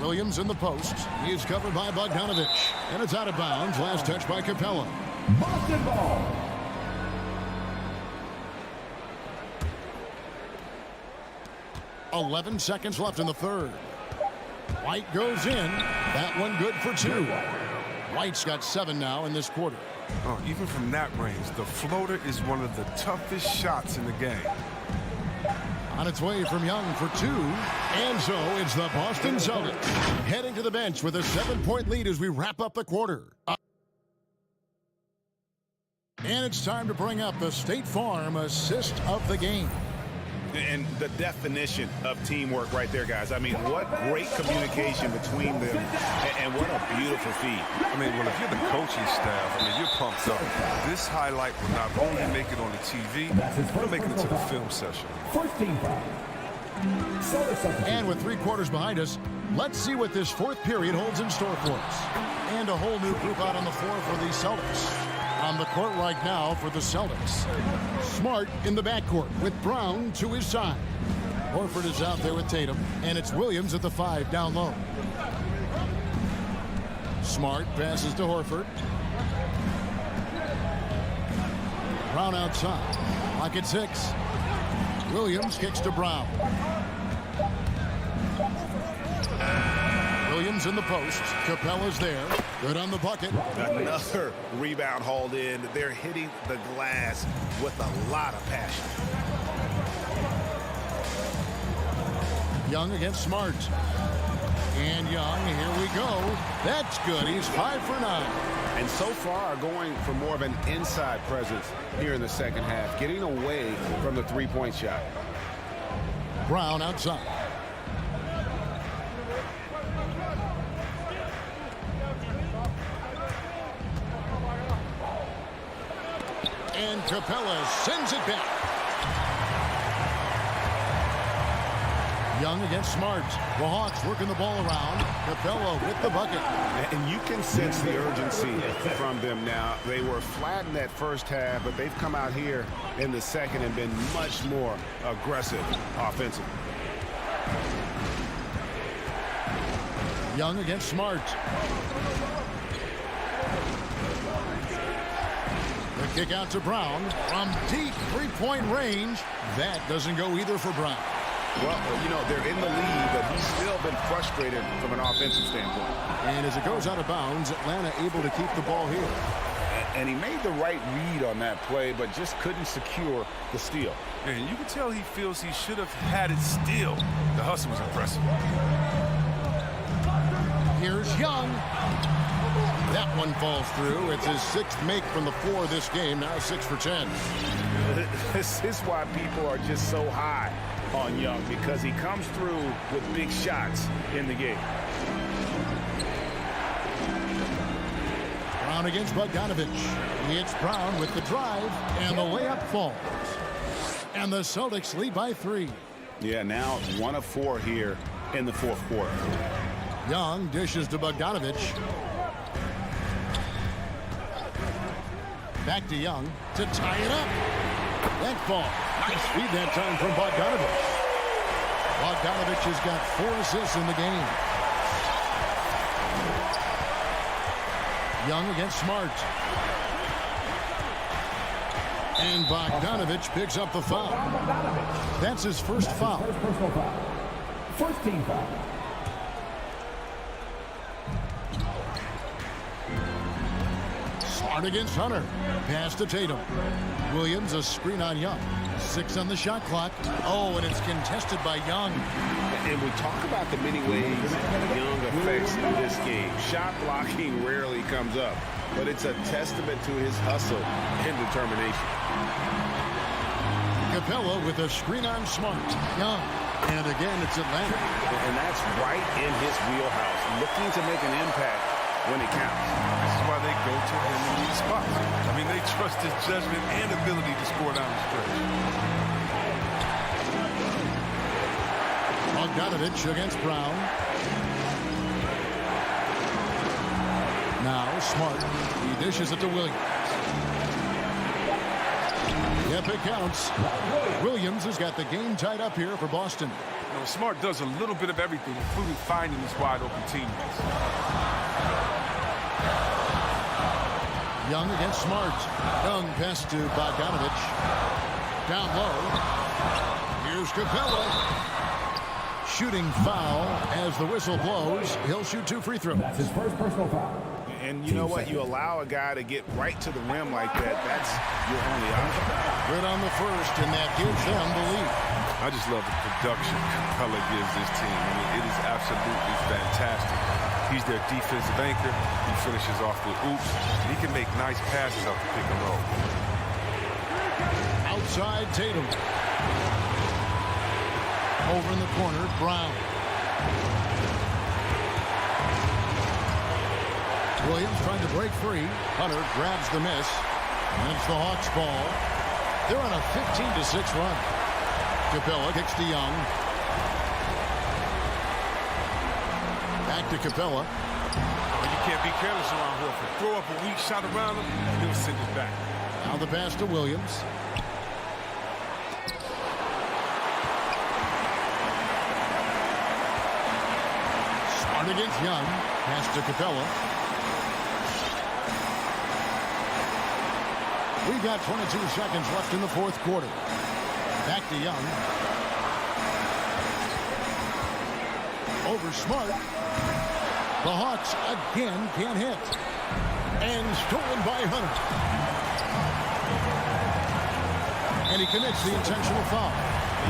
Williams in the post. He is covered by Bogdanovich. And it's out of bounds. Last touch by Capella. Boston ball. 11 seconds left in the third. White goes in. That one good for 2. White's got 7 now in this quarter. Oh, even from that range, the floater is one of the toughest shots in the game. On its way from Young for 2. And so it's the Boston Celtics heading to the bench with a 7-point lead as we wrap up the quarter. And it's time to bring up the State Farm assist of the game. And the definition of teamwork right there, guys. I mean, what great communication between them, and what a beautiful feed. I mean, well, if you're the coaching staff, I mean, you're pumped up. This highlight will not only make it on the TV, it'll make it into the film session. First team foul. And with 3 quarters behind us, let's see what this 4th period holds in store for us. And a whole new group out on the floor for the Celtics. On the court right now for the Celtics. Smart in the backcourt with Brown to his side. Horford is out there with Tatum, and it's Williams at the 5 down low. Smart passes to Horford. Brown outside. Lock at 6. Williams kicks to Brown. Williams in the post. Capella's there. Good on the bucket. Another rebound hauled in. They're hitting the glass with a lot of passion. Young against Smart. And Young, here we go. That's good. He's 5 for 9. And so far going for more of an inside presence here in the second half, getting away from the three-point shot. Brown outside. And Capella sends it back. Young against Smart. The Hawks working the ball around. Capella with the bucket. And you can sense the urgency from them now. They were flat in that first half, but they've come out here in the second and been much more aggressive offensively. Young against Smart. The kick out to Brown from deep three-point range. That doesn't go either for Brown. Well, you know, they're in the lead, but he's still been frustrated from an offensive standpoint. And as it goes out of bounds, Atlanta able to keep the ball here. And he made the right read on that play, but just couldn't secure the steal. And you can tell he feels he should have had it still. The hustle was impressive. Here's Young. That one falls through. It's his 6th make from the floor this game, now 6 for 10. This is why people are just so high on Young, because he comes through with big shots in the game. Brown against Bogdanovich. He hits Brown with the drive, and the layup falls. And the Celtics lead by 3. Yeah, now 1 of 4 here in the fourth quarter. Young dishes to Bogdanovich. Back to Young to tie it up. That ball. Nice feed that time from Bogdanovich. Bogdanovich has got 4 assists in the game. Young against Smart. And Bogdanovich picks up the foul. That's his first foul. First team foul. Smart against Hunter. Pass to Tatum. Williams, a screen on Young. 6 on the shot clock. Oh, and it's contested by Young. And we talk about the many ways Young affects this game. Shot blocking rarely comes up, but it's a testament to his hustle and determination. Capella with a screen on Smart. Young. And again, it's Atlanta. And that's right in his wheelhouse, looking to make an impact when it counts. This is why they go to him in these spots. I mean, they trust his judgment and ability to score down the stretch. Bogdanovich against Brown. Now Smart. He dishes it to Williams. Yep, it counts. Williams has got the game tied up here for Boston. You know, Smart does a little bit of everything, including finding his wide open teammates. Young against Smart. Young pass to Bogdanovich. Down low. Here's Capella. Shooting foul as the whistle blows. He'll shoot 2 free throws. That's his first personal foul. And you know what? You allow a guy to get right to the rim like that, that's your only option. Good on the first, and that gives them the lead. I just love the production Capella gives this team. I mean, it is absolutely fantastic. He's their defensive anchor. He finishes off the oops. And he can make nice passes off the pick and roll. Outside Tatum. Over in the corner, Brown. Williams trying to break free. Hunter grabs the miss. And it's the Hawks' ball. They're on a 15-6 run. Capella kicks to Young. Back to Capella. You can't be careless around Horford. Throw up a weak shot around him, and he'll send it back. Now the pass to Williams. Smart against Young. Pass to Capella. We've got 22 seconds left in the fourth quarter. Back to Young. Over Smart. The Hawks again can't hit. And stolen by Hunter. And he commits the intentional foul.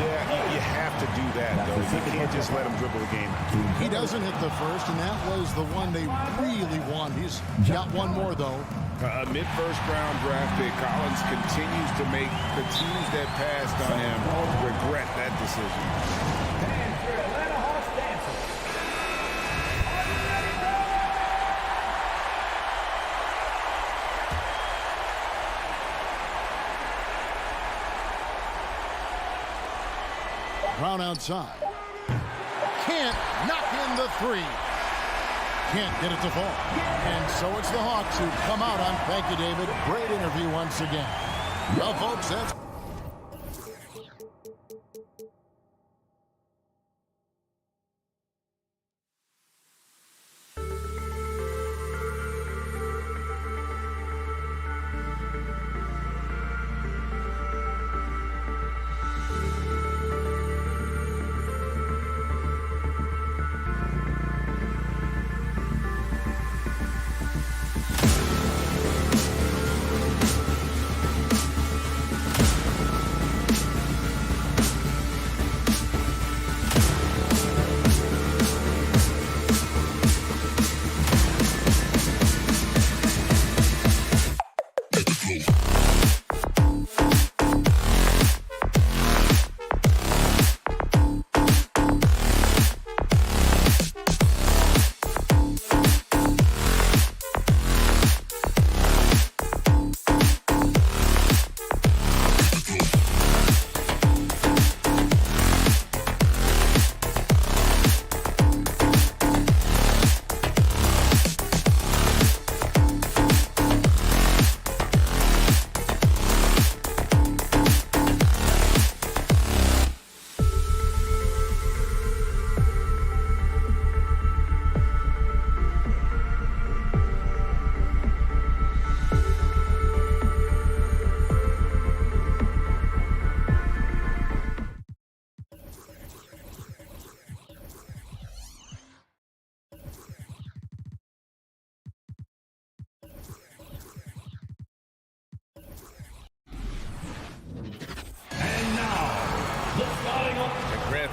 Yeah, you have to do that, though. You can't just let him dribble the game out. He doesn't hit the first, and that was the one they really want. He's got one more, though. A mid-first round draft pick, Collins continues to make the teams that passed on him regret that decision. And for Atlanta Hawks dancers. Brown outside. Can't knock in the 3. Can't get it to fall. And so it's the Hawks who come out on. Thank you, David. Great interview once again. Well, folks, that's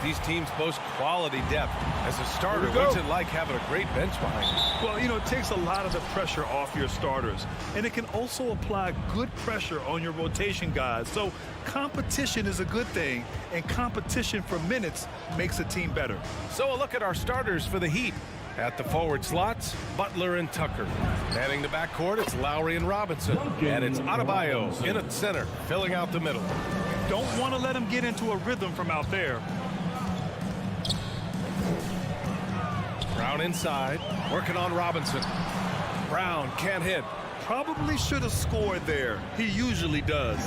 These teams boast quality depth. As a starter, what's it like having a great bench behind you? Well, you know, it takes a lot of the pressure off your starters, and it can also apply good pressure on your rotation guys. So competition is a good thing, and competition for minutes makes a team better. So a look at our starters for the Heat. At the forward slots, Butler and Tucker. Manning the backcourt, it's Lowry and Robinson. And it's Adebayo in at center, filling out the middle. Don't want to let him get into a rhythm from out there. Brown inside, working on Robinson. Brown can't hit. Probably should have scored there. He usually does.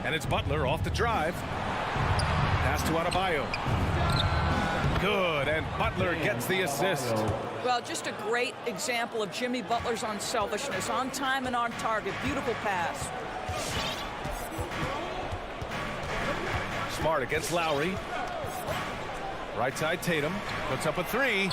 And it's Butler off the drive. Pass to Adebayo. Good, and Butler gets the assist. Well, just a great example of Jimmy Butler's unselfishness. On time and on target. Beautiful pass. Smart against Lowry. Right side Tatum. Puts up a three.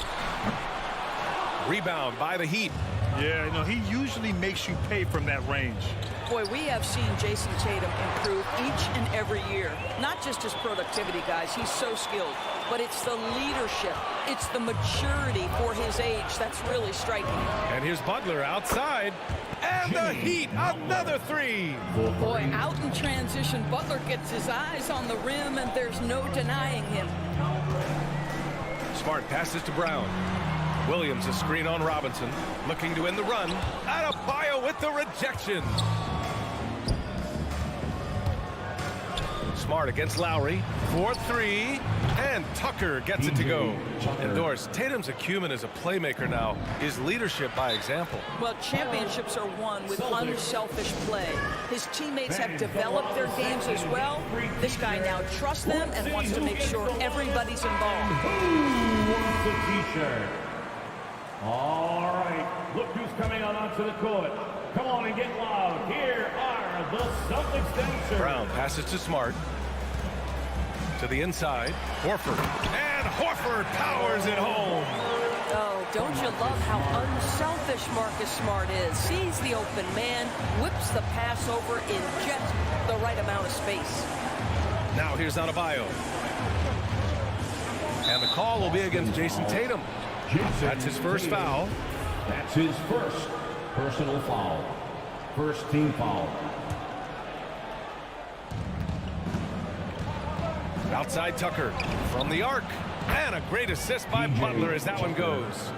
Rebound by the Heat. Yeah, you know, he usually makes you pay from that range. Boy, we have seen Jason Tatum improve each and every year. Not just his productivity, guys. He's so skilled. But it's the leadership. It's the maturity for his age that's really striking. And here's Butler outside. And the Heat, another three. Boy, out in transition, Butler gets his eyes on the rim, and there's no denying him. Smart passes to Brown. Williams a screen on Robinson. Looking to end the run. Adebayo with the rejection. Smart against Lowry. 4-3. And Tucker gets it to go. And Doris, Tatum's acumen as a playmaker now is leadership by example. Well, championships are won with unselfish play. His teammates have developed their games as well. This guy now trusts them and wants to make sure everybody's involved. Who wants a t-shirt? All right, look who's coming on onto the court. Come on and get loud. Here are the Celtics dancers. Brown passes to Smart. To the inside, Horford. And Horford powers it home. Oh, don't you love how unselfish Marcus Smart is? Sees the open man, whips the pass over in just the right amount of space. Now here's Adebayo. And the call will be against Jason Tatum. That's his first foul. That's his first personal foul. First team foul. Outside Tucker from the arc. And a great assist by Butler as that one goes.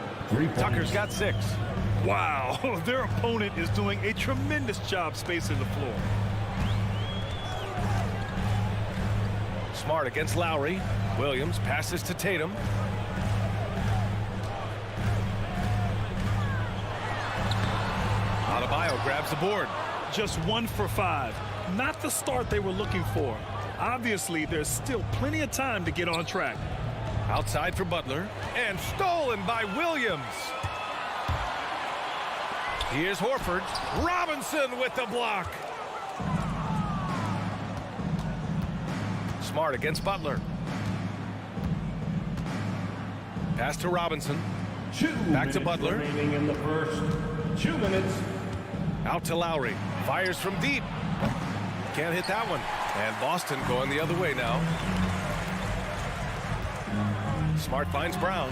Tucker's got 6. Wow, their opponent is doing a tremendous job spacing the floor. Smart against Lowry. Williams passes to Tatum. Adebayo grabs the board. Just 1 for 5. Not the start they were looking for. Obviously, there's still plenty of time to get on track. Outside for Butler. And stolen by Williams. Here's Horford. Robinson with the block. Smart against Butler. Pass to Robinson. Back to Butler. Remaining in the first 2 minutes. Out to Lowry. Fires from deep. Can't hit that one. And Boston going the other way now. Smart finds Brown.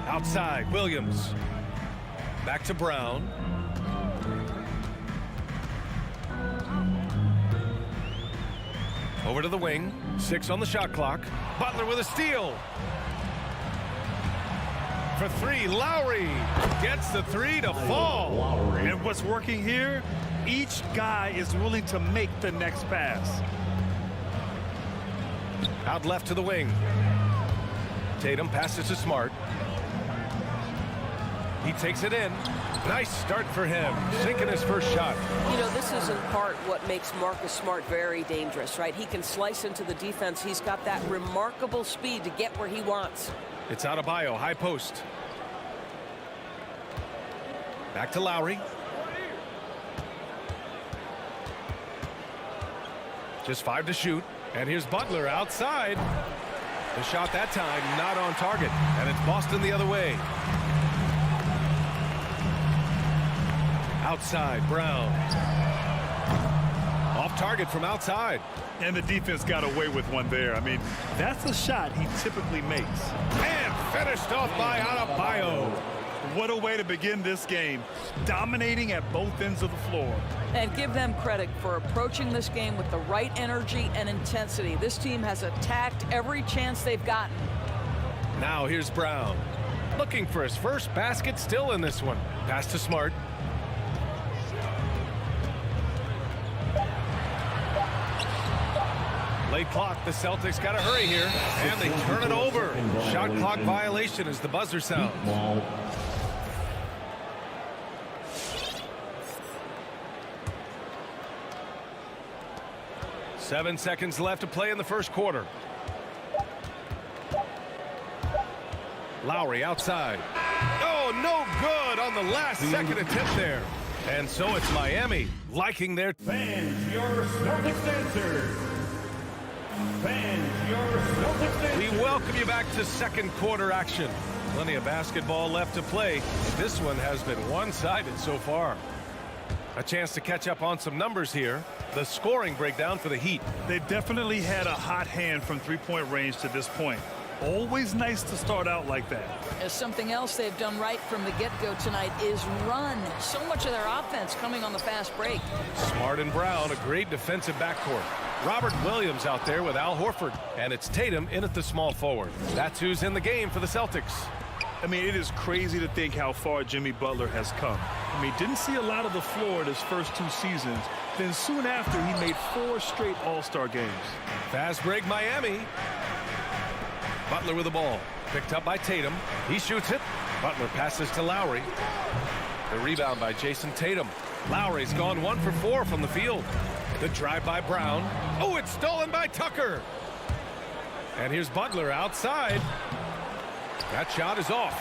Outside, Williams. Back to Brown. Over to the wing. 6 on the shot clock. Butler with a steal. For 3, Lowry gets the 3 to fall. And what's working here? Each guy is willing to make the next pass. Out left to the wing. Tatum passes to Smart. He takes it in. Nice start for him. Sinking his first shot. You know, this is in part what makes Marcus Smart very dangerous, right? He can slice into the defense. He's got that remarkable speed to get where he wants. It's Adebayo, high post. Back to Lowry. Just 5 to shoot. And here's Butler outside. The shot that time not on target. And it's Boston the other way. Outside, Brown. Off target from outside. And the defense got away with one there. I mean, that's a shot he typically makes. And finished off by Adebayo. What a way to begin this game, dominating at both ends of the floor. And give them credit for approaching this game with the right energy and intensity. This team has attacked every chance they've gotten. Now here's Brown. Looking for his first basket still in this one. Pass to Smart. Late clock, the Celtics got to hurry here, and they turn it over. Shot clock violation as the buzzer sounds. 7 seconds left to play in the first quarter. Lowry outside. Oh, no good on the last second attempt there. And so it's Miami liking their... Fans, your Celtics answer. Fans, your Celtics answer. We welcome you back to second quarter action. Plenty of basketball left to play. This one has been one-sided so far. A chance to catch up on some numbers here. The scoring breakdown for the Heat. They definitely had a hot hand from three-point range to this point. Always nice to start out like that. As something else they've done right from the get-go tonight is run. So much of their offense coming on the fast break. Smart and Brown, a great defensive backcourt. Robert Williams out there with Al Horford. And it's Tatum in at the small forward. That's who's in the game for the Celtics. I mean, it is crazy to think how far Jimmy Butler has come. I mean, didn't see a lot of the floor in his first 2 seasons. Then soon after, he made 4 straight All-Star games. Fast break Miami. Butler with the ball. Picked up by Tatum. He shoots it. Butler passes to Lowry. The rebound by Jason Tatum. Lowry's gone 1 for 4 from the field. The drive by Brown. Oh, it's stolen by Tucker. And here's Butler outside. That shot is off.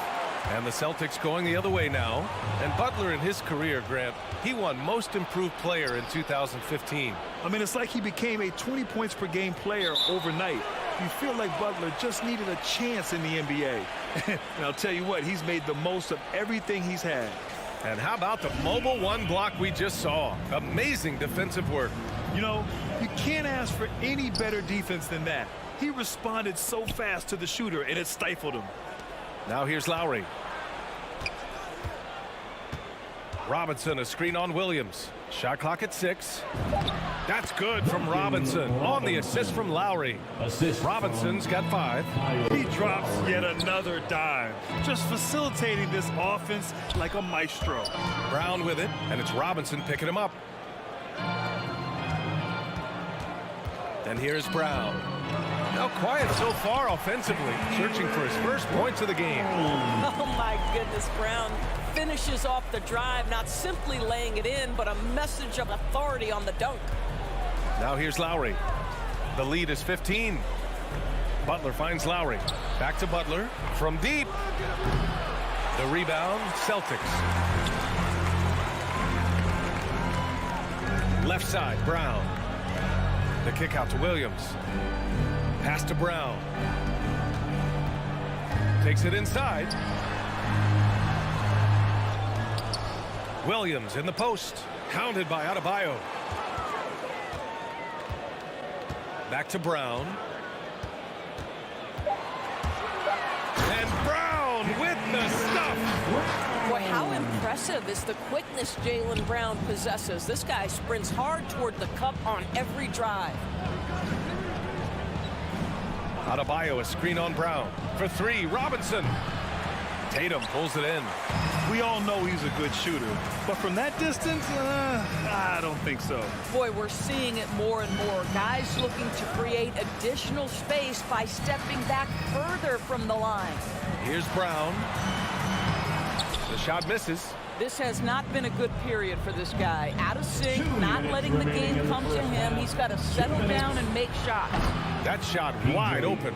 And the Celtics going the other way now. And Butler in his career, Grant, he won Most Improved Player in 2015. I mean, it's like he became a 20 points per game player overnight. You feel like Butler just needed a chance in the NBA. And I'll tell you what, he's made the most of everything he's had. And how about the mobile 1 block we just saw? Amazing defensive work. You know, you can't ask for any better defense than that. He responded so fast to the shooter, and it stifled him. Now here's Lowry. Robinson, a screen on Williams. Shot clock at 6. That's good from Robinson on the assist from Lowry. Robinson's got 5. He drops yet another dime, just facilitating this offense like a maestro. Brown with it, and it's Robinson picking him up. And here's Brown. Now quiet so far offensively, searching for his first points of the game. Oh my goodness, Brown finishes off the drive, not simply laying it in, but a message of authority on the dunk. Now here's Lowry. The lead is 15. Butler finds Lowry. Back to Butler from deep. The rebound, Celtics. Left side, Brown. The kick out to Williams. Pass to Brown. Takes it inside. Williams in the post. Counted by Adebayo. Back to Brown. And Brown with the stuff. Boy, how impressive is the quickness Jaylen Brown possesses. This guy sprints hard toward the cup on every drive. Adebayo, a screen on Brown. For 3, Robinson. Tatum pulls it in. We all know he's a good shooter, but from that distance, I don't think so. Boy, we're seeing it more and more. Guys looking to create additional space by stepping back further from the line. Here's Brown. The shot misses. This has not been a good period for this guy. Out of sync, not letting the game come to him. He's got to settle down and make shots. That shot wide open.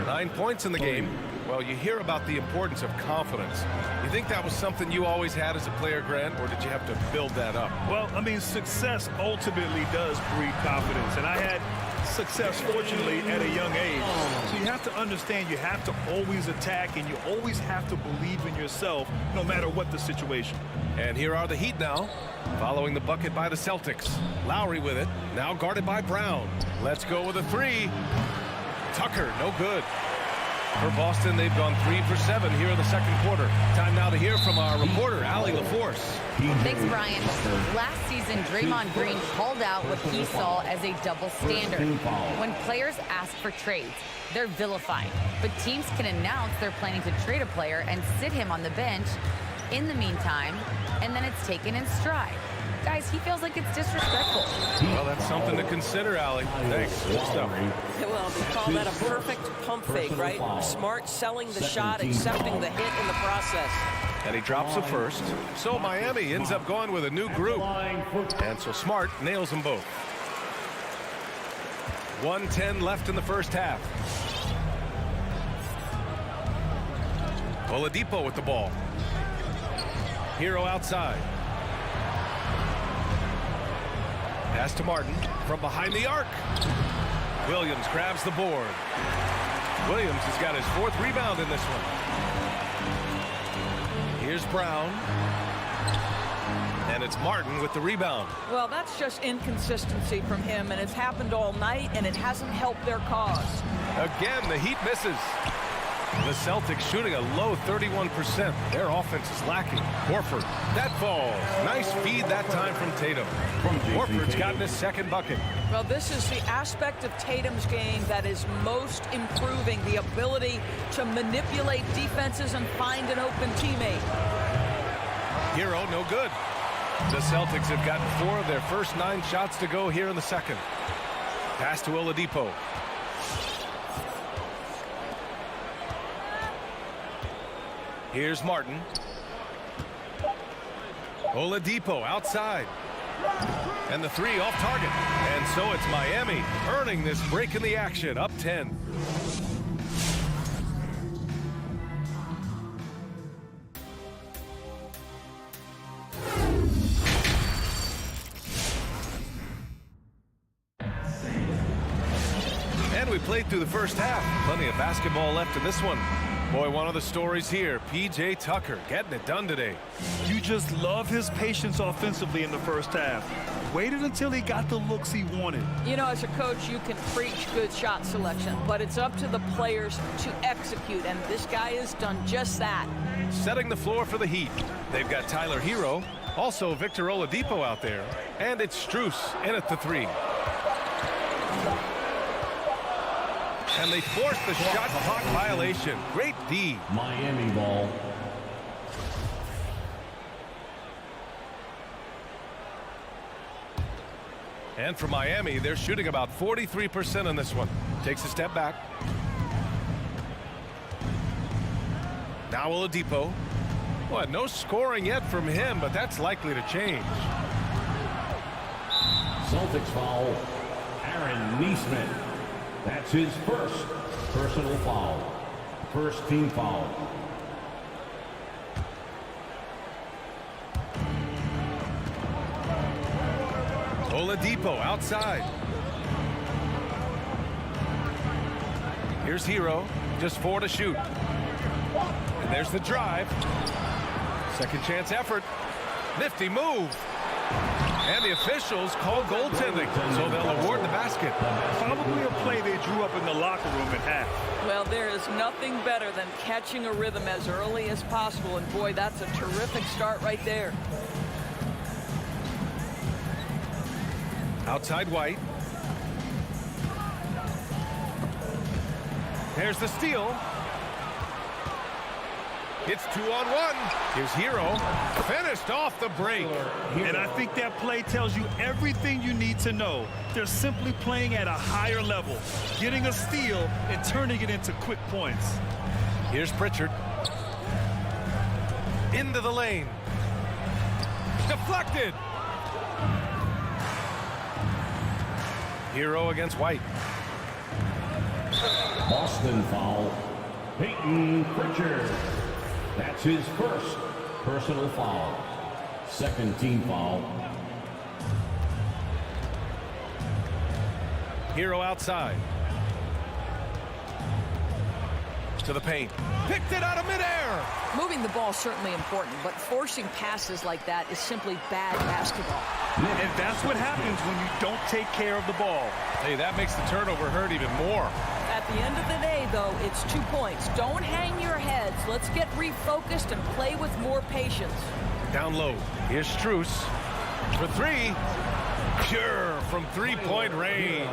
9 points in the game. Well, you hear about the importance of confidence. You think that was something you always had as a player, Grant, or did you have to build that up? Well, I mean, success ultimately does breed confidence. And I had success, fortunately, at a young age. So you have to understand you have to always attack, and you always have to believe in yourself no matter what the situation. And here are the Heat now, following the bucket by the Celtics. Lowry with it, now guarded by Brown. Let's go with a three. Tucker, no good. For Boston, they've gone 3 for 7 here in the second quarter. Time now to hear from our reporter, Allie LaForce. Thanks, Brian. Last season, Draymond Green called out what he saw as a double standard. When players ask for trades, they're vilified. But teams can announce they're planning to trade a player and sit him on the bench in the meantime, and then it's taken in stride. Guys, he feels like it's disrespectful. Well, that's something to consider, Allie. Thanks. Good stuff. Well, they call that a perfect pump fake, right? Smart selling the shot, accepting the hit in the process. And he drops the first. So Miami ends up going with a new group. And so Smart nails them both. 1:10 left in the first half. Oladipo with the ball. Hero outside. Pass to Martin from behind the arc. Williams grabs the board. Williams has got his 4th rebound in this one. Here's Brown. And it's Martin with the rebound. Well, that's just inconsistency from him, and it's happened all night, and it hasn't helped their cause. Again, the Heat misses. The Celtics shooting a low 31%. Their offense is lacking. Horford, that falls. Nice feed that time from Tatum. Horford's gotten his 2nd bucket. Well, this is the aspect of Tatum's game that is most improving, the ability to manipulate defenses and find an open teammate. Hero, no good. The Celtics have gotten 4 of their first 9 shots to go here in the second. Pass to Oladipo. Here's Martin. Oladipo outside. And the 3 off target. And so it's Miami earning this break in the action, up 10. And we played through the first half. Plenty of basketball left in this one. Boy, one of the stories here, P.J. Tucker getting it done today. You just love his patience offensively in the first half. Waited until he got the looks he wanted. You know, as a coach, you can preach good shot selection, but it's up to the players to execute, and this guy has done just that. Setting the floor for the Heat. They've got Tyler Hero, also Victor Oladipo out there, and it's Strus in at the 3. And they force the shot clock violation. Great D. Miami ball. And for Miami, they're shooting about 43% on this one. Takes a step back. Now Oladipo. Well, no scoring yet from him, but that's likely to change. Celtics foul. Aaron Neesmith. That's his 1st personal foul. 1st team foul. Oladipo outside. Here's Hero, just 4 to shoot. And there's the drive. Second chance effort. Nifty move. And the officials call goaltending, so they'll award the basket. Probably a play they drew up in the locker room at half. Well, there is nothing better than catching a rhythm as early as possible, and boy, that's a terrific start right there. Outside White. There's the steal. It's 2-on-1. Here's Hero. Finished off the break. And I think that play tells you everything you need to know. They're simply playing at a higher level, getting a steal and turning it into quick points. Here's Pritchard. Into the lane. Deflected. Hero against White. Boston foul. Peyton Pritchard. That's his 1st personal foul. 2nd team foul. Hero outside. To the paint. Picked it out of midair. Moving the ball is certainly important, but forcing passes like that is simply bad basketball. And that's what happens when you don't take care of the ball. Hey, that makes the turnover hurt even more. At the end of the day, though, it's 2 points. Don't hang your heads. Let's get refocused and play with more patience. Down low. Here's Strus for three. Pure from three-point range.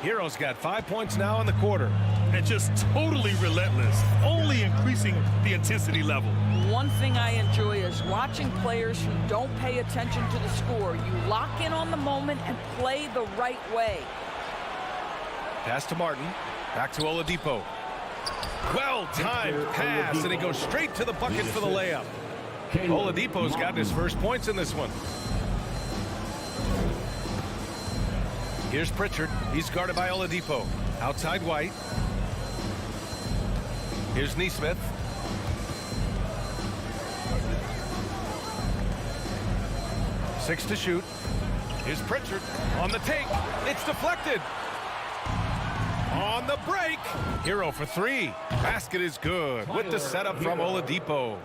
Hero's got 5 points now in the quarter. And just totally relentless, only increasing the intensity level. One thing I enjoy is watching players who don't pay attention to the score. You lock in on the moment and play the right way. Pass to Martin. Back to Oladipo. Well-timed pass, and he goes straight to the bucket for the layup. Oladipo's got his first points in this one. Here's Pritchard. He's guarded by Oladipo. Outside White. Here's Nesmith. Six to shoot. Here's Pritchard on the take. It's deflected. On the break. Hero for three. Basket is good with the setup from Oladipo.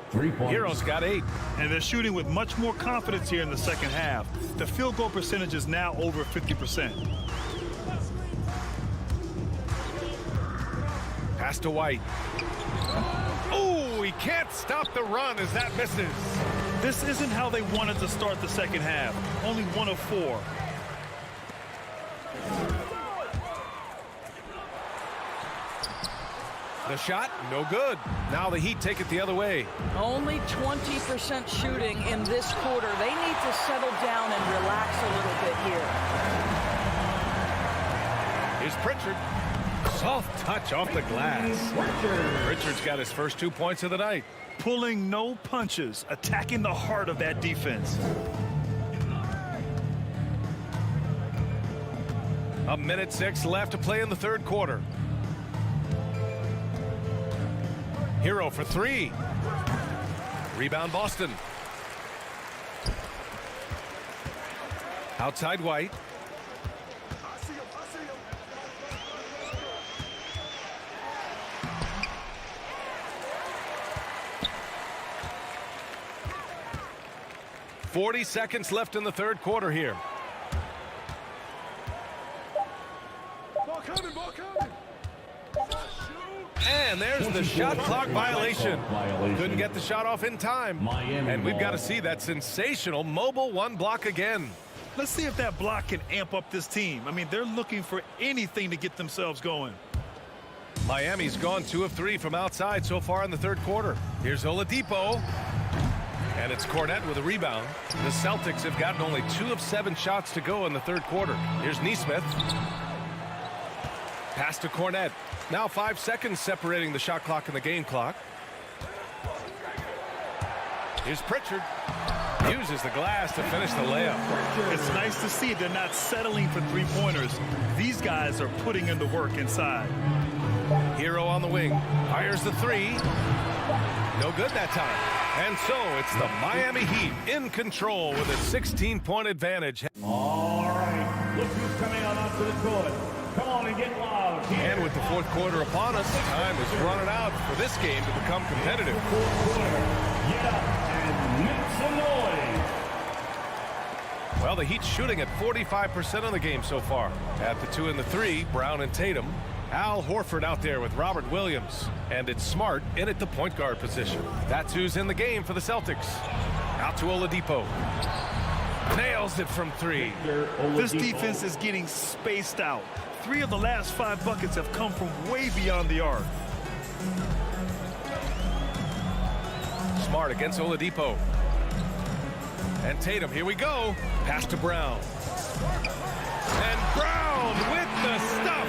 Hero's got 8. And they're shooting with much more confidence here in the second half. The field goal percentage is now over 50%. Pass to White. Oh, he can't stop the run as that misses. This isn't how they wanted to start the second half. Only 1 of 4. The shot, no good. Now the Heat take it the other way. Only 20% shooting in this quarter. They need to settle down and relax a little bit here. Here's Pritchard. Soft touch off the glass. Pritchard's got his first 2 points of the night. Pulling no punches, attacking the heart of that defense. A minute 6 left to play in the third quarter. Hero for 3. Rebound Boston. Outside White. .40 seconds left in the third quarter here. And there's the shot clock violation. Couldn't get the shot off in time. And we've got to see that sensational mobile 1 block again. Let's see if that block can amp up this team. I mean, they're looking for anything to get themselves going. Miami's gone 2 of 3 from outside so far in the third quarter. Here's Oladipo. And it's Cornette with a rebound. The Celtics have gotten only 2 of 7 shots to go in the third quarter. Here's Nesmith. Pass to Cornette. Now 5 seconds separating the shot clock and the game clock. Here's Pritchard. Uses the glass to finish the layup. It's nice to see they're not settling for three-pointers. These guys are putting in the work inside. Hero on the wing. Fires the 3. No good that time. And so it's the Miami Heat in control with a 16-point advantage. All right, look who's coming out onto the court. Come on and get loud. And with the fourth quarter upon us, time is running out for this game to become competitive. Fourth quarter. Yeah, and make some noise. Well, the Heat's shooting at 45% of the game so far. At the 2 and the 3, Brown and Tatum. Al Horford out there with Robert Williams. And it's Smart in at the point guard position. That's who's in the game for the Celtics. Out to Oladipo. Nails it from 3. This defense is getting spaced out. 3 of the last 5 buckets have come from way beyond the arc. Smart against Oladipo. And Tatum, here we go. Pass to Brown. And Brown with the stuff.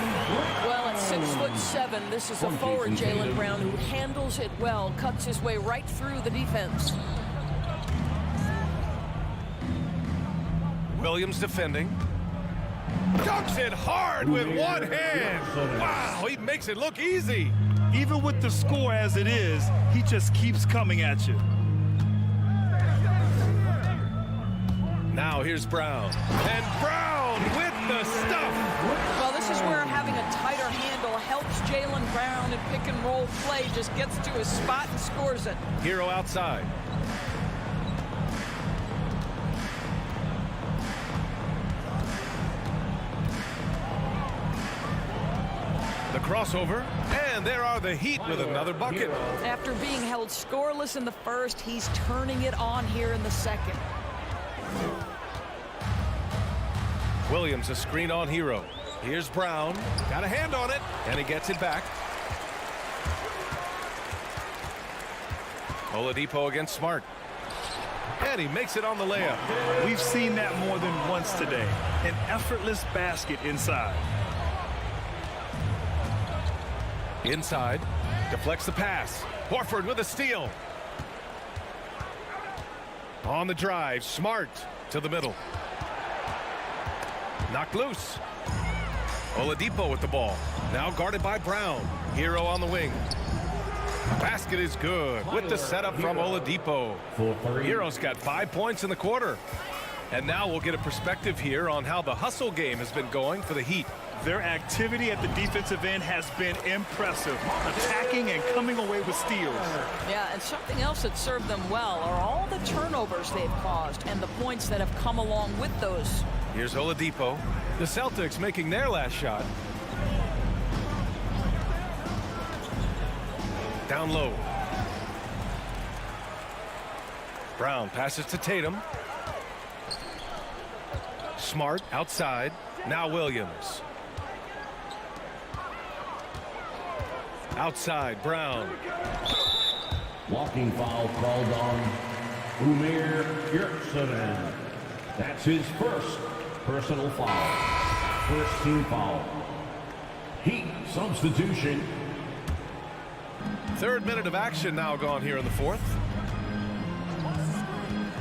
Well, at 6'7", this is a forward, Jaylen Brown, who handles it well, cuts his way right through the defense. Williams defending. Dunks it hard with one hand. Wow, he makes it look easy. Even with the score as it is, he just keeps coming at you. Now here's Brown. And Brown with the stuff. Well, this is where having a tighter handle helps Jaylen Brown in pick and roll play. Just gets to his spot and scores it. Hero outside. The crossover, and there are the Heat with another bucket. After being held scoreless in the first, he's turning it on here in the second. Williams a screen on Hero. Here's Brown. Got a hand on it, and he gets it back. Oladipo against Smart. And he makes it on the layup. We've seen that more than once today. An effortless basket inside. Inside. Deflects the pass. Horford with a steal. On the drive. Smart to the middle. Knocked loose. Oladipo with the ball. Now guarded by Brown. Hero on the wing. Basket is good with the setup from Oladipo. Hero's got 5 points in the quarter. And now we'll get a perspective here on how the hustle game has been going for the Heat. Their activity at the defensive end has been impressive, attacking and coming away with steals. Yeah, and something else that served them well are all the turnovers they've caused and the points that have come along with those. Here's Oladipo. The Celtics making their last shot. Down low. Brown passes to Tatum. Smart outside. Now Williams. Outside, Brown. Walking foul called on Umir Yurtseven. That's his first personal foul. First team foul. Heat substitution. Third minute of action now gone here in the fourth.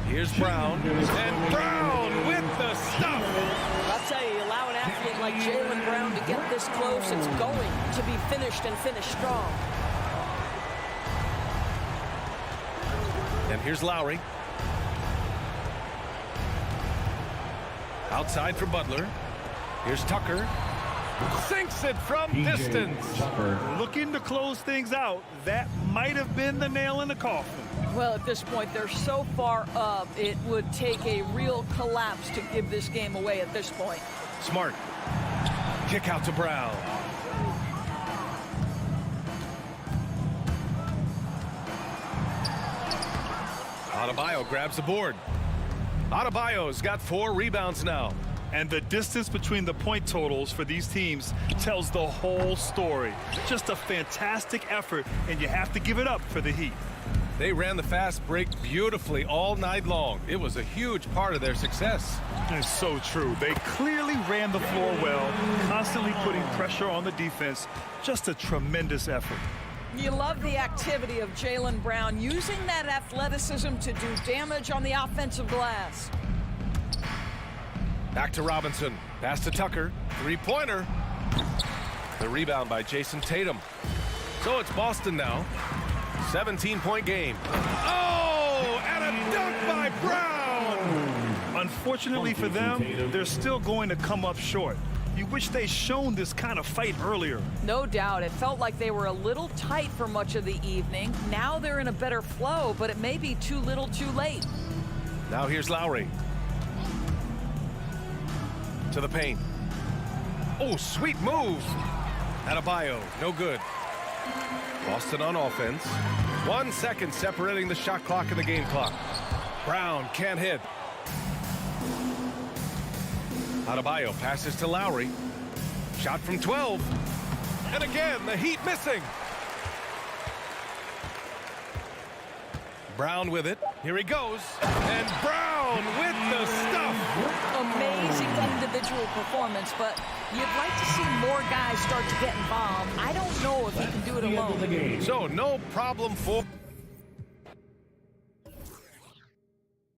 Here's Brown. And Brown with the stuff. I'll tell you, allow an athlete like Jaylen Brown to get this close, it's going to be finished and finished strong. And here's Lowry. Outside for Butler. Here's Tucker. Sinks it from distance. Looking to close things out. That might have been the nail in the coffin. Well, at this point, they're so far up, it would take a real collapse to give this game away at this point. Smart. Kick out to Brown. Adebayo grabs the board. Adebayo's got 4 rebounds now. And the distance between the point totals for these teams tells the whole story. Just a fantastic effort, and you have to give it up for the Heat. They ran the fast break beautifully all night long. It was a huge part of their success. It's so true. They clearly ran the floor well, constantly putting pressure on the defense. Just a tremendous effort. You love the activity of Jaylen Brown, using that athleticism to do damage on the offensive glass. Back to Robinson. Pass to Tucker. Three-pointer. The rebound by Jason Tatum. So it's Boston now. 17-point game. Oh, and a dunk by Brown! Unfortunately for them, they're still going to come up short. You wish they'd shown this kind of fight earlier. No doubt. It felt like they were a little tight for much of the evening. Now they're in a better flow, but it may be too little too late. Now here's Lowry. To the paint. Oh, sweet move. Adebayo, no good. Boston on offense. 1 second separating the shot clock and the game clock. Brown can't hit. Adebayo passes to Lowry. Shot from 12. And again, the Heat missing. Brown with it. Here he goes. And Brown with the stuff. Amazing individual performance, but you'd like to see more guys start to get involved. I don't know if he can do it alone. So no problem for